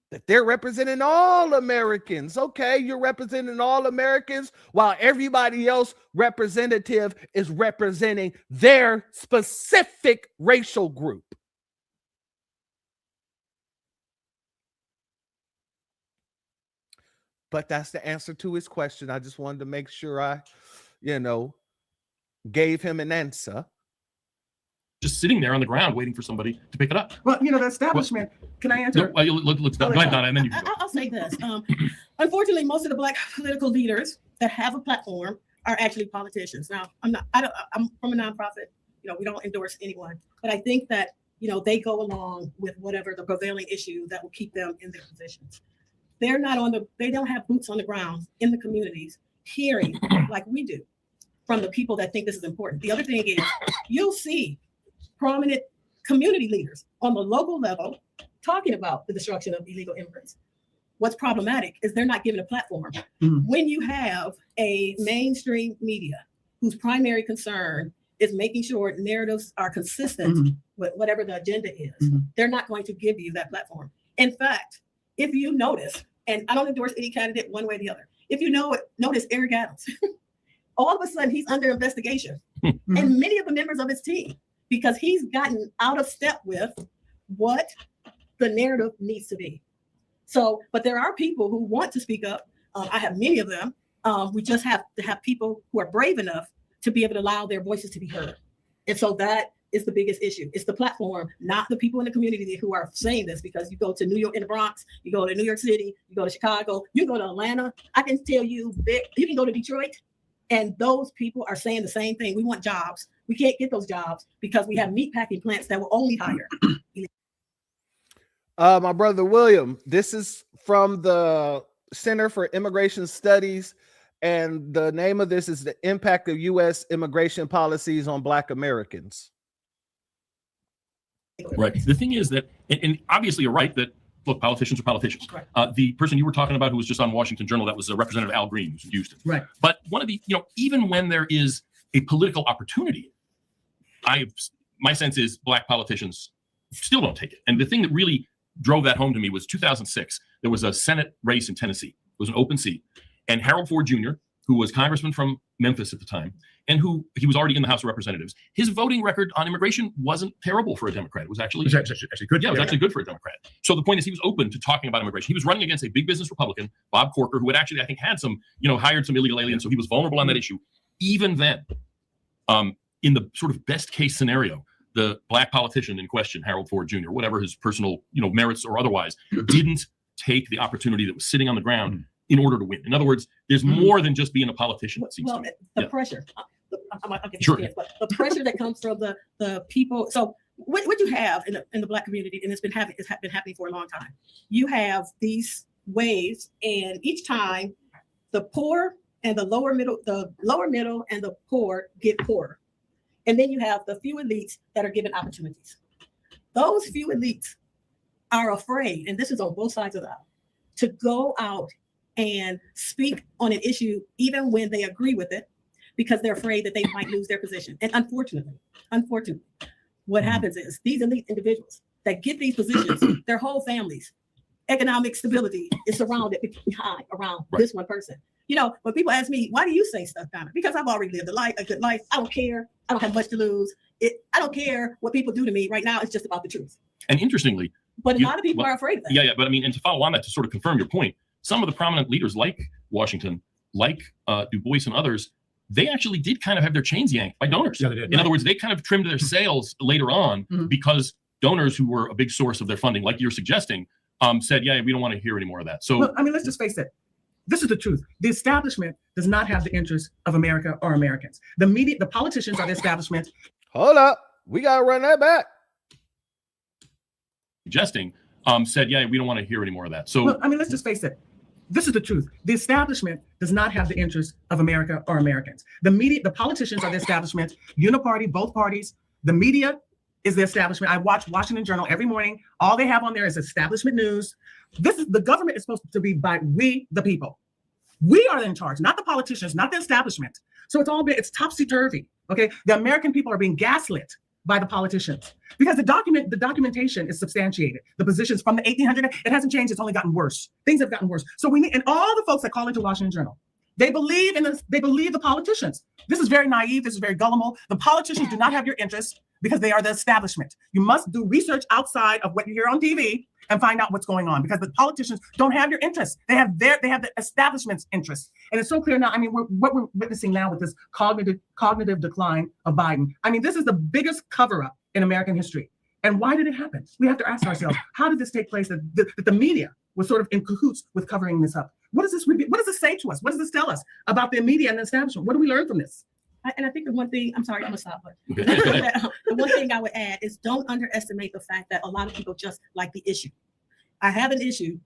that they're representing all Americans. Okay, you're representing all Americans while everybody else representative is representing their specific racial group. But that's the answer to his question. I just wanted to make sure I, gave him an answer. Just sitting there on the ground waiting for somebody to pick it up. Well, the establishment. Can I answer? No, well, go ahead, Donna, and then you can go. I'll say this. Unfortunately, most of the Black political leaders that have a platform are actually politicians. Now, I'm from a nonprofit. We don't endorse anyone, but I think that they go along with whatever the prevailing issue that will keep them in their positions. They don't have boots on the ground in the communities, hearing like we do from the people that think this is important. The other thing is you'll see prominent community leaders on the local level talking about the destruction of illegal immigrants. What's problematic is they're not given a platform. When you have a mainstream media whose primary concern is making sure narratives are consistent with whatever the agenda is, they're not going to give you that platform. In fact, if you notice, and I don't endorse any candidate one way or the other, if you notice Eric Adams, all of a sudden he's under investigation, and many of the members of his team, because he's gotten out of step with what the narrative needs to be. So, but there are people who want to speak up. I have many of them. We just have to have people who are brave enough to be able to allow their voices to be heard. And so that is the biggest issue. It's the platform, not the people in the community who are saying this, because you go to New York, in the Bronx, you go to New York City, you go to Chicago, you go to Atlanta. I can tell you, you can go to Detroit, and those people are saying the same thing. We want jobs. We can't get those jobs because we have meatpacking plants that will only hire. My brother William, this is from the Center for Immigration Studies, and the name of this is The Impact of U.S. Immigration Policies on Black Americans. Right. The thing is that, and obviously you're right that, look, politicians are politicians. Right. The person you were talking about who was just on Washington Journal, that was Representative Al Green, who's in Houston. Right. But one of the, even when there is a political opportunity, my sense is Black politicians still don't take it. And the thing that really drove that home to me was 2006. There was a Senate race in Tennessee. It was an open seat. And Harold Ford Jr., who was congressman from Memphis at the time, and he was already in the House of Representatives, his voting record on immigration wasn't terrible for a Democrat. It was actually good. Yeah, it was actually good for a Democrat. So the point is, he was open to talking about immigration. He was running against a big business Republican, Bob Corker, who had actually, I think, had some, hired some illegal aliens. So he was vulnerable on that issue. Even then, in the sort of best case scenario, the Black politician in question, Harold Ford Jr., whatever his personal, merits or otherwise, didn't take the opportunity that was sitting on the ground in order to win. In other words, there's more than just being a politician. It seems to me. The pressure. Sure. But the pressure that comes from the people. So what you have in the Black community, and it's been happening for a long time. You have these waves, and each time the poor and the lower middle and the poor get poorer. And then you have the few elites that are given opportunities. Those few elites are afraid, and this is on both sides of the aisle, to go out and speak on an issue even when they agree with it, because they're afraid that they might lose their position. And unfortunately, what happens is these elite individuals that get these positions, their whole families, economic stability is surrounded around this one person. When people ask me, why do you say stuff, Donna? Because I've already lived a good life. I don't care. I don't have much to lose. I don't care what people do to me right now. It's just about the truth. And interestingly, but a lot of people are afraid of that. Yeah. But I mean, and to follow on that, to sort of confirm your point, some of the prominent leaders like Washington, like Du Bois and others, they actually did kind of have their chains yanked by donors. Yeah, they did. In other words, they kind of trimmed their sails later on because donors who were a big source of their funding, like you're suggesting, said, yeah, we don't want to hear any more of that. So, well, I mean, let's just face it. This is the truth. The establishment does not have the interests of America or Americans. The media, the politicians are the establishment. Hold up. We got to run that back. Suggesting, said, yeah, we don't want to hear any more of that. So, Look, I mean, let's just face it. This is the truth. The establishment does not have the interests of America or Americans. The media, the politicians are the establishment, uniparty, both parties. The media is the establishment. I watch Washington Journal every morning. All they have on there is establishment news. This is the government is supposed to be by we, the people. We are in charge, not the politicians, not the establishment. So it's topsy-turvy. Okay, the American people are being gaslit by the politicians because the documentation is substantiated. The positions from the 1800s, it hasn't changed. It's only gotten worse. Things have gotten worse. So we need, and all the folks that call into Washington Journal, they believe in this. They believe the politicians. This is very naive. This is very gullible. The politicians do not have your interests because they are the establishment. You must do research outside of what you hear on TV and find out what's going on because the politicians don't have your interests. They have the establishment's interests. And it's so clear now. I mean, what we're witnessing now with this cognitive decline of Biden. I mean, this is the biggest cover-up in American history. And why did it happen? We have to ask ourselves, how did this take place that the media was sort of in cahoots with covering this up? What does this say to us? What does this tell us about the media and the establishment? What do we learn from this? And I think the one thing, I'm sorry, I'm gonna stop, but the one thing I would add is don't underestimate the fact that a lot of people just like the issue. I have an issue,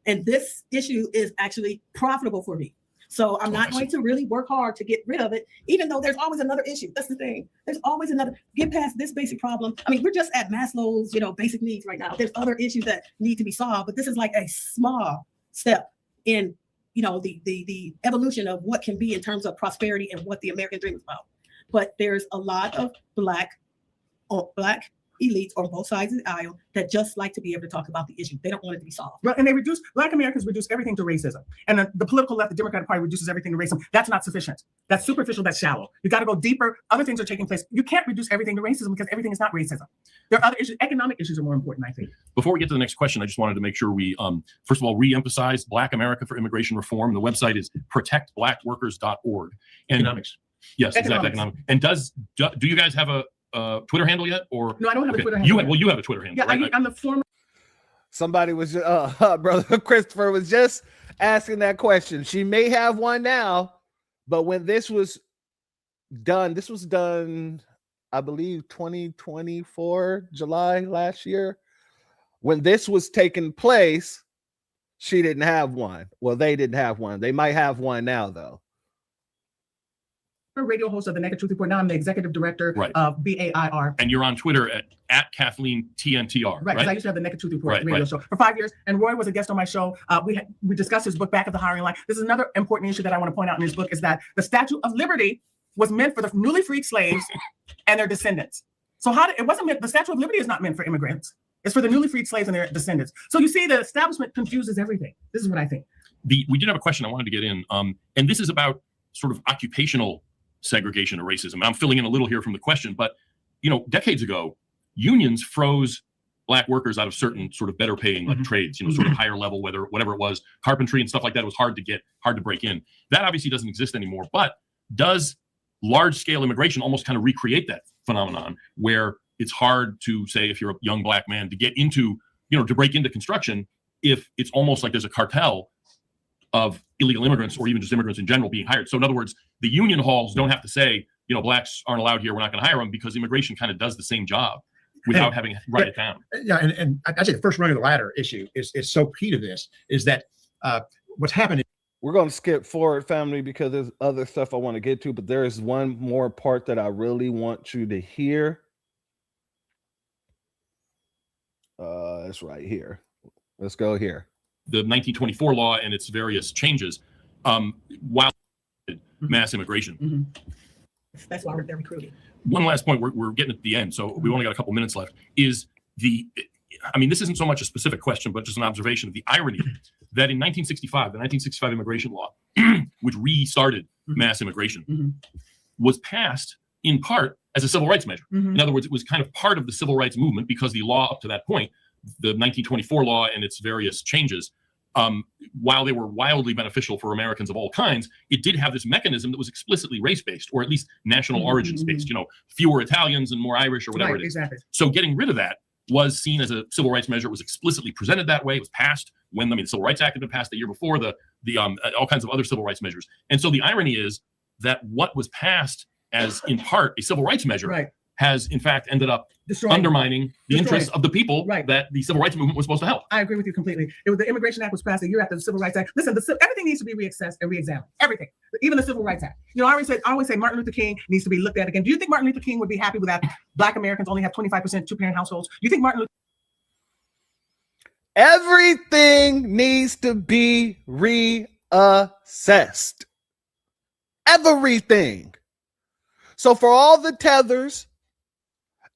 and this issue is actually profitable for me. So I'm not going to really work hard to get rid of it, even though there's always another issue. That's the thing. There's always get past this basic problem. I mean, we're just at Maslow's, basic needs right now. There's other issues that need to be solved, but this is like a small step in the evolution of what can be in terms of prosperity and what the American dream is about. But there's a lot of black elites on both sides of the aisle that just like to be able to talk about the issue. They don't want it to be solved. Well, and Black Americans reduce everything to racism. And the political left, the Democratic Party reduces everything to racism. That's not sufficient. That's superficial, that's shallow. You got to go deeper. Other things are taking place. You can't reduce everything to racism because everything is not racism. There are other issues. Economic issues are more important, I think. Before we get to the next question, I just wanted to make sure we, first of all, re-emphasize Black America for Immigration Reform. The website is protectblackworkers.org. And economics. Yes, exactly. Economic. And do you guys have a Twitter handle yet? Or no, I don't have a Twitter handle. You have a Twitter handle. Yeah, right? I'm the former. Somebody was brother Christopher was just asking that question. She may have one now, but when this was done, I believe 2024 July last year. When this was taking place, she didn't have one. Well, they didn't have one. They might have one now, though. Radio host of the Naked Truth Report. Now I'm the executive director of BAIR. And you're on Twitter at Kathleen TNTR. Right, because I used to have the Naked Truth Report radio show for 5 years. And Roy was a guest on my show. We discussed his book, Back of the Hiring Line. This is another important issue that I want to point out in his book is that the Statue of Liberty was meant for the newly freed slaves and their descendants. So it wasn't meant, the Statue of Liberty is not meant for immigrants. It's for the newly freed slaves and their descendants. So you see, the establishment confuses everything. This is what I think. We did have a question I wanted to get in. And this is about sort of occupational segregation or racism. I'm filling in a little here from the question, but decades ago, unions froze Black workers out of certain sort of better paying like trades, sort of higher level, whatever it was, carpentry and stuff like that. It was hard to break in. That obviously doesn't exist anymore. But does large scale immigration almost kind of recreate that phenomenon where it's hard to say if you're a young Black man to get into, to break into construction if it's almost like there's a cartel of illegal immigrants or even just immigrants in general being hired. So in other words, the union halls don't have to say, Blacks aren't allowed here, we're not going to hire them, because immigration kind of does the same job without having to write it down. Yeah, and I'd say the first rung of the ladder issue is so key to this, is that what's happening. We're going to skip forward, family, because there's other stuff I want to get to, but there is one more part that I really want you to hear. It's right here. Let's go here. The 1924 law and its various changes, while mass immigration. That's why they're recruiting. One last point, we're getting at the end, so we've only got a couple minutes left, is this isn't so much a specific question, but just an observation of the irony that in 1965, the 1965 immigration law, which restarted mass immigration, was passed in part as a civil rights measure. In other words, it was kind of part of the civil rights movement because the law up to that point, the 1924 law and its various changes, while they were wildly beneficial for Americans of all kinds, it did have this mechanism that was explicitly race-based, or at least national origins-based, fewer Italians and more Irish or whatever it is. Exactly. So getting rid of that was seen as a civil rights measure. It was explicitly presented that way. It was passed when the Civil Rights Act had been passed the year before, all kinds of other civil rights measures. And so the irony is that what was passed as in part a civil rights measure has in fact ended up undermining the interests of the people that the civil rights movement was supposed to help. I agree with you completely. The Immigration Act was passed a year after the Civil Rights Act. Listen, everything needs to be reassessed and reexamined. Everything, even the Civil Rights Act. I always say Martin Luther King needs to be looked at again. Do you think Martin Luther King would be happy with that Black Americans only have 25% two-parent households? Do you think Martin Luther Everything needs to be reassessed. Everything. So for all the tethers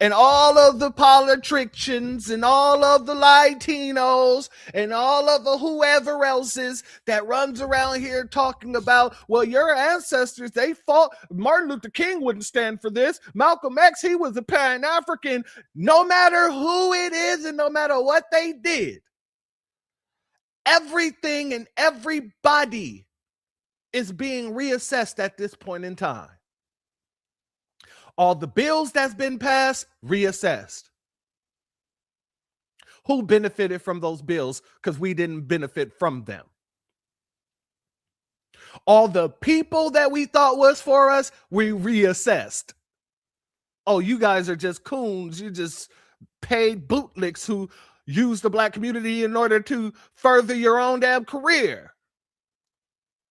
and all of the politicians and all of the Latinos and all of the whoever else's that runs around here talking about, well, your ancestors, they fought. Martin Luther King wouldn't stand for this. Malcolm X, he was a Pan-African. No matter who it is and no matter what they did, everything and everybody is being reassessed at this point in time. All the bills that's been passed, reassessed. Who benefited from those bills? Because we didn't benefit from them. All the people that we thought was for us, we reassessed. Oh, you guys are just coons. You just paid bootlicks who use the Black community in order to further your own damn career.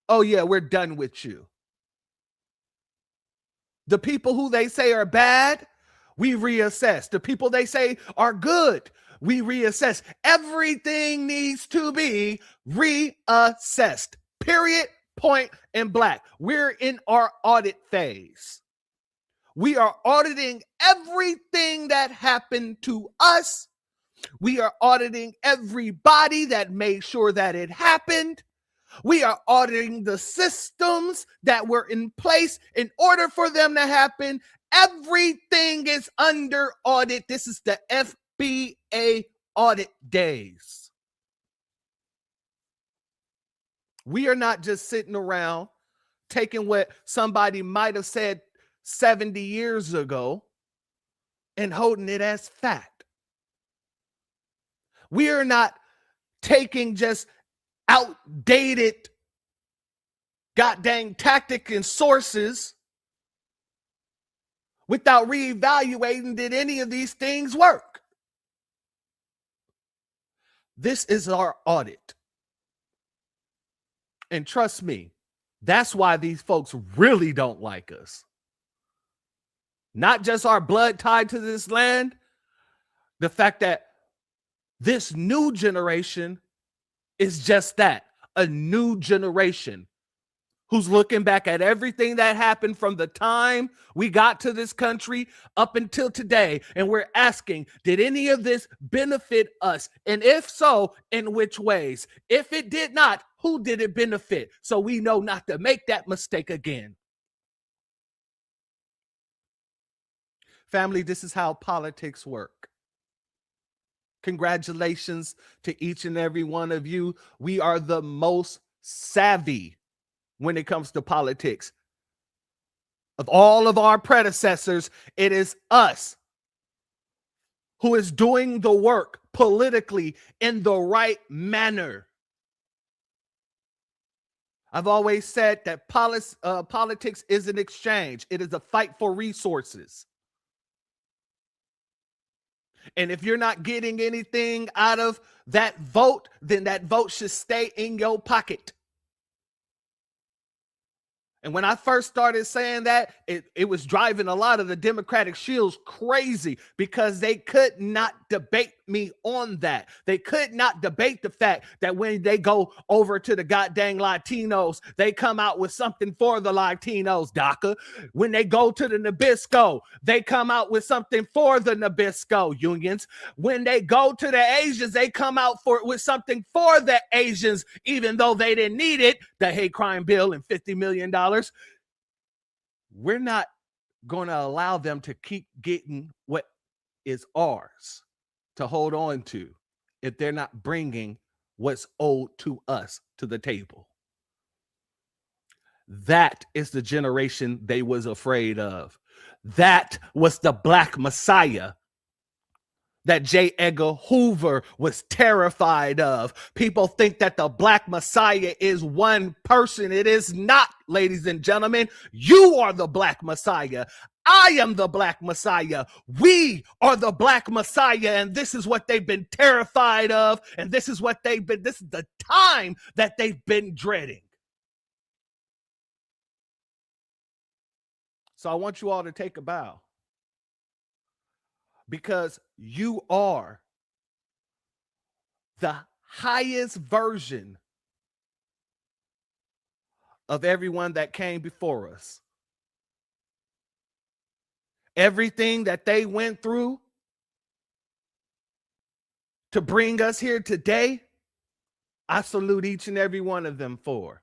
Oh yeah, we're done with you. The people who they say are bad, we reassess. The people they say are good, we reassess. Everything needs to be reassessed. Period, point, and blank. We're in our audit phase. We are auditing everything that happened to us. We are auditing everybody that made sure that it happened. We are auditing the systems that were in place in order for them to happen. Everything is under audit. This is the FBA audit days. We are not just sitting around taking what somebody might have said 70 years ago and holding it as fact. We are not taking just outdated goddamn tactic and sources without reevaluating did any of these things work. This is our audit. And trust me, that's why these folks really don't like us. Not just our blood tied to this land, the fact that this new generation is just that, a new generation who's looking back at everything that happened from the time we got to this country up until today. And we're asking, did any of this benefit us? And if so, in which ways? If it did not, who did it benefit? So we know not to make that mistake again. Family, this is how politics work. Congratulations to each and every one of you. We are the most savvy when it comes to politics. Of all of our predecessors, it is us who is doing the work politically in the right manner. I've always said that politics is an exchange. It is a fight for resources. And if you're not getting anything out of that vote, then that vote should stay in your pocket. And when I first started saying that, it was driving a lot of the Democratic shields crazy because they could not debate me on that. They could not debate the fact that when they go over to the goddamn Latinos, they come out with something for the Latinos, DACA. When they go to the Nabisco, they come out with something for the Nabisco unions. When they go to the Asians, they come out with something for the Asians, even though they didn't need it, the hate crime bill and $50 million. We're not going to allow them to keep getting what is ours to hold on to if they're not bringing what's owed to us to the table. That is the generation they was afraid of. That was the Black Messiah that J. Edgar Hoover was terrified of. People think that the Black Messiah is one person. It is not, ladies and gentlemen. You are the Black Messiah. I am the Black Messiah. We are the Black Messiah, and this is what they've been terrified of, and this is the time that they've been dreading. So I want you all to take a bow, because you are the highest version of everyone that came before us. Everything that they went through to bring us here today, I salute each and every one of them for.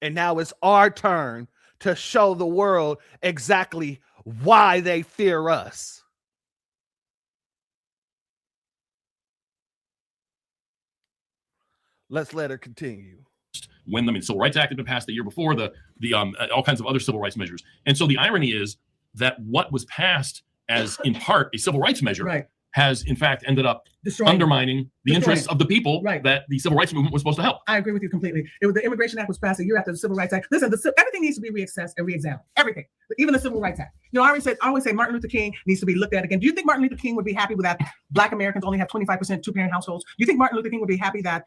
And now it's our turn to show the world exactly why they fear us. Let's let her continue. When the Civil Rights Act had been passed the year before, the all kinds of other civil rights measures. And so the irony is that what was passed as in part a civil rights measure has in fact ended up undermining the interests of the people that the civil rights movement was supposed to help. I agree with you completely. The Immigration Act was passed a year after the Civil Rights Act. Listen, everything needs to be reassessed and reexamined. Everything, even the Civil Rights Act. You know, I always say Martin Luther King needs to be looked at again. Do you think Martin Luther King would be happy with that Black Americans only have 25% two-parent households? Do you think Martin Luther King would be happy that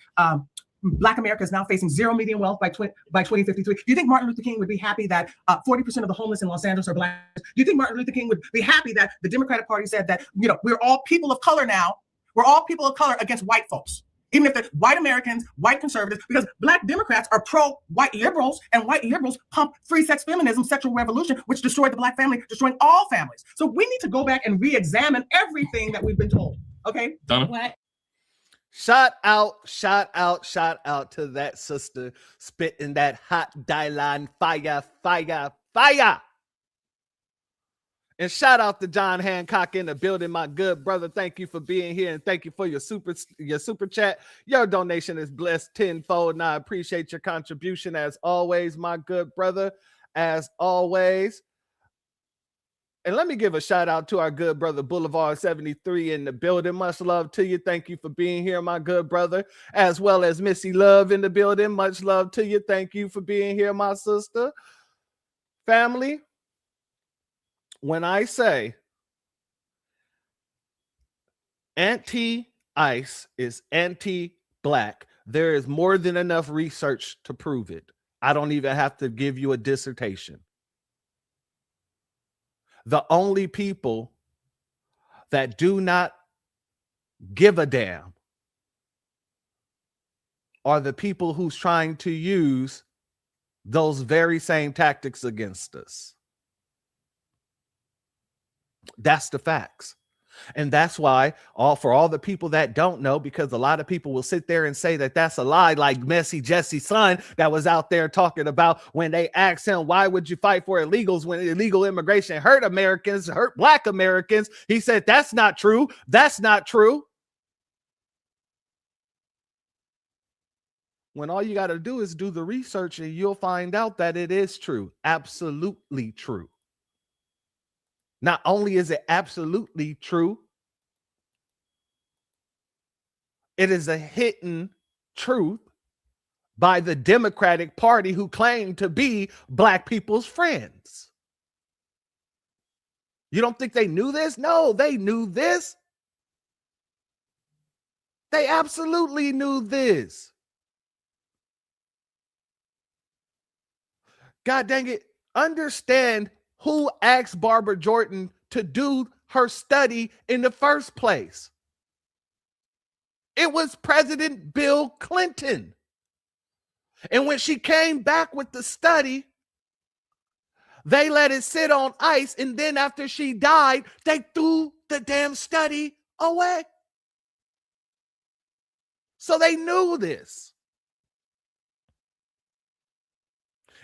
Black America is now facing zero median wealth by 2053? Do you think Martin Luther King would be happy that 40% of the homeless in Los Angeles are Black? Do you think Martin Luther King would be happy that the Democratic Party said that, you know, we're all people of color now? We're all people of color against white folks. Even if they're white Americans, white conservatives, because Black Democrats are pro-white liberals, and white liberals pump free sex feminism, sexual revolution, which destroyed the Black family, destroying all families. So we need to go back and re-examine everything that we've been told. Okay? Donna? What? Shout out to that sister spitting that hot Dylan fire. And shout out to John Hancock in the building, my good brother. Thank you for being here, and thank you for your super chat. Your donation is blessed tenfold, and I appreciate your contribution as always, my good brother, as always. And let me give a shout out to our good brother Boulevard 73 in the building. Much love to you. Thank you for being here, my good brother, as well as Missy Love in the building. Much love to you. Thank you for being here, my sister. Family, when I say anti-ICE is anti-Black, there is more than enough research to prove it. I don't even have to give you a dissertation. The only people that do not give a damn are the people who's trying to use those very same tactics against us. That's the facts. And that's why for all the people that don't know, because a lot of people will sit there and say that that's a lie, like Messy Jesse's son that was out there talking about when they asked him, why would you fight for illegals when illegal immigration hurt Americans, hurt Black Americans? He said, that's not true. That's not true. When all you got to do is do the research and you'll find out that it is true. Absolutely true. Not only is it absolutely true, it is a hidden truth by the Democratic Party who claim to be Black people's friends. You don't think they knew this? No, they knew this. They absolutely knew this. God dang it. Understand who asked Barbara Jordan to do her study in the first place. It was President Bill Clinton. And when she came back with the study, they let it sit on ice. And then after she died, they threw the damn study away. So they knew this.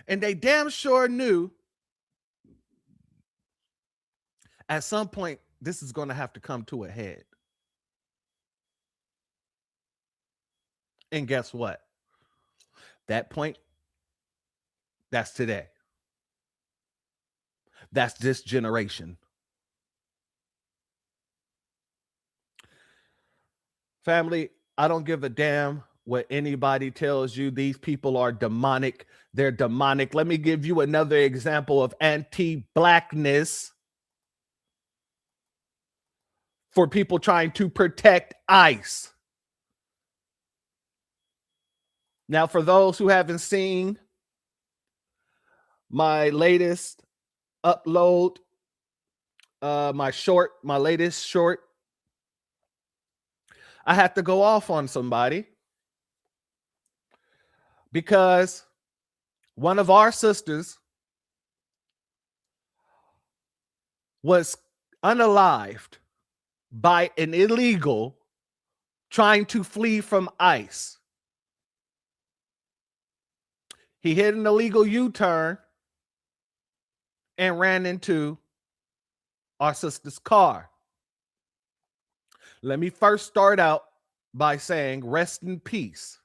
And they damn sure knew at some point, this is going to have to come to a head. And guess what? That point, that's today. That's this generation. Family, I don't give a damn what anybody tells you. These people are demonic. They're demonic. Let me give you another example of anti-blackness for people trying to protect ICE. Now, for those who haven't seen my latest upload, my latest short, I had to go off on somebody because one of our sisters was unalived by an illegal trying to flee from ICE. He hit an illegal U-turn and ran into our sister's car. Let me first start out by saying rest in peace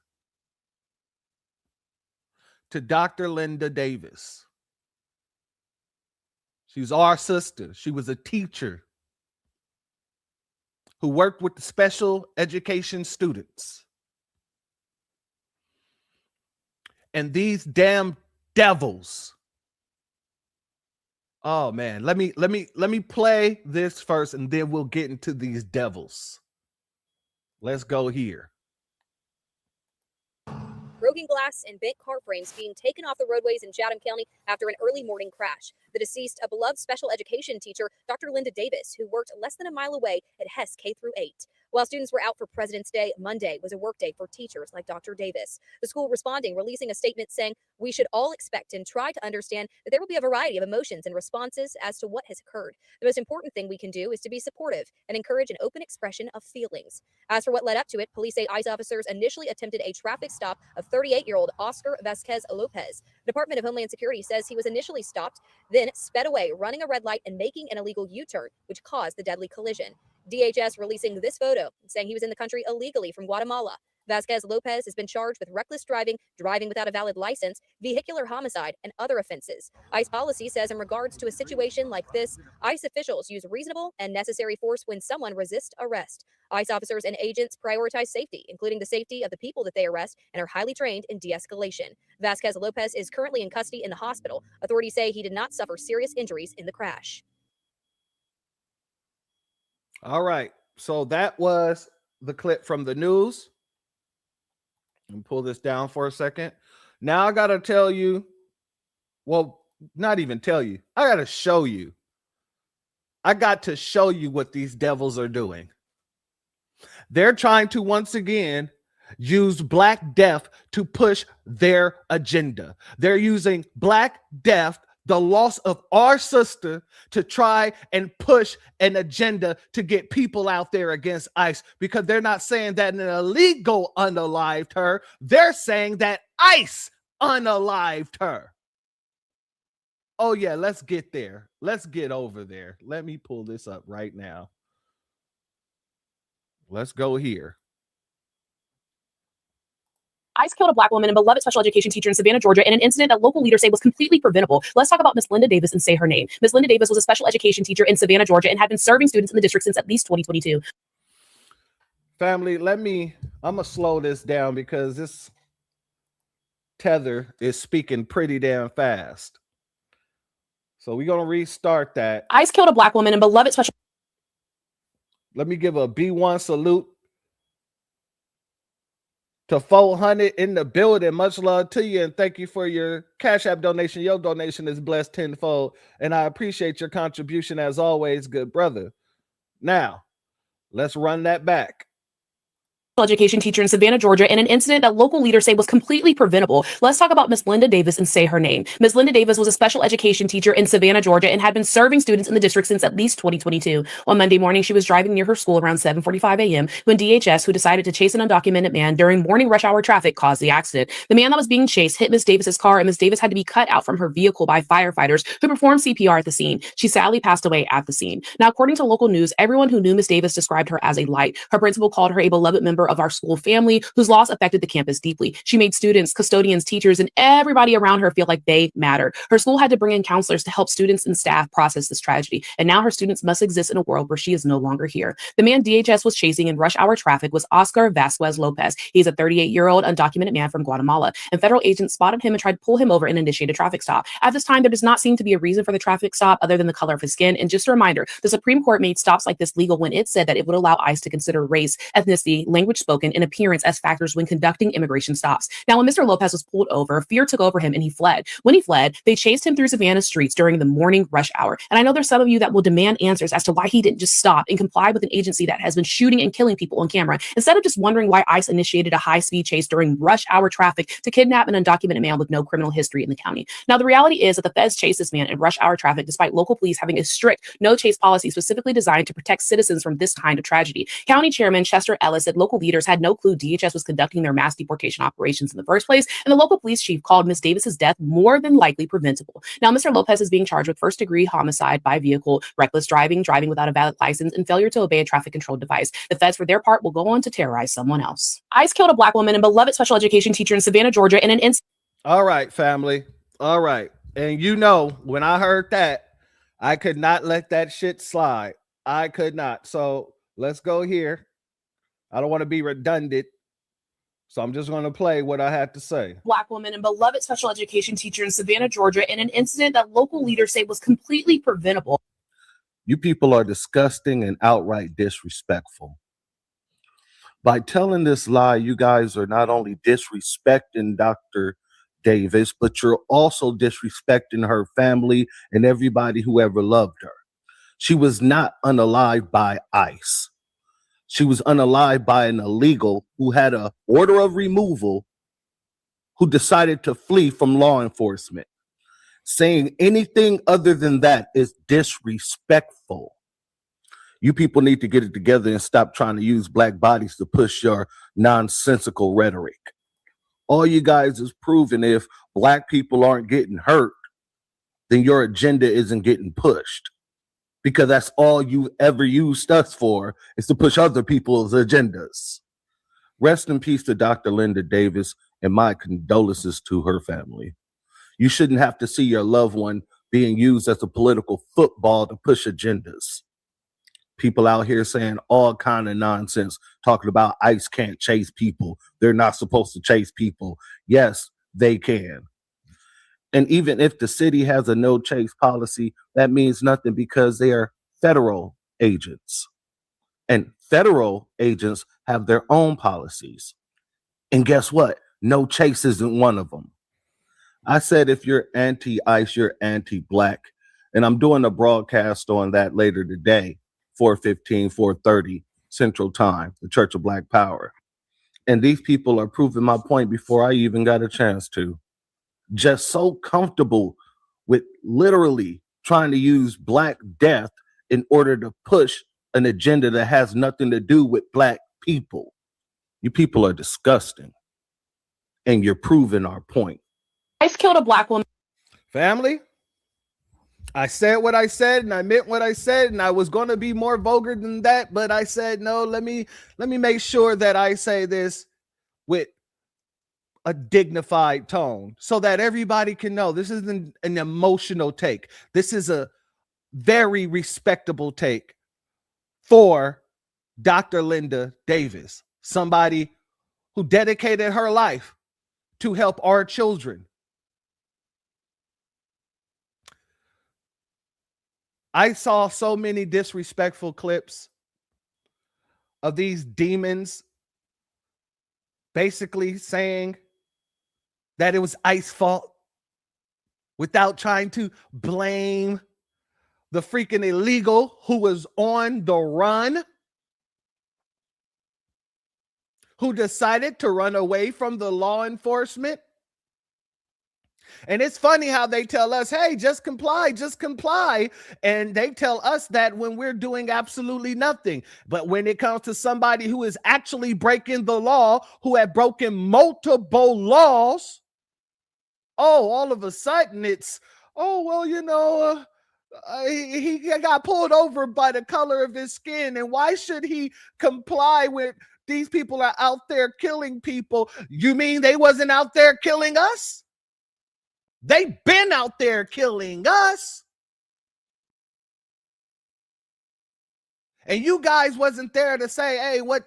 to Dr. Linda Davis. She's our sister. She was a teacher who worked with the special education students. And these damn devils. Oh man, let me play this first and then we'll get into these devils. Let's go here. Broken glass and bent car frames being taken off the roadways in Chatham County after an early morning crash. The deceased, a beloved special education teacher, Dr. Linda Davis, who worked less than a mile away at Hess K-8. While students were out for President's Day, Monday was a work day for teachers like Dr. Davis. The school responding, releasing a statement saying, "We should all expect and try to understand that there will be a variety of emotions and responses as to what has occurred. The most important thing we can do is to be supportive and encourage an open expression of feelings." As for what led up to it, police say ICE officers initially attempted a traffic stop of 38-year-old Oscar Vasquez Lopez. The Department of Homeland Security says he was initially stopped, then sped away, running a red light and making an illegal U-turn, which caused the deadly collision. DHS releasing this photo, saying he was in the country illegally from Guatemala. Vasquez Lopez has been charged with reckless driving, driving without a valid license, vehicular homicide, and other offenses. ICE policy says in regards to a situation like this, ICE officials use reasonable and necessary force when someone resists arrest. ICE officers and agents prioritize safety, including the safety of the people that they arrest, and are highly trained in de-escalation. Vasquez Lopez is currently in custody in the hospital. Authorities say he did not suffer serious injuries in the crash. All right, so that was the clip from the news. Let me pull this down for a second. Now I got to tell you, well, not even tell you, I got to show you. I got to show you what these devils are doing. They're trying to once again use Black Death to push their agenda. They're using Black Death, the loss of our sister, to try and push an agenda to get people out there against ICE, because they're not saying that an illegal unalived her. They're saying that ICE unalived her. Oh yeah, let's get there. Let's get over there. Let me pull this up right now. Let's go here. ICE killed a Black woman and beloved special education teacher in Savannah, Georgia, in an incident that local leaders say was completely preventable. Let's talk about Miss Linda Davis and say her name. Miss Linda Davis was a special education teacher in Savannah, Georgia, and had been serving students in the district since at least 2022. Family, I'm going to slow this down because this tether is speaking pretty damn fast. So we're going to restart that. ICE killed a Black woman and beloved special. Let me give a B1 salute to 400 in the building. Much love to you, and thank you for your Cash App donation. Your donation is blessed tenfold, and I appreciate your contribution as always, good brother. Now, let's run that back. Education teacher in Savannah, Georgia, in an incident that local leaders say was completely preventable. Let's talk about Miss Linda Davis and say her name. Miss Linda Davis was a special education teacher in Savannah, Georgia, and had been serving students in the district since at least 2022. On Monday morning, she was driving near her school around 7:45 a.m. when DHS, who decided to chase an undocumented man during morning rush hour traffic, caused the accident. The man that was being chased hit Miss Davis's car, and Miss Davis had to be cut out from her vehicle by firefighters who performed CPR at the scene. She sadly passed away at the scene. Now, according to local news, everyone who knew Miss Davis described her as a light. Her principal called her a beloved member member of our school family whose loss affected the campus deeply. She made students, custodians, teachers, and everybody around her feel like they mattered. Her school had to bring in counselors to help students and staff process this tragedy, and now her students must exist in a world where she is no longer here. The man DHS was chasing in rush hour traffic was Oscar Vasquez Lopez. He's a 38-year-old undocumented man from Guatemala, and federal agents spotted him and tried to pull him over and initiate a traffic stop. At this time, there does not seem to be a reason for the traffic stop other than the color of his skin. And just a reminder, the Supreme Court made stops like this legal when it said that it would allow ICE to consider race, ethnicity, language spoken, and appearance as factors when conducting immigration stops. Now, when Mr. Lopez was pulled over, fear took over him and he fled. When he fled, they chased him through Savannah streets during the morning rush hour. And I know there's some of you that will demand answers as to why he didn't just stop and comply with an agency that has been shooting and killing people on camera, instead of just wondering why ICE initiated a high-speed chase during rush hour traffic to kidnap an undocumented man with no criminal history in the county. Now, the reality is that the feds chased this man in rush hour traffic despite local police having a strict no-chase policy specifically designed to protect citizens from this kind of tragedy. County Chairman Chester Ellis said local leaders had no clue DHS was conducting their mass deportation operations in the first place, and the local police chief called Ms. Davis's death more than likely preventable. Now, Mr. Lopez is being charged with first-degree homicide by vehicle, reckless driving, driving without a valid license, and failure to obey a traffic control device. The feds, for their part, will go on to terrorize someone else. ICE killed a Black woman and beloved special education teacher in Savannah, Georgia in an incident. All right, family. All right. And you know, when I heard that, I could not let that shit slide. I could not. So let's go here. I don't want to be redundant, so I'm just going to play what I had to say. Black woman and beloved special education teacher in Savannah, Georgia in an incident that local leaders say was completely preventable. You people are disgusting and outright disrespectful. By telling this lie, you guys are not only disrespecting Dr. Davis, but you're also disrespecting her family and everybody who ever loved her. She was not unalived by ICE. She was unalived by an illegal who had an order of removal who decided to flee from law enforcement. Saying anything other than that is disrespectful. You people need to get it together and stop trying to use Black bodies to push your nonsensical rhetoric. All you guys is proving if Black people aren't getting hurt, then your agenda isn't getting pushed. Because that's all you ever used us for, is to push other people's agendas. Rest in peace to Dr. Linda Davis, and my condolences to her family. You shouldn't have to see your loved one being used as a political football to push agendas. People out here saying all kind of nonsense, talking about ICE can't chase people. They're not supposed to chase people. Yes, they can. And even if the city has a no chase policy, that means nothing because they are federal agents. And federal agents have their own policies. And guess what? No chase isn't one of them. I said if you're anti-ICE, you're anti-Black. And I'm doing a broadcast on that later today, 4:15, 4:30 Central Time, the Church of Black Power. And these people are proving my point before I even got a chance to. Just so comfortable with literally trying to use Black death in order to push an agenda that has nothing to do with Black people. You people are disgusting. And you're proving our point. ICE killed a Black woman. Family, I said what I said and I meant what I said, and I was going to be more vulgar than that, but I said, no, let me make sure that I say this with a dignified tone so that everybody can know this isn't an emotional take. This is a very respectable take for Dr. Linda Davis, somebody who dedicated her life to help our children. I saw so many disrespectful clips of these demons basically saying that it was ICE's fault without trying to blame the freaking illegal who was on the run, who decided to run away from the law enforcement. And it's funny how they tell us, hey, just comply, just comply. And they tell us that when we're doing absolutely nothing. But when it comes to somebody who is actually breaking the law, who had broken multiple laws, oh, all of a sudden it's, oh, well, you know, he got pulled over by the color of his skin. And why should he comply with These people are out there killing people. You mean they wasn't out there killing us? They've been out there killing us. And you guys wasn't there to say, hey, what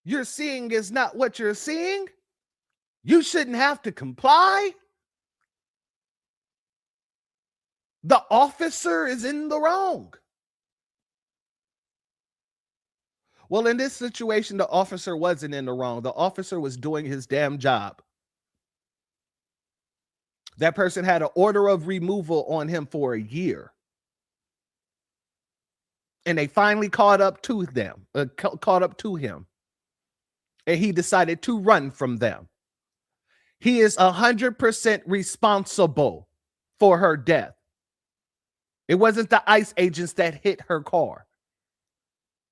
you're seeing is not what you're seeing. You shouldn't have to comply. The officer is in the wrong. Well, in this situation, the officer wasn't in the wrong. The officer was doing his damn job. That person had an order of removal on him for a year. And they finally caught up to him. And he decided to run from them. He is 100% responsible for her death. It wasn't the ICE agents that hit her car.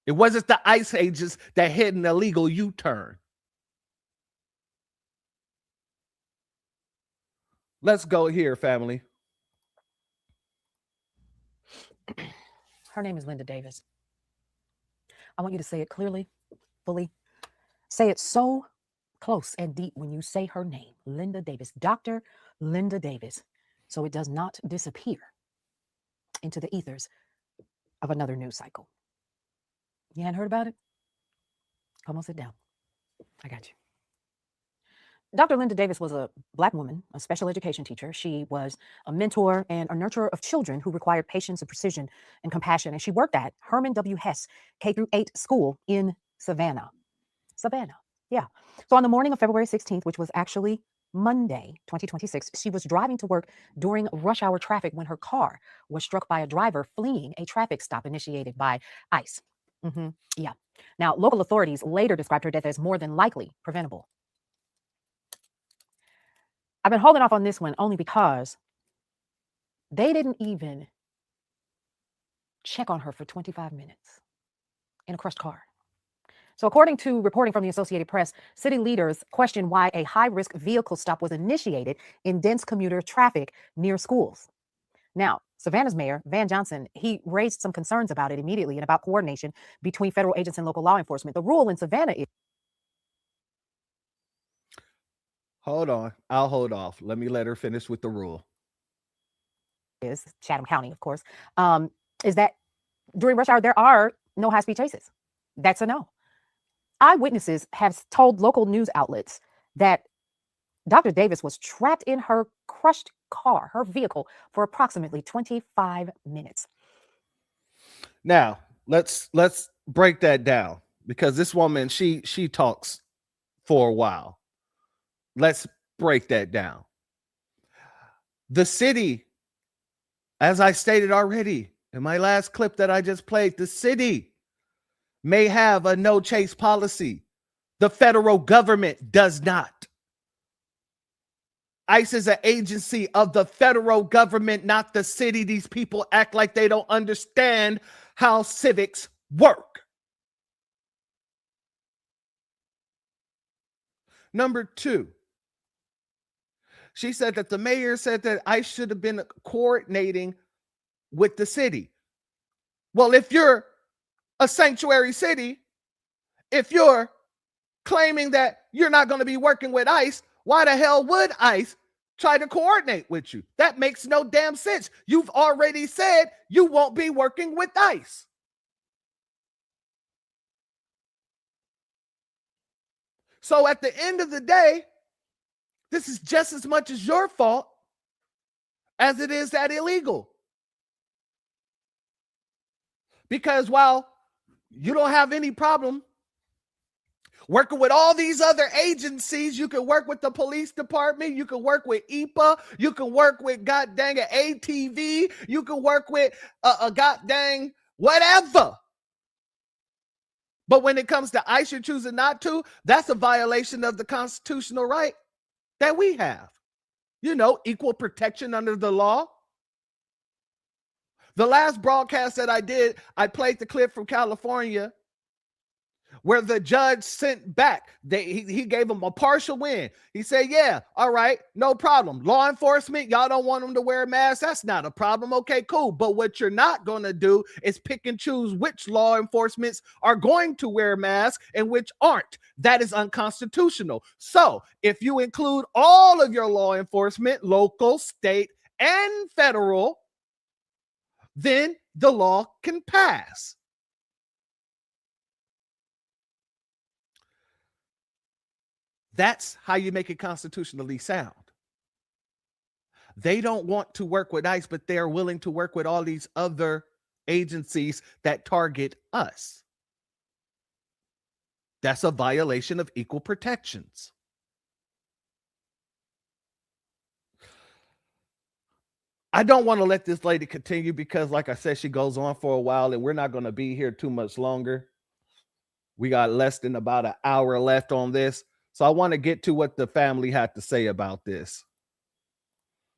It wasn't the ICE agents that hit an illegal U-turn. Let's go here, family. Her name is Linda Davis. I want you to say it clearly, fully. Say it so close and deep when you say her name, Linda Davis, Dr. Linda Davis, so it does not disappear into the ethers of another news cycle. You hadn't heard about it? Come on, sit down. I got you. Dr. Linda Davis was a Black woman, a special education teacher. She was a mentor and a nurturer of children who required patience and precision and compassion. And she worked at Herman W. Hess K-8 school in Savannah. Yeah. So on the morning of February 16th, which was actually Monday, 2026, she was driving to work during rush hour traffic when her car was struck by a driver fleeing a traffic stop initiated by ICE. Yeah. Now, local authorities later described her death as more than likely preventable. I've been holding off on this one only because they didn't even check on her for 25 minutes in a crushed car. So according to reporting from the Associated Press, city leaders questioned why a high-risk vehicle stop was initiated in dense commuter traffic near schools. Now, Savannah's mayor, Van Johnson, he raised some concerns about it immediately and about coordination between federal agents and local law enforcement. The rule in Savannah is... Hold on. I'll hold off. Let me let her finish with the rule. Is Chatham County, of course, is that during rush hour, there are no high-speed chases. That's a no. Eyewitnesses have told local news outlets that Dr. Davis was trapped in her crushed car, her vehicle, for approximately 25 minutes. Now, let's break that down, because this woman, she talks for a while. Let's break that down. The city, as I stated already in my last clip that I just played, the city may have a no chase policy. The federal government does not. ICE is an agency of the federal government, not the city. These people act like they don't understand how civics work. Number two, she said that the mayor said that ICE should have been coordinating with the city. Well, if you're a sanctuary city, if you're claiming that you're not going to be working with ICE, why the hell would ICE try to coordinate with you? That makes no damn sense. You've already said you won't be working with ICE. So at the end of the day, this is just as much as your fault as it is that illegal. Because while you don't have any problem working with all these other agencies, you can work with the police department, you can work with EPA, you can work with god dang it ATV, you can work with a god dang whatever. But when it comes to ICE, you're choosing not to. That's a violation of the constitutional right that we have. You know, equal protection under the law. The last broadcast that I did, I played the clip from California where the judge sent back. He gave him a partial win. He said, yeah, all right, no problem. Law enforcement, y'all don't want them to wear masks. That's not a problem. Okay, cool. But what you're not going to do is pick and choose which law enforcements are going to wear masks and which aren't. That is unconstitutional. So if you include all of your law enforcement, local, state, and federal, then the law can pass. That's how you make it constitutionally sound. They don't want to work with ICE, but they're willing to work with all these other agencies that target us. That's a violation of equal protections. I don't want to let this lady continue because, like I said, she goes on for a while and we're not going to be here too much longer. We got less than about an hour left on this. So I want to get to what the family had to say about this.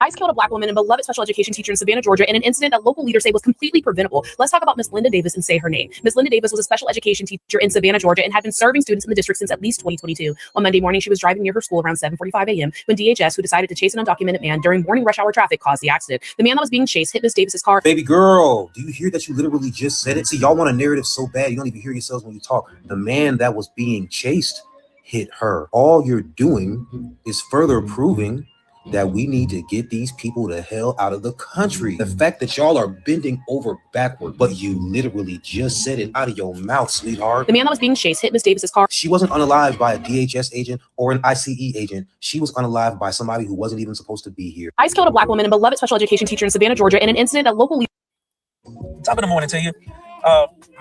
ICE killed a Black woman and beloved special education teacher in Savannah, Georgia, in an incident that local leaders say was completely preventable. Let's talk about Miss Linda Davis and say her name. Miss Linda Davis was a special education teacher in Savannah, Georgia, and had been serving students in the district since at least 2022. On Monday morning, she was driving near her school around 7:45 a.m. when DHS, who decided to chase an undocumented man during morning rush hour traffic, caused the accident. The man that was being chased hit Miss Davis's car. Baby girl, do you hear that you literally just said it? See, y'all want a narrative so bad, you don't even hear yourselves when you talk. The man that was being chased hit her. All you're doing is further proving that we need to get these people the hell out of the country. The fact that y'all are bending over backward, but you literally just said it out of your mouth, sweetheart. The man that was being chased hit Miss Davis's car. She wasn't unalived by a DHS agent or an ICE agent. She was unalived by somebody who wasn't even supposed to be here. ICE killed a Black woman and beloved special education teacher in Savannah, Georgia, in an incident that local leaders. Top of the morning to you.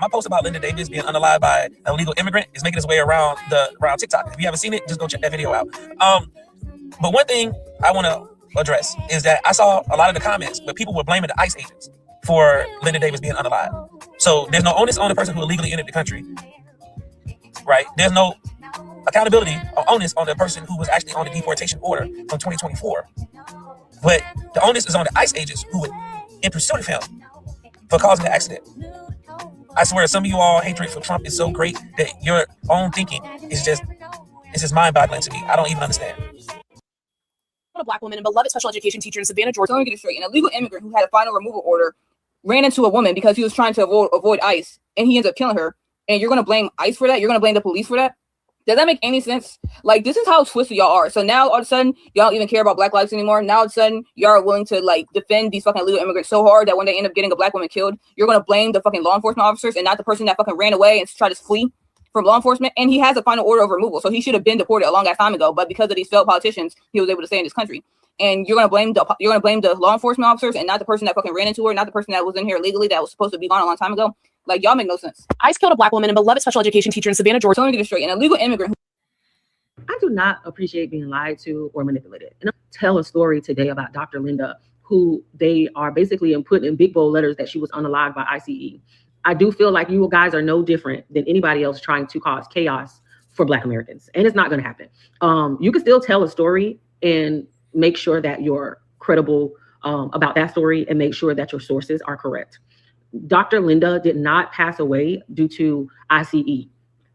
My post about Linda Davis being unalived by an illegal immigrant is making its way around TikTok. If you haven't seen it, just go check that video out. But one thing I want to address is that I saw a lot of the comments, but people were blaming the ICE agents for Linda Davis being unalived. So there's no onus on the person who illegally entered the country, right? There's no accountability or onus on the person who was actually on the deportation order from 2024. But the onus is on the ICE agents who were in pursuit of him for causing the accident. I swear, some of you all hatred for Trump is so great that your own thinking is just mind-boggling to me. I don't even understand. A Black woman and beloved special education teacher in Savannah, Georgia. So let me get it straight. An illegal immigrant who had a final removal order ran into a woman because he was trying to avoid ICE, and he ends up killing her. And you're going to blame ICE for that? You're going to blame the police for that? Does that make any sense? Like, this is how twisted y'all are. So now all of a sudden, y'all don't even care about Black lives anymore. Now all of a sudden, y'all are willing to like defend these fucking illegal immigrants so hard that when they end up getting a Black woman killed, you're going to blame the fucking law enforcement officers and not the person that fucking ran away and tried to flee from law enforcement. And he has a final order of removal, so he should have been deported a long ass time ago. But because of these failed politicians, he was able to stay in this country. And you're gonna blame the law enforcement officers and not the person that fucking ran into her, not the person that was in here illegally that was supposed to be gone a long time ago. Like, y'all make no sense. ICE killed a Black woman and beloved special education teacher in Savannah, Georgia. So let me get it straight. An illegal immigrant. I do not appreciate being lied to or manipulated. And I'll tell a story today about Dr. Linda, who they are basically putting in big bold letters that she was unalived by ICE. I do feel like you guys are no different than anybody else trying to cause chaos for Black Americans, and it's not going to happen. You can still tell a story and make sure that you're credible about that story and make sure that your sources are correct. Dr. Linda did not pass away due to ICE.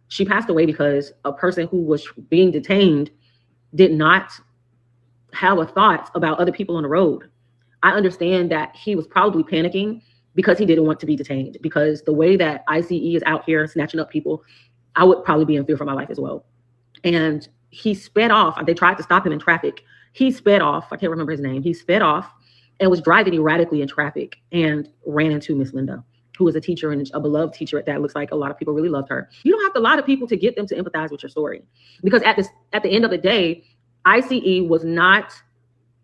She passed away because a person who was being detained did not have a thought about other people on the road. I understand that he was probably panicking because he didn't want to be detained, because the way that ICE is out here snatching up people, I would probably be in fear for my life as well. And he sped off. They tried to stop him in traffic. He sped off. I can't remember his name. He sped off and was driving erratically in traffic and ran into Miss Linda, who was a teacher and a beloved teacher at that. Looks like a lot of people really loved her. You don't have to lie to people to get them to empathize with your story, because at the end of the day, ICE was not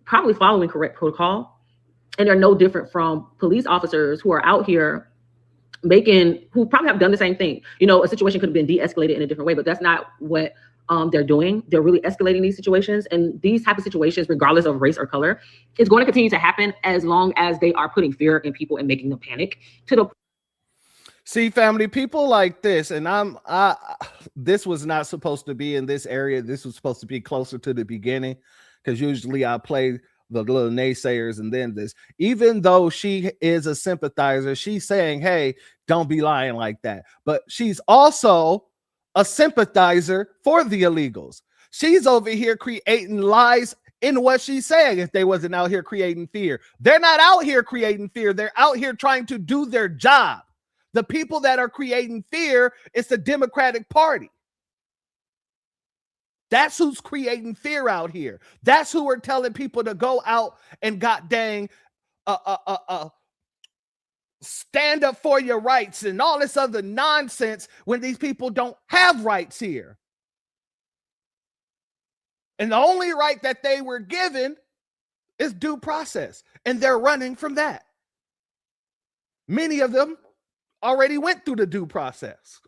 probably following correct protocol, and they're no different from police officers who are out here who probably have done the same thing. You know, a situation could have been de-escalated in a different way, but that's not what they're doing. They're really escalating these situations, and these type of situations, regardless of race or color, is going to continue to happen as long as they are putting fear in people and making them panic to the. See, family, people like this, and this was not supposed to be in this area. This was supposed to be closer to the beginning, because usually I play the little naysayers and then this. Even though she is a sympathizer, she's saying, hey, don't be lying like that. But she's also a sympathizer for the illegals. She's over here creating lies in what she's saying. If they wasn't out here creating fear, they're not out here creating fear. They're out here trying to do their job. The people that are creating fear is the Democratic Party. That's who's creating fear out here. That's who are telling people to go out and god dang stand up for your rights and all this other nonsense when these people don't have rights here. And the only right that they were given is due process. And they're running from that. Many of them already went through the due process.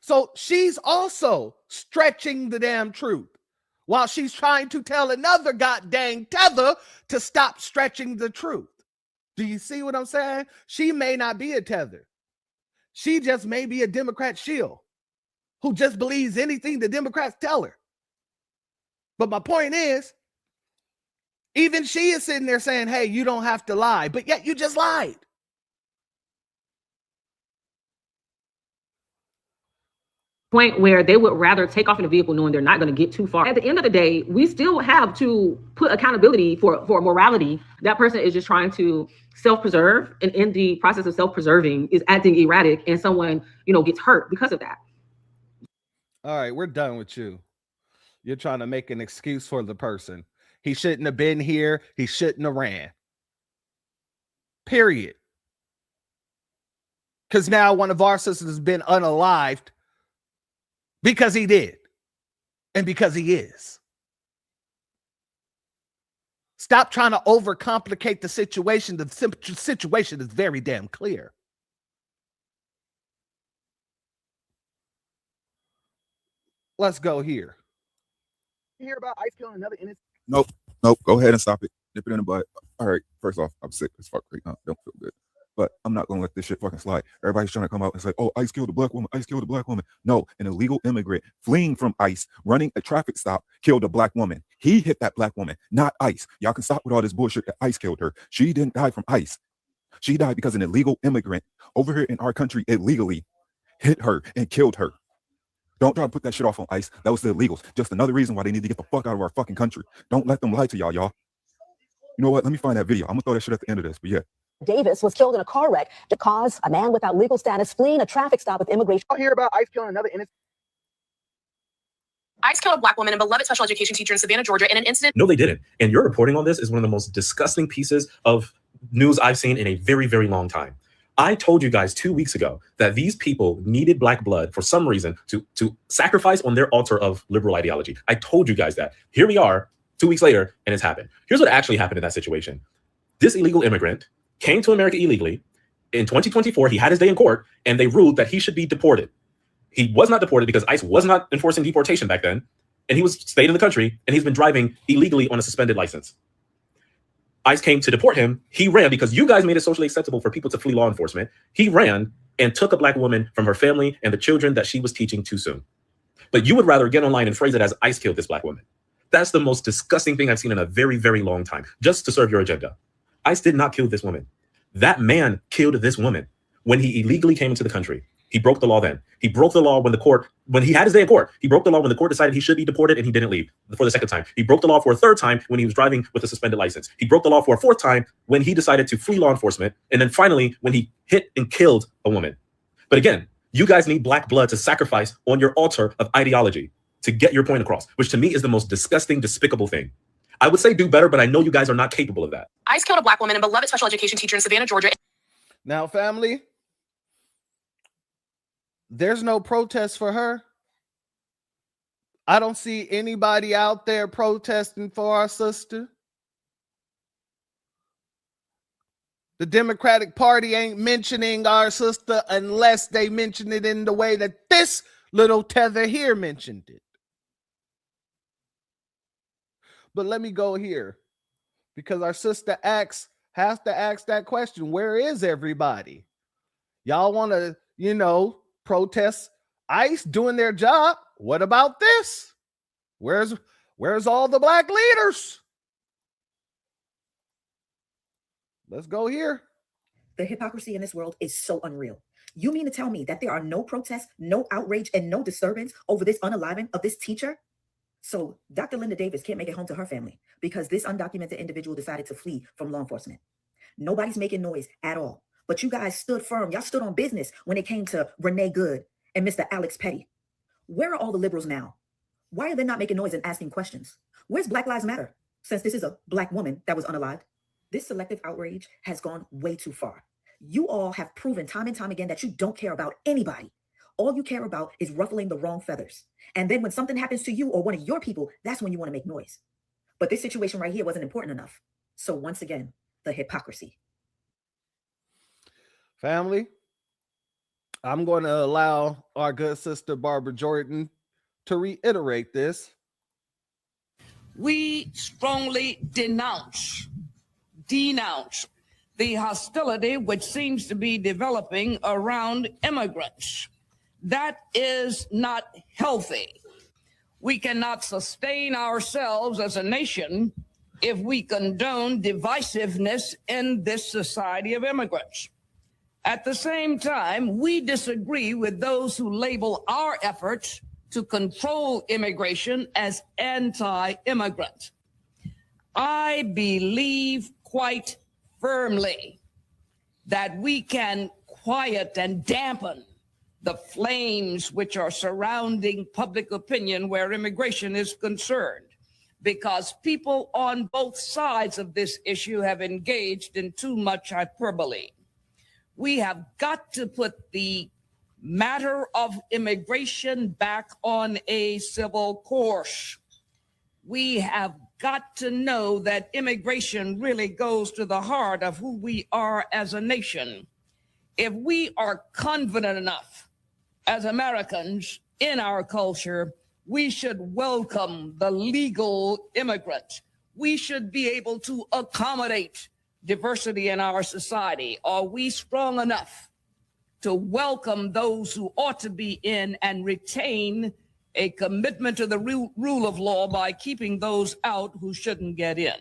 So she's also stretching the damn truth while she's trying to tell another god dang tether to stop stretching the truth. Do you see what I'm saying? She may not be a tether. She just may be a Democrat shield who just believes anything the Democrats tell her. But my point is, even she is sitting there saying, hey, you don't have to lie, but yet you just lied. Point where they would rather take off in a vehicle knowing they're not going to get too far. At the end of the day, we still have to put accountability for morality. That person is just trying to self-preserve, and in the process of self-preserving is acting erratic, and someone, gets hurt because of that. All right, we're done with you. You're trying to make an excuse for the person. He shouldn't have been here. He shouldn't have ran. Period. Because now one of our sisters has been unalived because he did. And because he is. Stop trying to overcomplicate the situation. The situation is very damn clear. Let's go here. You hear about ICE killing another innocent? Nope. Go ahead and stop it. Nip it in the butt. All right. First off, I'm sick as fuck right now. Don't feel good. But I'm not going to let this shit fucking slide. Everybody's trying to come out and say, oh, ICE killed a black woman. ICE killed a black woman. No, an illegal immigrant fleeing from ICE, running a traffic stop, killed a black woman. He hit that black woman, not ICE. Y'all can stop with all this bullshit that ICE killed her. She didn't die from ICE. She died because an illegal immigrant over here in our country illegally hit her and killed her. Don't try to put that shit off on ICE. That was the illegals. Just another reason why they need to get the fuck out of our fucking country. Don't let them lie to y'all. You know what? Let me find that video. I'm going to throw that shit at the end of this, but yeah. Davis was killed in a car wreck that caused a man without legal status fleeing a traffic stop with immigration. I'll hear about ICE killing another innocent. ICE killed a black woman and beloved special education teacher in Savannah, Georgia in an incident. No, they didn't. And your reporting on this is one of the most disgusting pieces of news I've seen in a very, very long time. I told you guys 2 weeks ago that these people needed black blood for some reason to sacrifice on their altar of liberal ideology. I told you guys that. Here we are 2 weeks later, and it's happened. Here's what actually happened in that situation. This illegal immigrant came to America illegally. In 2024, he had his day in court, and they ruled that he should be deported. He was not deported because ICE was not enforcing deportation back then, and he was stayed in the country, and he's been driving illegally on a suspended license. ICE came to deport him. He ran because you guys made it socially acceptable for people to flee law enforcement. He ran and took a black woman from her family and the children that she was teaching too soon. But you would rather get online and phrase it as ICE killed this black woman. That's the most disgusting thing I've seen in a very, very long time, just to serve your agenda. ICE did not kill this woman. That man killed this woman when he illegally came into the country. He broke the law then. He broke the law when he had his day in court. He broke the law when the court decided he should be deported and he didn't leave for the second time. He broke the law for a third time when he was driving with a suspended license. He broke the law for a fourth time when he decided to flee law enforcement. And then finally, when he hit and killed a woman. But again, you guys need black blood to sacrifice on your altar of ideology to get your point across, which to me is the most disgusting, despicable thing. I would say do better, but I know you guys are not capable of that. ICE killed a black woman and beloved special education teacher in Savannah, Georgia. Now, family, there's no protest for her. I don't see anybody out there protesting for our sister. The Democratic Party ain't mentioning our sister unless they mention it in the way that this little tether here mentioned it. But let me go here because our sister has to ask that question. Where is everybody? Y'all want to, protest ICE doing their job? What about this? Where's all the black leaders? Let's go here. The hypocrisy in this world is so unreal. You mean to tell me that there are no protests, no outrage, and no disturbance over this unaliving of this teacher? So Dr. Linda Davis can't make it home to her family because this undocumented individual decided to flee from law enforcement. Nobody's making noise at all. But you guys stood firm. Y'all stood on business when it came to Renee Good and Mr. Alex Petty. Where are all the liberals now? Why are they not making noise and asking questions? Where's Black Lives Matter? Since this is a Black woman that was unalived. This selective outrage has gone way too far. You all have proven time and time again that you don't care about anybody. All you care about is ruffling the wrong feathers. And then when something happens to you or one of your people, that's when you want to make noise. But this situation right here wasn't important enough. So once again, the hypocrisy. Family, I'm going to allow our good sister Barbara Jordan to reiterate this. We strongly denounce the hostility which seems to be developing around immigrants. That is not healthy. We cannot sustain ourselves as a nation if we condone divisiveness in this society of immigrants. At the same time, we disagree with those who label our efforts to control immigration as anti-immigrant. I believe quite firmly that we can quiet and dampen the flames which are surrounding public opinion where immigration is concerned, because people on both sides of this issue have engaged in too much hyperbole. We have got to put the matter of immigration back on a civil course. We have got to know that immigration really goes to the heart of who we are as a nation. If we are confident enough as Americans in our culture, we should welcome the legal immigrant. We should be able to accommodate diversity in our society. Are we strong enough to welcome those who ought to be in and retain a commitment to the rule of law by keeping those out who shouldn't get in?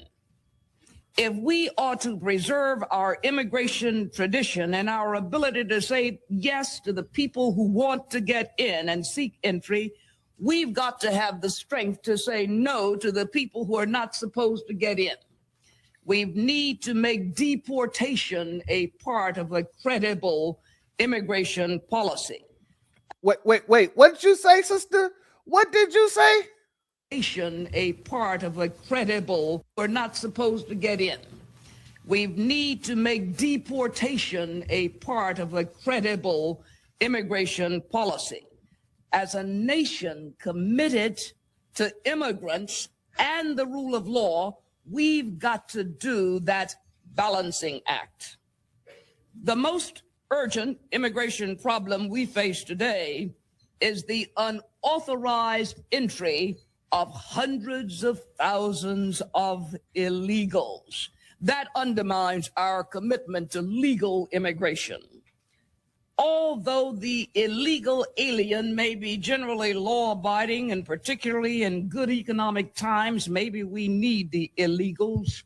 If we are to preserve our immigration tradition and our ability to say yes to the people who want to get in and seek entry, we've got to have the strength to say no to the people who are not supposed to get in. We need to make deportation a part of a credible immigration policy. Wait. What did you say, sister? What did you say? A part of a credible, we're not supposed to get in. We need to make deportation a part of a credible immigration policy. As a nation committed to immigrants and the rule of law, we've got to do that balancing act. The most urgent immigration problem we face today is the unauthorized entry of hundreds of thousands of illegals. That undermines our commitment to legal immigration. Although the illegal alien may be generally law-abiding, and particularly in good economic times, maybe we need the illegals,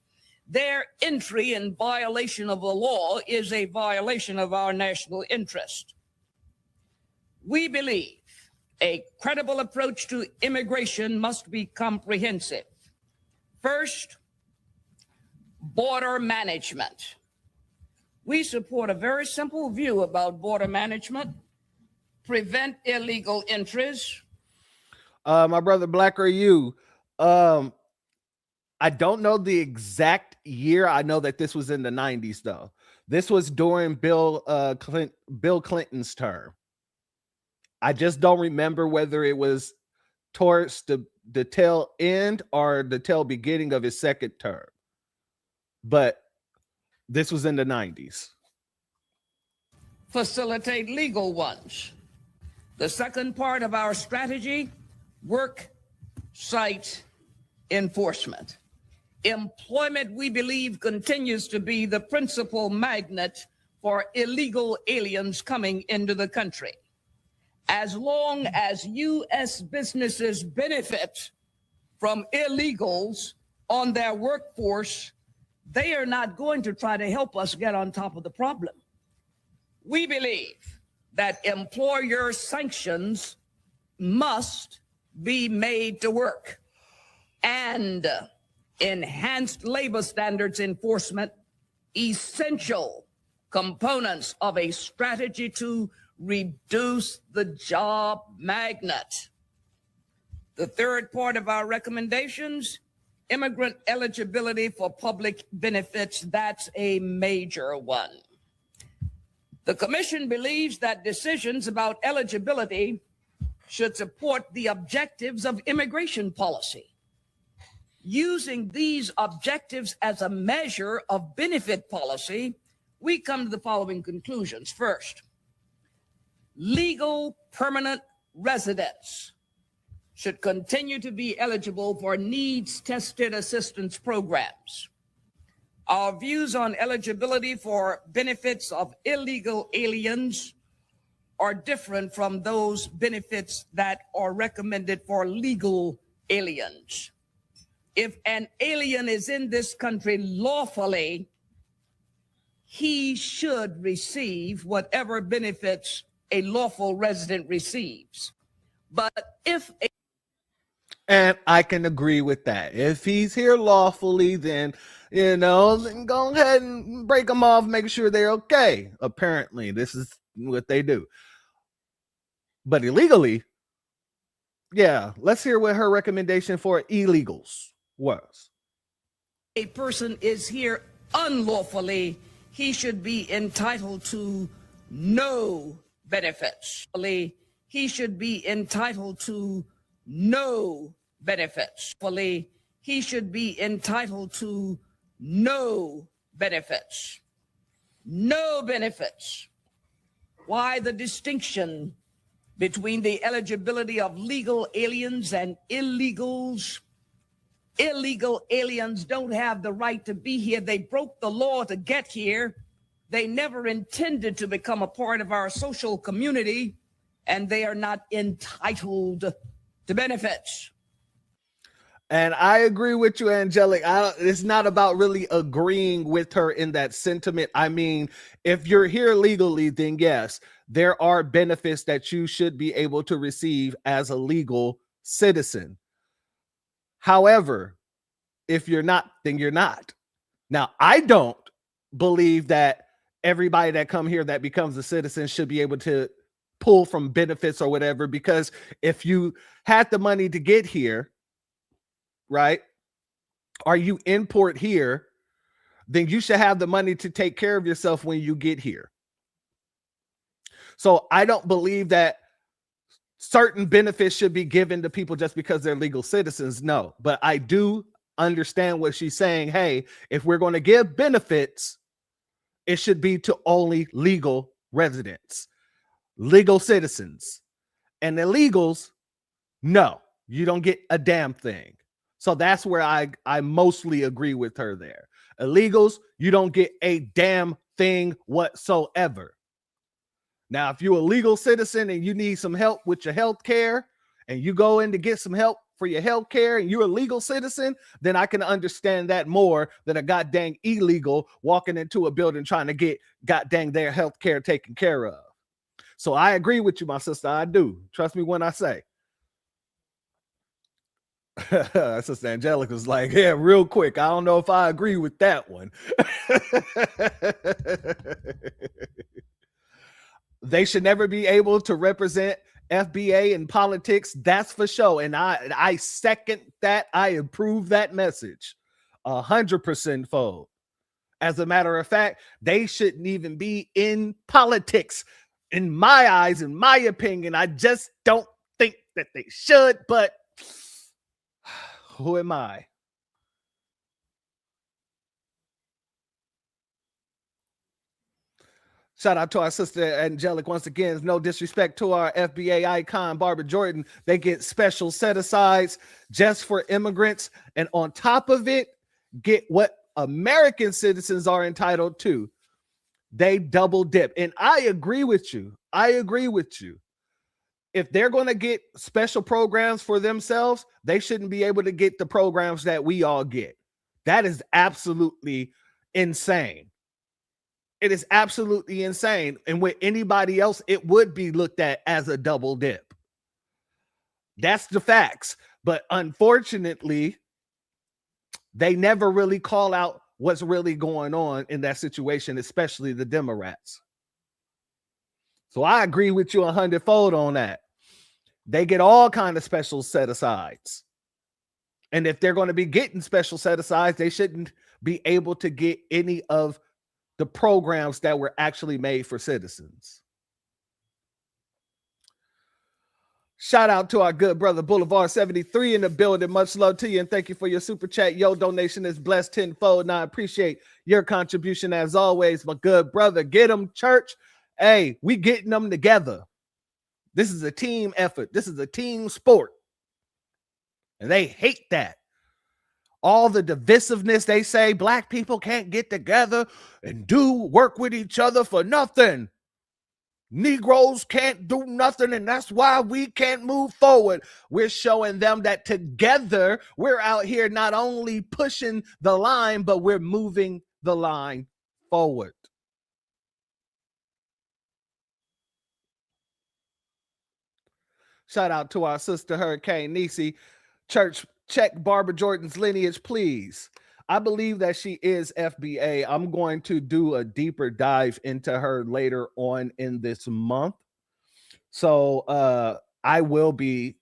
their entry in violation of the law is a violation of our national interest. We believe a credible approach to immigration must be comprehensive. First, border management. We support a very simple view about border management: prevent illegal entries. My brother Black or you, I don't know the exact year. I know that this was in the 90s, though. This was during Bill Clinton's term. I just don't remember whether it was towards the tail end or the tail beginning of his second term. But this was in the 90s. Facilitate legal ones. The second part of our strategy, work site enforcement. Employment, we believe, continues to be the principal magnet for illegal aliens coming into the country. As long as U.S. businesses benefit from illegals on their workforce, they are not going to try to help us get on top of the problem. We believe that employer sanctions must be made to work, and enhanced labor standards enforcement essential components of a strategy to reduce the job magnet. The third part of our recommendations, immigrant eligibility for public benefits, that's a major one. The Commission believes that decisions about eligibility should support the objectives of immigration policy. Using these objectives as a measure of benefit policy, we come to the following conclusions. First, legal permanent residents should continue to be eligible for needs-tested assistance programs. Our views on eligibility for benefits of illegal aliens are different from those benefits that are recommended for legal aliens. If an alien is in this country lawfully, he should receive whatever benefits a lawful resident receives. But if a And I can agree with that. If he's here lawfully, then, then go ahead and break them off, make sure they're okay. Apparently, this is what they do. But illegally, yeah, let's hear what her recommendation for illegals was. a person is here unlawfully, he should be entitled to no benefits. He should be entitled to no benefits. He should be entitled to no benefits. No benefits. Why the distinction between the eligibility of legal aliens and illegals? Illegal aliens don't have the right to be here. They broke the law to get here. They never intended to become a part of our social community, and they are not entitled to benefits. And I agree with you, Angelic. It's not about really agreeing with her in that sentiment. I mean, if you're here legally, then yes, there are benefits that you should be able to receive as a legal citizen. However, if you're not, then you're not. Now, I don't believe that everybody that come here that becomes a citizen should be able to pull from benefits or whatever, because if you had the money to get here, right, or you import here, then you should have the money to take care of yourself when you get here. So I don't believe that certain benefits should be given to people just because they're legal citizens. No, but I do understand what she's saying. Hey, if we're going to give benefits, it should be to only legal residents, legal citizens, and illegals. No, you don't get a damn thing. So that's where I mostly agree with her there. Illegals, you don't get a damn thing whatsoever. Now, if you're a legal citizen and you need some help with your health care and you go in to get some help for your health care and you're a legal citizen, then I can understand that more than a goddamn illegal walking into a building trying to get goddamn their health care taken care of. So I agree with you, my sister. I do. Trust me when I say. Sister Angelica was like, yeah, real quick. I don't know if I agree with that one. They should never be able to represent FBA in politics. That's for sure. And I second that. I approve that message 100% fold. As a matter of fact, they shouldn't even be in politics. In my eyes, in my opinion, I just don't think that they should, but who am I? Shout out to our sister Angelic once again. No disrespect to our FBA icon, Barbara Jordan. They get special set-asides just for immigrants. And on top of it, get what American citizens are entitled to. They double dip. And I agree with you. I agree with you. If they're going to get special programs for themselves, they shouldn't be able to get the programs that we all get. That is absolutely insane. It is absolutely insane. And with anybody else, it would be looked at as a double dip. That's the facts. But unfortunately, they never really call out what's really going on in that situation, especially the Democrats. So I agree with you 100-fold on that. They get all kind of special set-asides. And if they're going to be getting special set-asides, they shouldn't be able to get any of the programs that were actually made for citizens. Shout out to our good brother Boulevard 73 in the building. Much love to you and thank you for your super chat. Your donation is blessed tenfold, and I appreciate your contribution as always, my good brother. Get them, church. Hey, we getting them together. This is a team effort. This is a team sport. And they hate that. All the divisiveness, they say black people can't get together and do work with each other for nothing. Negroes can't do nothing, and that's why we can't move forward. We're showing them that together we're out here not only pushing the line, but we're moving the line forward. Shout out to our sister Hurricane Nisi. Church, check Barbara Jordan's lineage, please. I believe that she is FBA. I'm going to do a deeper dive into her later on in this month. So I will be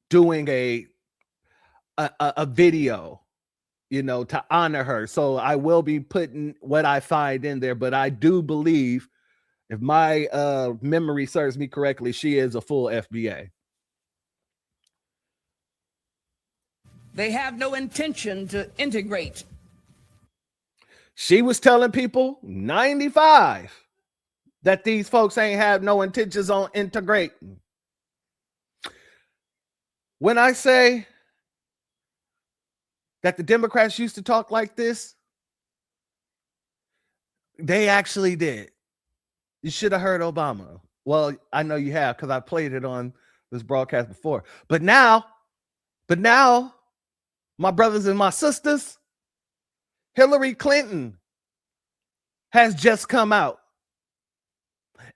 doing a video, you know, to honor her. So I will be putting what I find in there, but I do believe, if my memory serves me correctly, she is a full FBA. They have no intention to integrate. She was telling people 95 that these folks ain't have no intentions on integrating. When I say that the Democrats used to talk like this, they actually did. You should have heard Obama. Well, I know you have because I played it on this broadcast before. But now, my brothers and my sisters, Hillary Clinton has just come out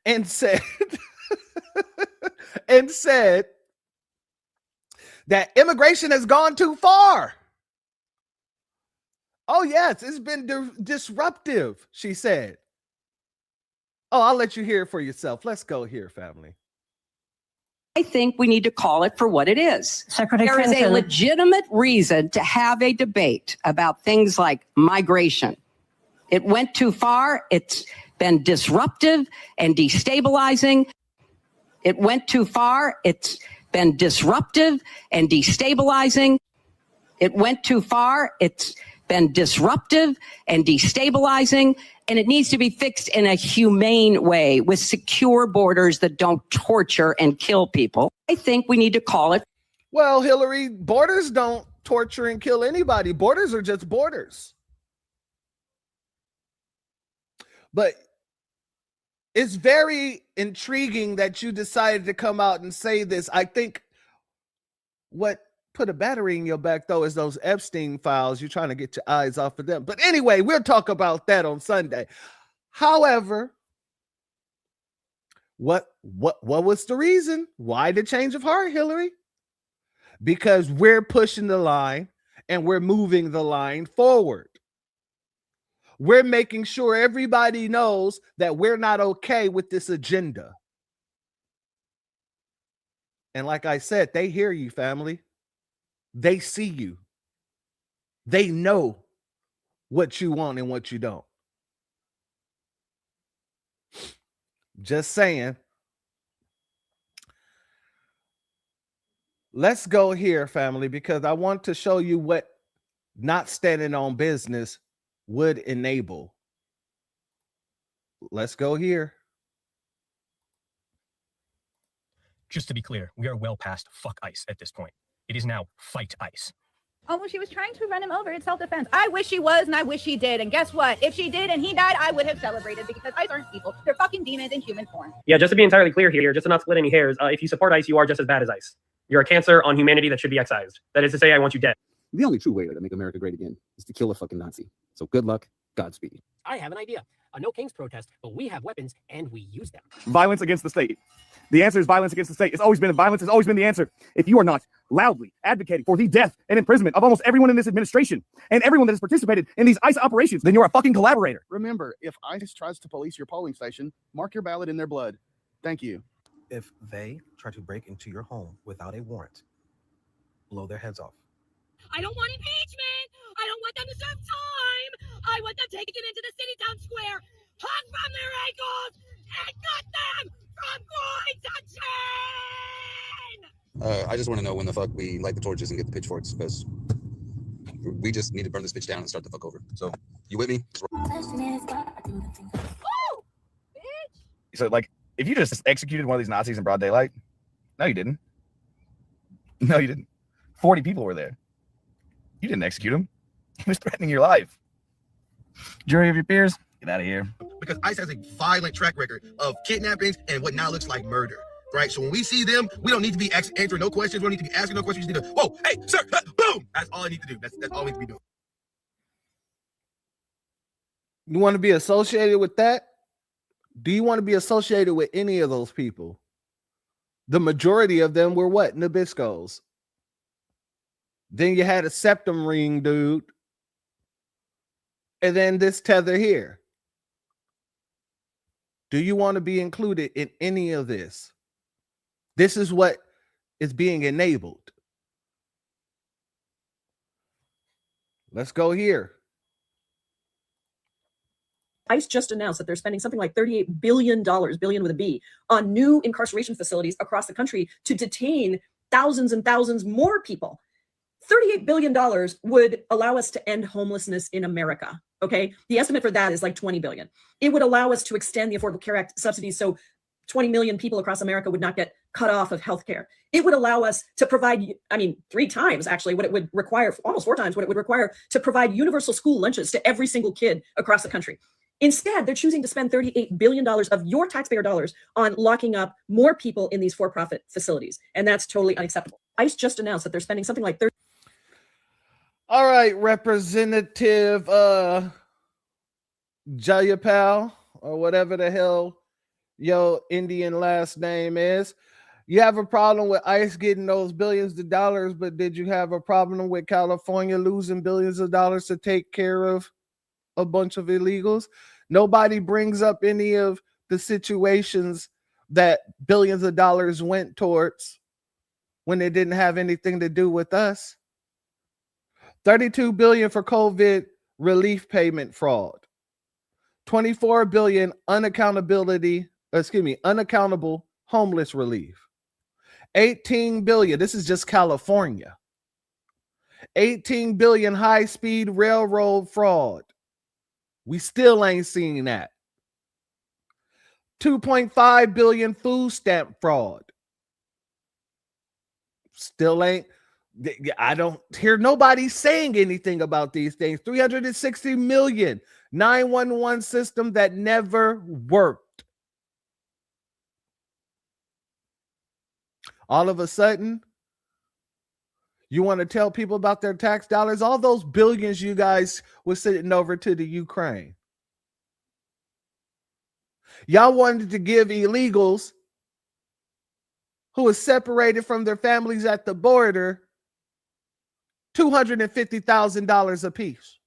and said that immigration has gone too far. Oh, yes, it's been disruptive, she said. Oh, I'll let you hear it for yourself. Let's go here, family. I think we need to call it for what it is. There is a legitimate reason to have a debate about things like migration. It went too far. It's been disruptive and destabilizing. It went too far. It's been disruptive and destabilizing. It went too far. It's been disruptive and destabilizing, and it needs to be fixed in a humane way with secure borders that don't torture and kill people. I think we need to call it. Well, Hillary, borders don't torture and kill anybody. Borders are just borders. But it's very intriguing that you decided to come out and say this. I think what put a battery in your back, though, is those Epstein files. You're trying to get your eyes off of them. But anyway, we'll talk about that on Sunday. However, what was the reason? Why the change of heart, Hillary? Because we're pushing the line and we're moving the line forward. We're making sure everybody knows that we're not okay with this agenda. And like I said, they hear you, family. They see you. They know what you want and what you don't. Just saying. Let's go here, family, because I want to show you what not standing on business would enable. Let's go here. Just to be clear, we are well past fuck ICE at this point. It is now fight ICE. Oh, well, she was trying to run him over. It's self-defense. I wish she was, and I wish she did. And guess what? If she did and he died, I would have celebrated because ICE aren't people. They're fucking demons in human form. Yeah, just to be entirely clear here, just to not split any hairs, if you support ICE, you are just as bad as ICE. You're a cancer on humanity that should be excised. That is to say, I want you dead. The only true way to make America great again is to kill a fucking Nazi. So good luck, Godspeed. I have an idea. A no kings protest, but we have weapons and we use them. Violence against the state. The answer is violence against the state. Violence has always been the answer. If you are not loudly advocating for the death and imprisonment of almost everyone in this administration and everyone that has participated in these ICE operations, then you're a fucking collaborator. Remember, if ICE tries to police your polling station, mark your ballot in their blood. Thank you. If they try to break into your home without a warrant, blow their heads off. I don't want impeachment. I don't want them to serve time. I want them taken into the city town square, hung from their ankles, and cut them from groin to chin. I just want to know when the fuck we light the torches and get the pitchforks, because we just need to burn this bitch down and start the fuck over. So, you with me? So, like, if you just executed one of these Nazis in broad daylight, no, you didn't. No, you didn't. 40 people were there. You didn't execute him. He was threatening your life. Jury of your peers, get out of here. Because ICE has a violent track record of kidnappings and what now looks like murder, right? So when we see them, we don't need to be answering no questions. We don't need to be asking no questions. We just need to, whoa, hey, sir, boom. That's all I need to do. That's all we need to be doing. You want to be associated with that? Do you want to be associated with any of those people? The majority of them were what? Nabiscos. Then you had a septum ring dude. And then this tether here. Do you want to be included in any of this? This is what is being enabled. Let's go here. ICE just announced that they're spending something like $38 billion, billion with a B, on new incarceration facilities across the country to detain thousands and thousands more people. $38 billion would allow us to end homelessness in America. Okay. The estimate for that is like 20 billion. It would allow us to extend the Affordable Care Act subsidies so 20 million people across America would not get cut off of healthcare. It would allow us to provide, 3 times actually what it would require, almost 4 times what it would require to provide universal school lunches to every single kid across the country. Instead, they're choosing to spend $38 billion of your taxpayer dollars on locking up more people in these for-profit facilities. And that's totally unacceptable. ICE just announced that they're spending something like All right, Representative Jayapal, or whatever the hell your Indian last name is. You have a problem with ICE getting those billions of dollars, but did you have a problem with California losing billions of dollars to take care of a bunch of illegals? Nobody brings up any of the situations that billions of dollars went towards when they didn't have anything to do with us. $32 billion for COVID relief payment fraud. $24 billion unaccountable homeless relief. $18 billion, this is just California. $18 billion high-speed railroad fraud. We still ain't seen that. $2.5 billion food stamp fraud. Still ain't. I don't hear nobody saying anything about these things. $360 million 911 system that never worked. All of a sudden, you want to tell people about their tax dollars? All those billions you guys were sitting over to the Ukraine. Y'all wanted to give illegals who are separated from their families at the border $250,000 apiece.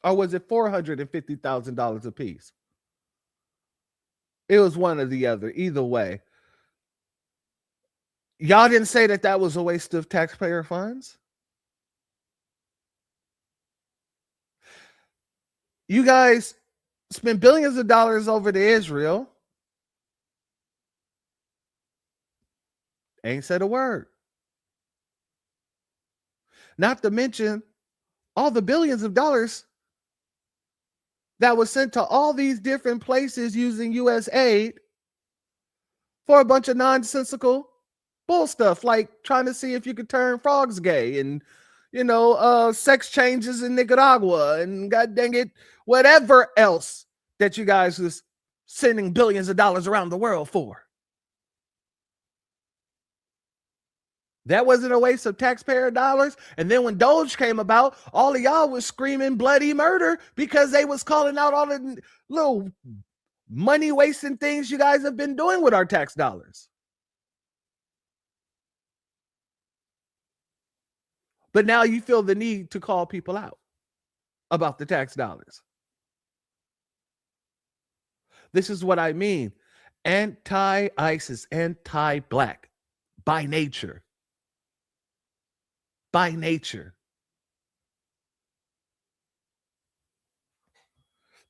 Or was it $450,000 apiece? It was one or the other. Either way. Y'all didn't say that that was a waste of taxpayer funds. You guys spend billions of dollars over to Israel. Ain't said a word. Not to mention all the billions of dollars that was sent to all these different places using U.S. aid for a bunch of nonsensical bull stuff, like trying to see if you could turn frogs gay and, sex changes in Nicaragua and god dang it, whatever else that you guys was sending billions of dollars around the world for. That wasn't a waste of taxpayer dollars. And then when Doge came about, all of y'all was screaming bloody murder because they was calling out all the little money wasting things you guys have been doing with our tax dollars. But now you feel the need to call people out about the tax dollars. This is what I mean. Anti-ICE is anti-black by nature. By nature.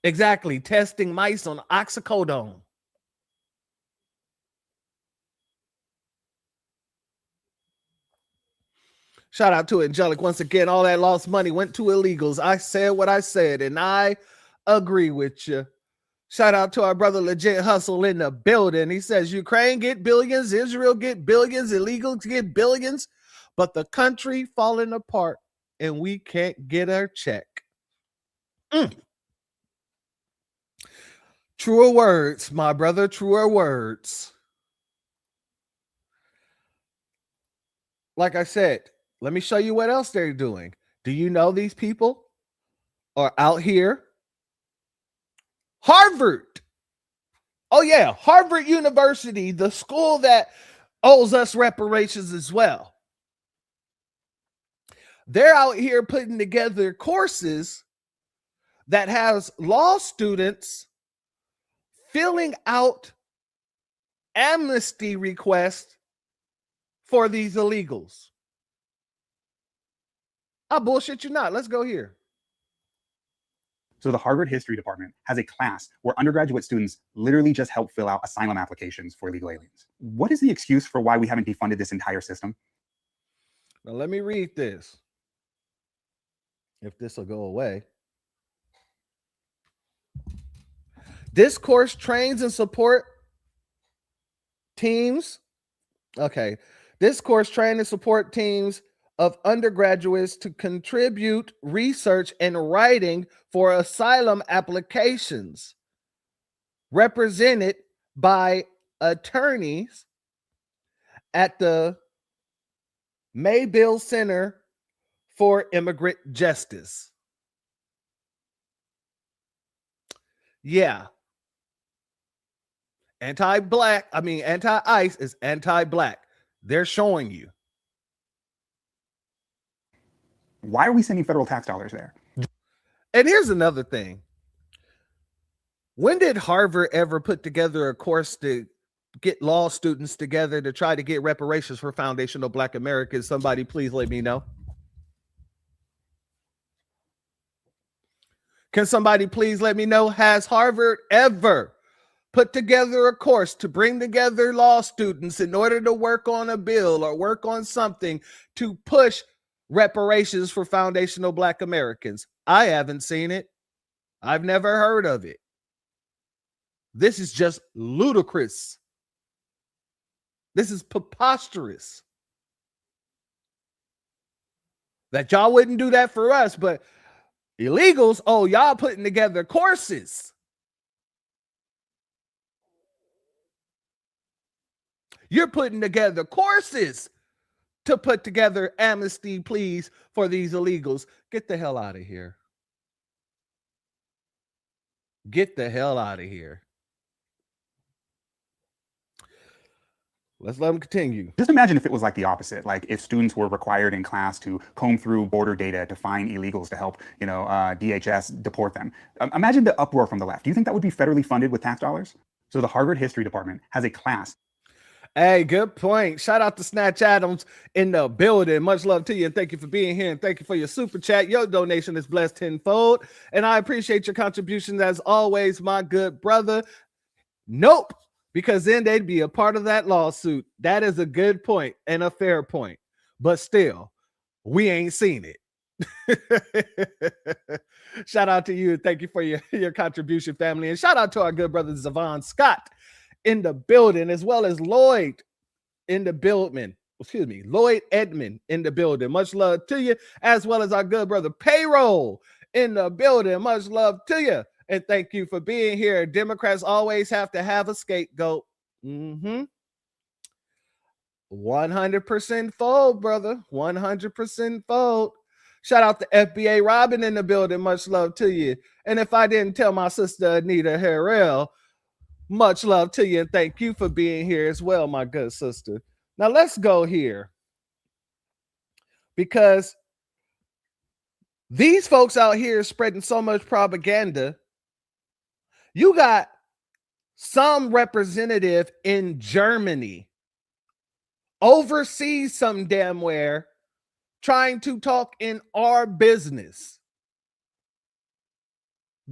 Exactly. Testing mice on oxycodone. Shout out to Angelic once again. All that lost money went to illegals. I said what I said, and I agree with you. Shout out to our brother Legit Hustle in the building. He says Ukraine get billions, Israel get billions, illegals get billions, but the country falling apart and we can't get our check. Truer words, my brother, truer words. Like I said, let me show you what else they're doing. Do you know these people are out here? Harvard. Oh, yeah. Harvard University, the school that owes us reparations as well. They're out here putting together courses that has law students filling out amnesty requests for these illegals. I bullshit you not. Let's go here. So the Harvard History Department has a class where undergraduate students literally just help fill out asylum applications for illegal aliens. What is the excuse for why we haven't defunded this entire system? Now let me read this. If this will go away. This course trains and support teams. Okay. This course trains and support teams of undergraduates to contribute research and writing for asylum applications, represented by attorneys at the Maybill Center for Immigrant Justice. Yeah. Anti-ICE is anti-black. They're showing you. Why are we sending federal tax dollars there? And here's another thing. When did Harvard ever put together a course to get law students together to try to get reparations for foundational Black Americans? Somebody please let me know. Can somebody please let me know? Has Harvard ever put together a course to bring together law students in order to work on a bill or work on something to push reparations for foundational Black Americans? I haven't seen it. I've never heard of it. This is just ludicrous. This is preposterous. That y'all wouldn't do that for us, but illegals, oh, y'all putting together courses. You're putting together courses to put together amnesty pleas for these illegals. Get the hell out of here. Get the hell out of here. Let's let them continue. Just imagine if it was like the opposite, like if students were required in class to comb through border data to find illegals to help, DHS deport them. Imagine the uproar from the left. Do you think that would be federally funded with tax dollars? So the Harvard History Department has a class. Hey, good point. Shout out to Snatch Adams in the building. Much love to you, and thank you for being here, and thank you for your super chat. Your donation is blessed tenfold, and I appreciate your contributions as always, my good brother. Nope, because then they'd be a part of that lawsuit. That is a good point and a fair point, but still, we ain't seen it. Shout out to you. Thank you for your contribution, family, and shout out to our good brother Zavon Scott in the building, as well as Lloyd in the building. Lloyd Edmond in the building. Much love to you, as well as our good brother Payroll in the building. Much love to you, and thank you for being here. Democrats always have to have a scapegoat. 100% fold, brother. 100% fold. Shout out to FBA Robin in the building. Much love to you. And if I didn't tell my sister Anita Harrell, much love to you and thank you for being here as well, my good sister. Now let's go here, because these folks out here spreading so much propaganda. You got some representative in Germany, overseas some damn where, trying to talk in our business.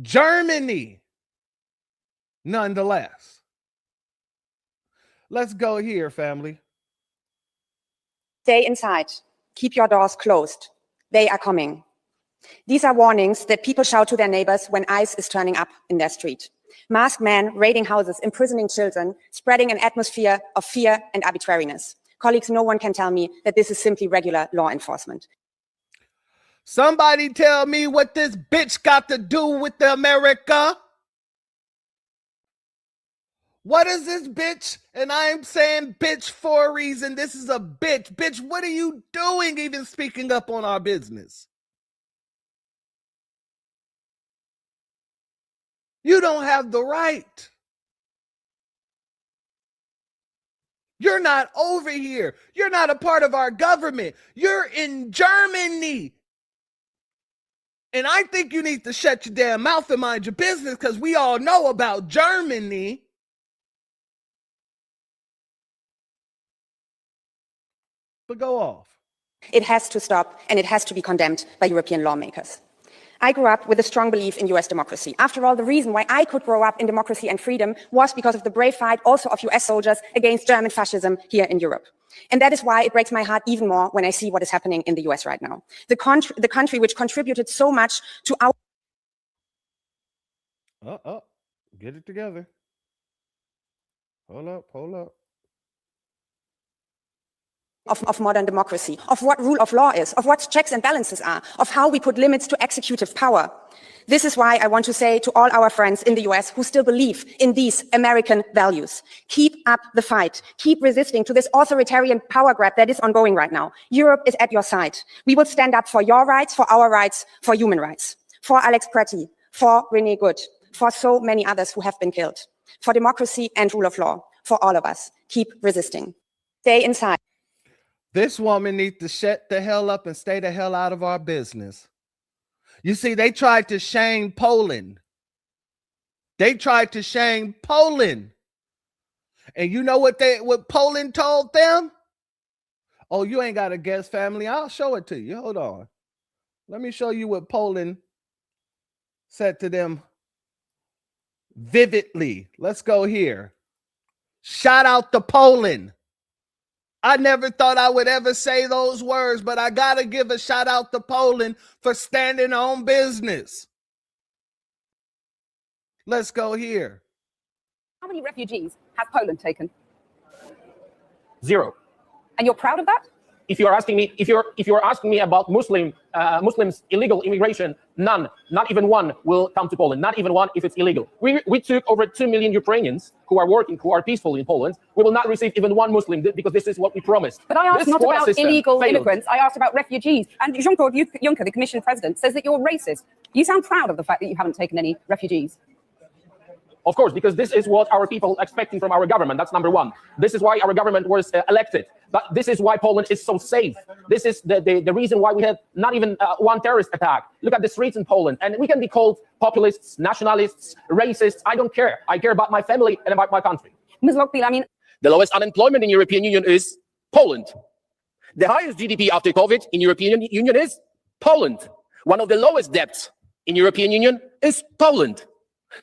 Germany, nonetheless. Let's go here, family. Stay inside. Keep your doors closed. They are coming. These are warnings that people shout to their neighbors when ICE is turning up in their street. Masked men raiding houses, imprisoning children, spreading an atmosphere of fear and arbitrariness. Colleagues, no one can tell me that this is simply regular law enforcement. Somebody tell me what this bitch got to do with the America? What is this bitch? And I am saying bitch for a reason. This is a bitch. Bitch, what are you doing even speaking up on our business? You don't have the right. You're not over here. You're not a part of our government. You're in Germany. And I think you need to shut your damn mouth and mind your business, because we all know about Germany. But go off. It has to stop, and it has to be condemned by European lawmakers. I grew up with a strong belief in US democracy. After all, the reason why I could grow up in democracy and freedom was because of the brave fight also of US soldiers against German fascism here in Europe. And that is why it breaks my heart even more when I see what is happening in the US right now. The country which contributed so much to our... Get it together. Hold up. Of modern democracy, of what rule of law is, of what checks and balances are, of how we put limits to executive power. This is why I want to say to all our friends in the US who still believe in these American values, keep up the fight. Keep resisting to this authoritarian power grab that is ongoing right now. Europe is at your side. We will stand up for your rights, for our rights, for human rights, for Alex Pretty, for Renee Good, for so many others who have been killed, for democracy and rule of law, for all of us. Keep resisting. Stay inside. This woman needs to shut the hell up and stay the hell out of our business. You see, they tried to shame Poland. And you know what Poland told them? Oh, you ain't got to guess, family. I'll show it to you. Hold on. Let me show you what Poland said to them vividly. Let's go here. Shout out to Poland. I never thought I would ever say those words, but I got to give a shout out to Poland for standing on business. Let's go here. How many refugees has Poland taken? 0. And you're proud of that? If you're asking me about Muslims illegal immigration, none, not even one will come to Poland. Not even one if it's illegal. We took over 2 million Ukrainians who are working, who are peaceful in Poland. We will not receive even one Muslim because this is what we promised. But I asked this not about illegal failed. immigrants. I asked about refugees. And Jean-Claude Juncker, the Commission president, says that you're racist. You sound proud of the fact that you haven't taken any refugees. Of course, because this is what our people expecting from our government. That's number one. This is why our government was elected. But this is why Poland is so safe. This is the reason why we had not even one terrorist attack. Look at the streets in Poland. And we can be called populists, nationalists, racists. I don't care. I care about my family and about my country. Ms. Lockbeal, I mean... The lowest unemployment in European Union is Poland. The highest GDP after COVID in European Union is Poland. One of the lowest debts in European Union is Poland.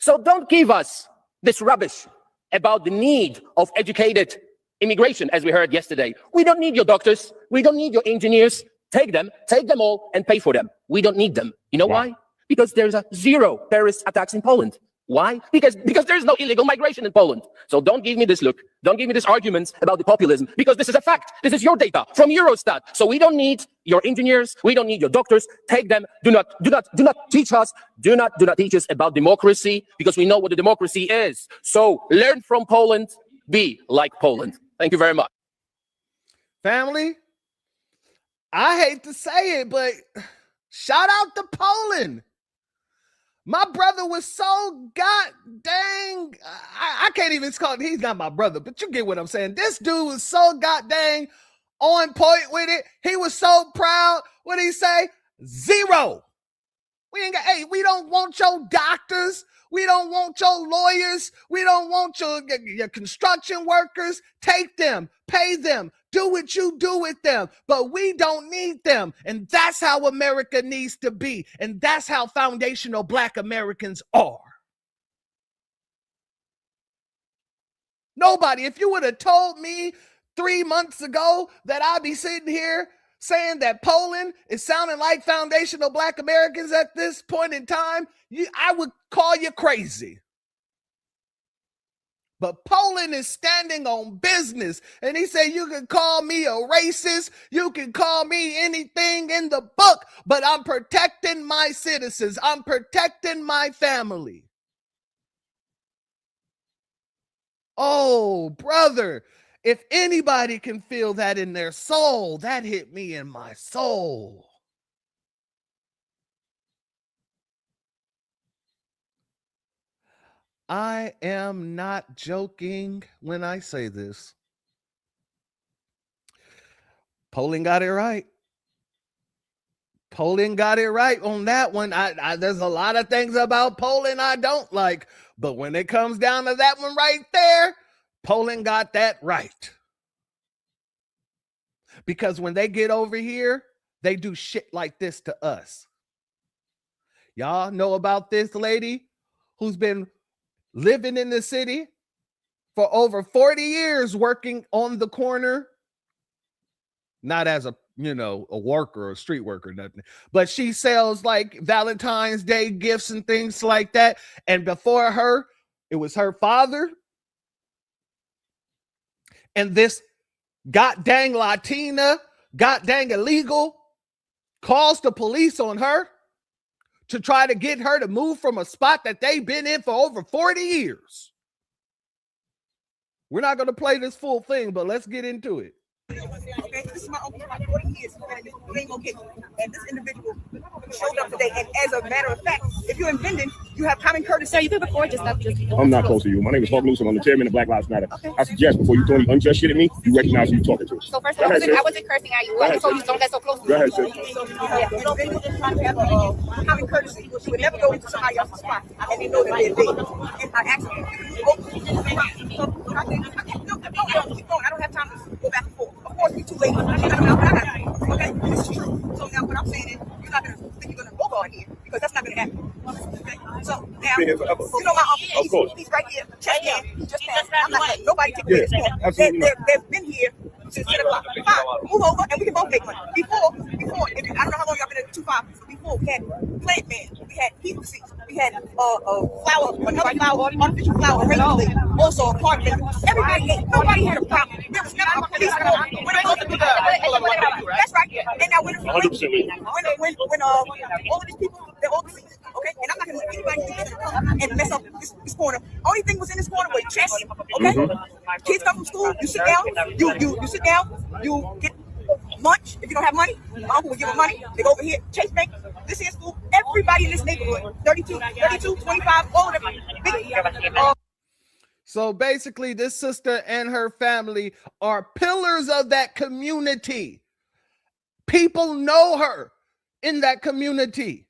So don't give us this rubbish about the need of educated immigration, as we heard yesterday. We don't need your doctors. We don't need your engineers. Take them all, and pay for them. We don't need them. You know why? Because there's 0 terrorist attacks in Poland. Why? Because there's no illegal migration in Poland. So don't give me this look. Don't give me this arguments about the populism, because this is a fact. This is your data from Eurostat. So we don't need your engineers. We don't need your doctors. Take them. Do not teach us. Do not teach us about democracy, because we know what the democracy is. So learn from Poland. Be like Poland. Thank you very much. Family, I hate to say it, but shout out to Poland. My brother was so god dang. I can't even call it. He's not my brother, but you get what I'm saying. This dude was so god dang on point with it. He was so proud. What did he say? 0. We don't want your doctors. We don't want your lawyers. We don't want your construction workers. Take them, pay them, do what you do with them, but we don't need them. And that's how America needs to be. And that's how foundational Black Americans are. Nobody, if you would have told me 3 months ago that I'd be sitting here saying that Poland is sounding like foundational Black Americans at this point in time, I would call you crazy. But Poland is standing on business. And he said, you can call me a racist. You can call me anything in the book, but I'm protecting my citizens. I'm protecting my family. Oh, brother, if anybody can feel that in their soul, that hit me in my soul. I am not joking when I say this. Poland got it right. Poland got it right on that one. There's a lot of things about Poland I don't like, but when it comes down to that one right there, Poland got that right. Because when they get over here, they do shit like this to us. Y'all know about this lady who's been living in the city for over 40 years, working on the corner, not as a worker or a street worker, nothing, but she sells like Valentine's Day gifts and things like that. And before her, it was her father. And this god dang Latina, god dang illegal, calls the police on her to try to get her to move from a spot that they've been in for over 40 years. We're not going to play this full thing, but let's get into it. Okay, this is my uncle for 40 years. You ain't gonna get me. And this individual showed up today. And as a matter of fact, if you're in Minden, you have common courtesy. Sir, you could record yourself. I'm not close to you. My name is Mark Newsom. I'm the chairman of Black Lives Matter. Okay. I suggest before you throw any unjust shit at me, you recognize who you're talking to. So first of all, I wasn't cursing at you. So you don't get so close to me. Go ahead, sir. Yeah, you know, they're just trying to have common courtesy. You would never go into somebody else's spot and they know that they're there. And I asked you, I don't have time to go back and forth. Of course, you're too late. Okay, this is true. So now what I'm saying is, you're not going to think you're going to go on here because that's not going to happen. Okay? So now, you know my uncle, he's right here, chest in, he just passed. I'm not letting nobody take away this spot. They've been here since 10 o'clock. Fine, move over and we can both make money. Before, I don't know how long y'all been at 2-5, but before we had plant man, we had people seeds, we had another flower, artificial flower, regularly, also apartment. Everybody ate. Nobody had a problem. There was never a police call. That's right. And now when all of these people, they're all police. Okay, and I'm not gonna let anybody come and mess up this corner. Only thing was in this corner was chess. Okay, kids come from school. You sit down. You sit down. You get lunch. If you don't have money, my uncle will give them money. They go over here, Chase Bank. This is school. Everybody in this neighborhood, 32, 25, all of them. So basically, this sister and her family are pillars of that community. People know her in that community.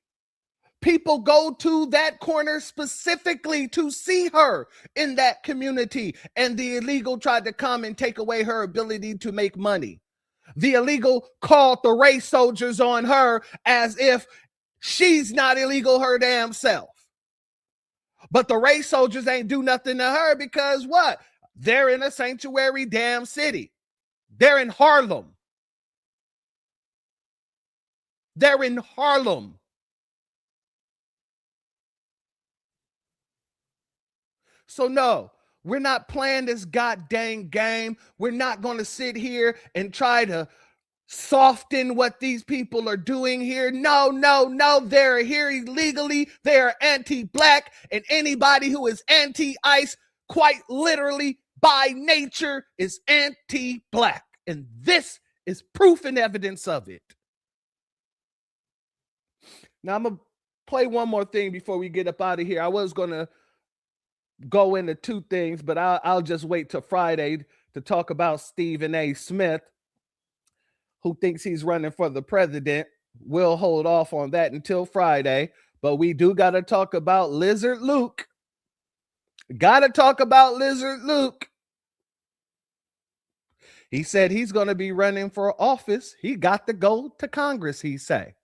People go to that corner specifically to see her in that community. And the illegal tried to come and take away her ability to make money. The illegal called the race soldiers on her as if she's not illegal her damn self. But the race soldiers ain't do nothing to her because what? They're in a sanctuary damn city. They're in Harlem. They're in Harlem. So no, we're not playing this goddamn game. We're not going to sit here and try to soften what these people are doing here. No. They're here illegally. They are anti-black, and anybody who is anti-ICE, quite literally by nature, is anti-black. And this is proof and evidence of it. Now, I'm going to play one more thing before we get up out of here. I was going to go into two things, but I'll just wait till Friday to talk about Stephen A. Smith, who thinks he's running for the president. We'll hold off on that until Friday, but we do got to talk about Lizard Luke. Got to talk about Lizard Luke. He said he's going to be running for office. He got to go to Congress, he say.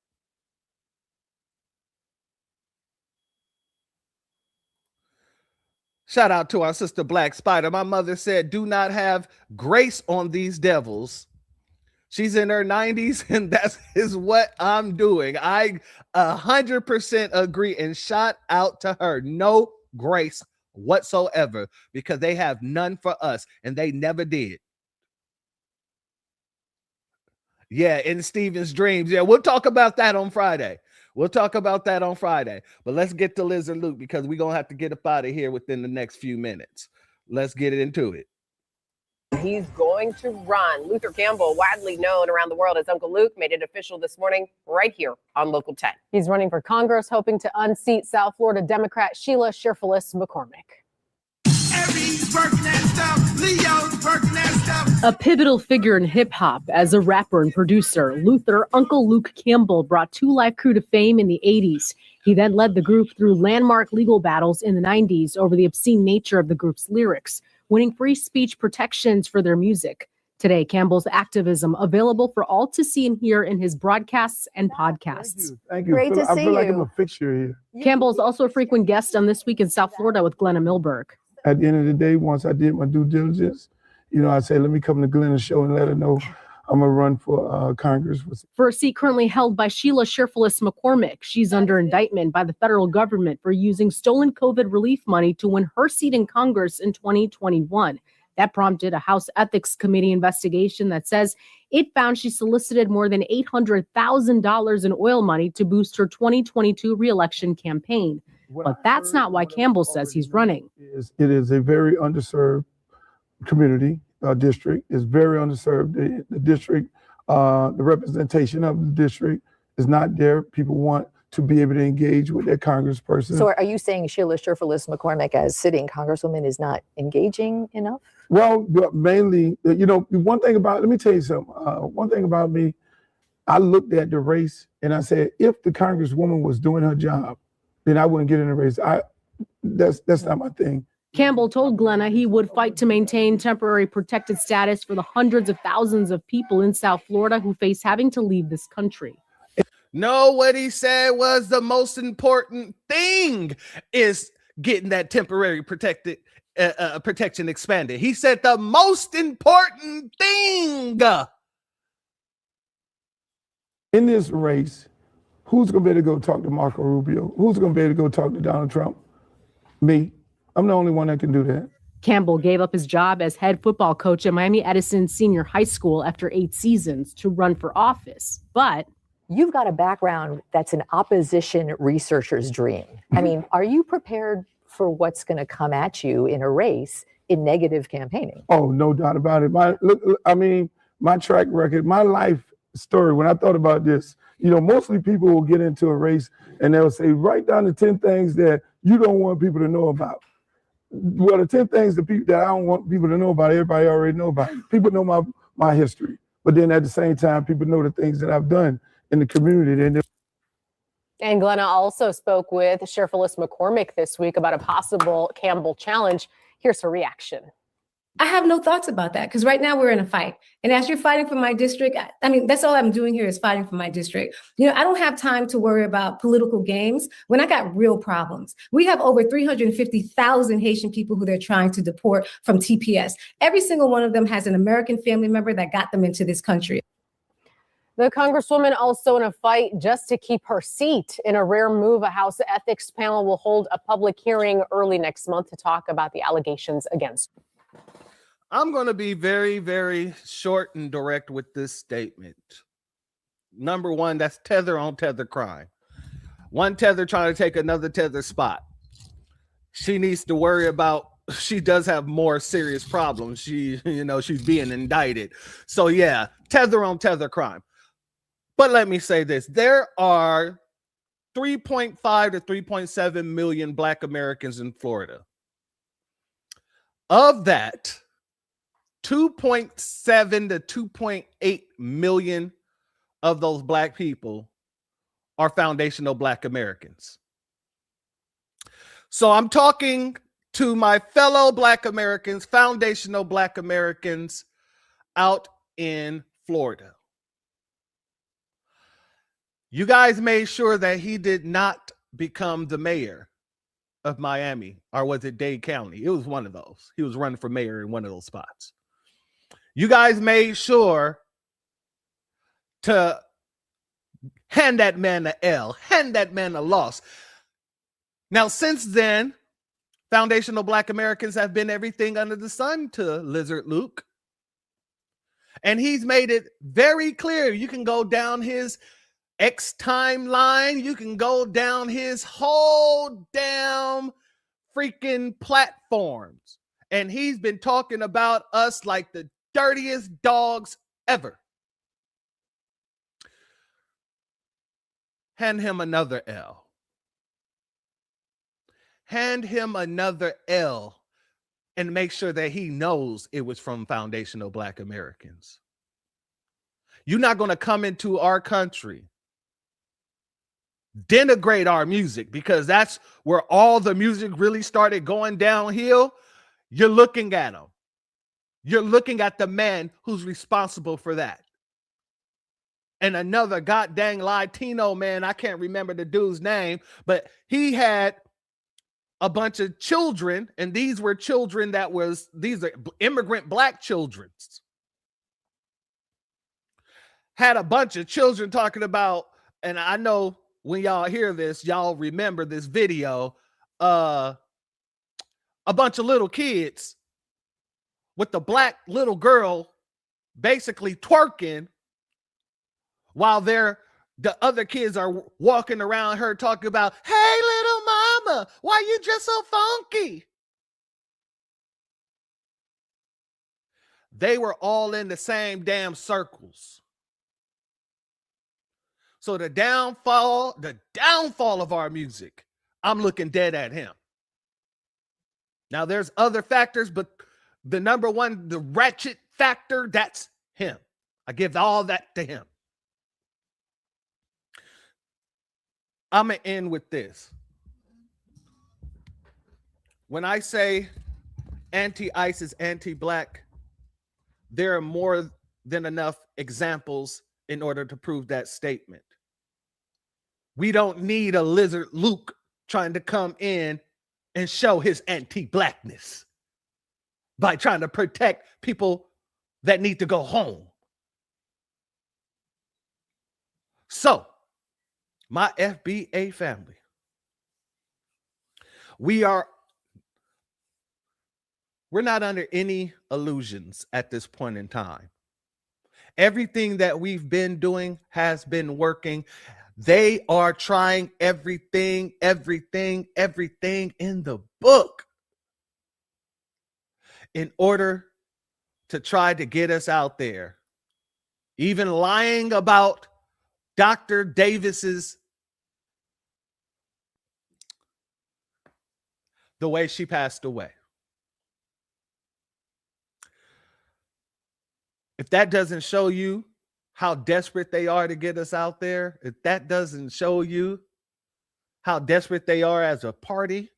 Shout out to our sister Black Spider. My mother said, do not have grace on these devils. She's in her 90s, and that is what I'm doing. I 100% agree, and shout out to her. No grace whatsoever, because they have none for us, and they never did. Yeah, in Stephen's dreams. Yeah, we'll talk about that on Friday. But let's get to Lizard Luke, because we're going to have to get up out of here within the next few minutes. Let's get into it. He's going to run. Luther Campbell, widely known around the world as Uncle Luke, made it official this morning right here on Local 10. He's running for Congress, hoping to unseat South Florida Democrat Sheila Sherfilis McCormick. A pivotal figure in hip-hop as a rapper and producer, Luther Uncle Luke Campbell brought Two Live Crew to fame in the 80s. He then led the group through landmark legal battles in the 90s over the obscene nature of the group's lyrics, winning free speech protections for their music. Today, Campbell's activism available for all to see and hear in his broadcasts and podcasts. Thank you. Great to I see feel like you. I'm a fixture here. Campbell's also a frequent guest on This Week in South Florida with Glenna Milberg. At the end of the day, once I did my due diligence, I say, let me come to Glenna's show and let her know I'm going to run for Congress. For a seat currently held by Sheila Sherfilis McCormick, she's under indictment by the federal government for using stolen COVID relief money to win her seat in Congress in 2021. That prompted a House Ethics Committee investigation that says it found she solicited more than $800,000 in oil money to boost her 2022 reelection campaign. But that's not why Campbell says he's running. It is a very underserved community district. It's very underserved. The district, the representation of the district is not there. People want to be able to engage with their congressperson. So are you saying Sheila Sherfilis McCormick as sitting congresswoman is not engaging enough? Well, mainly, one thing about, let me tell you something. One thing about me, I looked at the race and I said, if the congresswoman was doing her job, then I wouldn't get in the race. That's not my thing. Campbell told Glenna he would fight to maintain temporary protected status for the hundreds of thousands of people in South Florida who face having to leave this country. No, what he said was the most important thing is getting that temporary protection expanded. He said the most important thing. In this race, who's going to be able to go talk to Marco Rubio? Who's going to be able to go talk to Donald Trump? Me. I'm the only one that can do that. Campbell gave up his job as head football coach at Miami Edison Senior High School after 8 seasons to run for office. But you've got a background that's an opposition researcher's dream. I mean, are you prepared for what's going to come at you in a race in negative campaigning? Oh, no doubt about it. My track record, my life story, when I thought about this, mostly people will get into a race and they'll say, write down the 10 things that you don't want people to know about. Well, the 10 things that I don't want people to know about, everybody already know about. People know my history. But then at the same time, people know the things that I've done in the community. And Glenna also spoke with Sherfilis McCormick this week about a possible Campbell challenge. Here's her reaction. I have no thoughts about that because right now we're in a fight. And as you're fighting for my district, that's all I'm doing here is fighting for my district. I don't have time to worry about political games when I got real problems. We have over 350,000 Haitian people who they're trying to deport from TPS. Every single one of them has an American family member that got them into this country. The Congresswoman also in a fight just to keep her seat. In a rare move, a House ethics panel will hold a public hearing early next month to talk about the allegations against her. I'm going to be very, very short and direct with this statement. Number one, that's tether on tether crime. One tether trying to take another tether spot. She needs to worry about she does have more serious problems. She's being indicted. So yeah, tether on tether crime. But let me say this. There are 3.5 to 3.7 million Black Americans in Florida. Of that, 2.7 to 2.8 million of those Black people are foundational Black Americans. So I'm talking to my fellow Black Americans, foundational Black Americans out in Florida. You guys made sure that he did not become the mayor of Miami, or was it Dade County? It was one of those. He was running for mayor in one of those spots. You guys made sure to hand that man a L, hand that man a loss. Now, since then, foundational Black Americans have been everything under the sun to Lizard Luke. And he's made it very clear. You can go down his X timeline. You can go down his whole damn freaking platforms. And he's been talking about us like the dirtiest dogs ever. Hand him another L. Hand him another L and make sure that he knows it was from foundational Black Americans. You're not going to come into our country, denigrate our music, because that's where all the music really started going downhill. You're looking at him. You're looking at the man who's responsible for that. And another goddamn Latino man, I can't remember the dude's name, but he had a bunch of children, and these were children these are immigrant Black children. Had a bunch of children talking about, and I know when y'all hear this, y'all remember this video, a bunch of little kids with the Black little girl basically twerking while the other kids are walking around her talking about, hey, little mama, why you just so funky? They were all in the same damn circles. So the downfall of our music, I'm looking dead at him. Now there's other factors, but the number one, the ratchet factor, that's him. I give all that to him. I'm going to end with this. When I say anti-ISIS, anti-Black, there are more than enough examples in order to prove that statement. We don't need a Lizard Luke trying to come in and show his anti-Blackness by trying to protect people that need to go home. So, my FBA family, we're not under any illusions at this point in time. Everything that we've been doing has been working. They are trying everything in the book in order to try to get us out there. Even lying about Dr. Davis's, the way she passed away. If that doesn't show you how desperate they are to get us out there, if that doesn't show you how desperate they are as a party,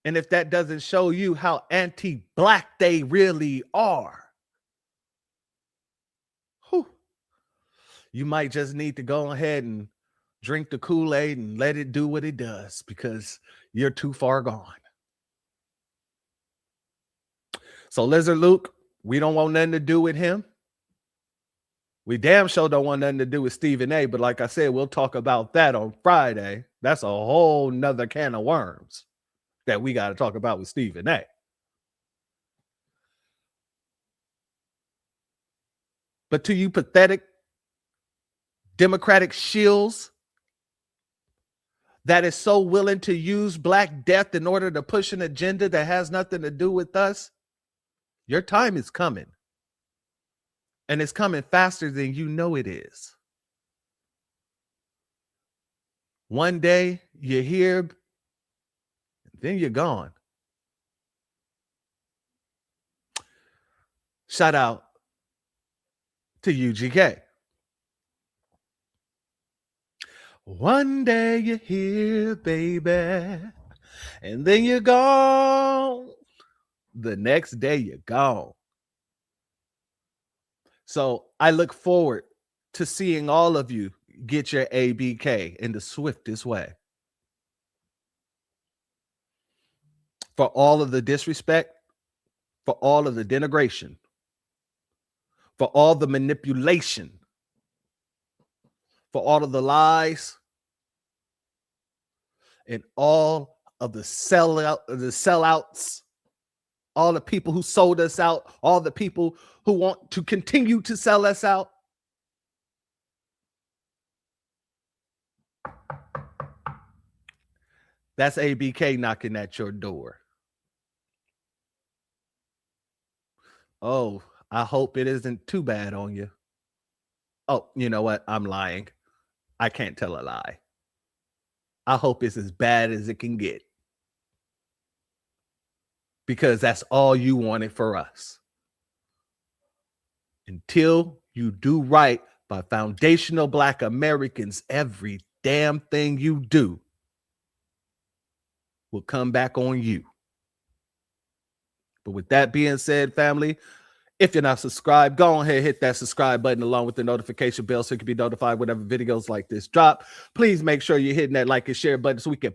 and if that doesn't show you how anti-Black they really are, you might just need to go ahead and drink the Kool-Aid and let it do what it does, because you're too far gone. So Lizard Luke, we don't want nothing to do with him. We damn sure don't want nothing to do with Stephen A. But like I said, we'll talk about that on Friday. That's a whole nother can of worms that we got to talk about with Stephen A. But to you pathetic Democratic shills that is so willing to use Black death in order to push an agenda that has nothing to do with us, your time is coming. And it's coming faster than you know it is. One day you're here, then you're gone. Shout out to UGK. One day you're here, baby, and then you're gone. The next day you're gone. So I look forward to seeing all of you get your ABK in the swiftest way. For all of the disrespect, for all of the denigration, for all the manipulation, for all of the lies, and all of the sellouts, all the people who sold us out, all the people who want to continue to sell us out. That's ABK knocking at your door. Oh, I hope it isn't too bad on you. Oh, you know what? I'm lying. I can't tell a lie. I hope it's as bad as it can get. Because that's all you wanted for us. Until you do right by foundational Black Americans, every damn thing you do will come back on you. But with that being said, family, if you're not subscribed, go ahead and hit that subscribe button along with the notification bell so you can be notified whenever videos like this drop. Please make sure you're hitting that like and share button so we can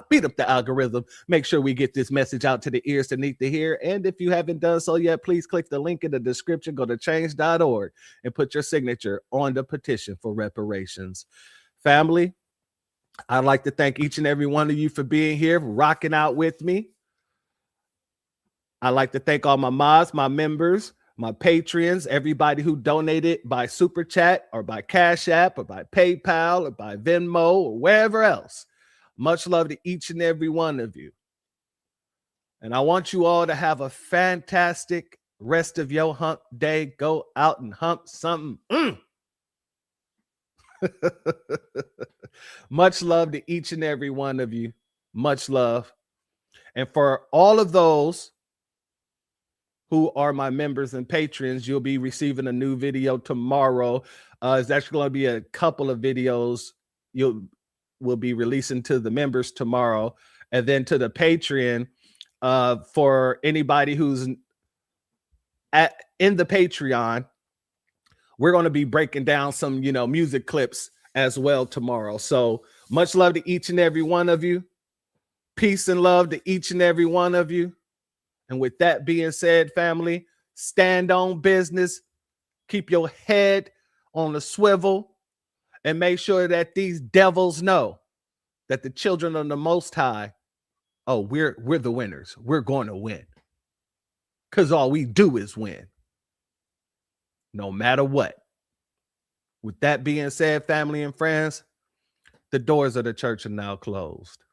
beat up the algorithm. Make sure we get this message out to the ears that need to hear. And if you haven't done so yet, please click the link in the description. Go to change.org and put your signature on the petition for reparations. Family, I'd like to thank each and every one of you for being here, rocking out with me. I'd like to thank all my mods, my members, my Patreons, everybody who donated by Super Chat or by Cash App or by PayPal or by Venmo or wherever else. Much love to each and every one of you. And I want you all to have a fantastic rest of your hump day. Go out and hump something. Much love to each and every one of you. Much love. And for all of those who are my members and patrons, you'll be receiving a new video tomorrow. It's actually going to be a couple of videos we'll be releasing to the members tomorrow. And then to the Patreon, for anybody who's in the Patreon, we're going to be breaking down some, music clips as well tomorrow. So much love to each and every one of you. Peace and love to each and every one of you. And with that being said, family, stand on business, keep your head on the swivel, and make sure that these devils know that the children of the Most High, we're the winners. We're going to win. Because all we do is win. No matter what. With that being said, family and friends, the doors of the church are now closed.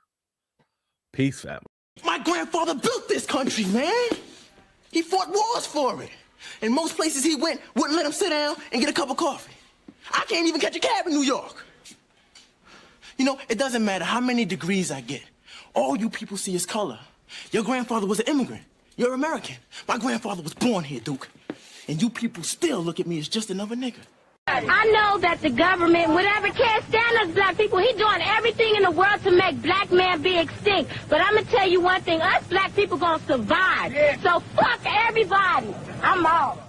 Peace, family. My grandfather built this country, man. He fought wars for it. And most places he went wouldn't let him sit down and get a cup of coffee. I can't even catch a cab in New York. It doesn't matter how many degrees I get. All you people see is color. Your grandfather was an immigrant. You're American. My grandfather was born here, Duke. And you people still look at me as just another nigga. I know that the government, whatever can't stand us black people, he's doing everything in the world to make black man be extinct. But I'm going to tell you one thing, us black people going to survive. So fuck everybody. I'm out.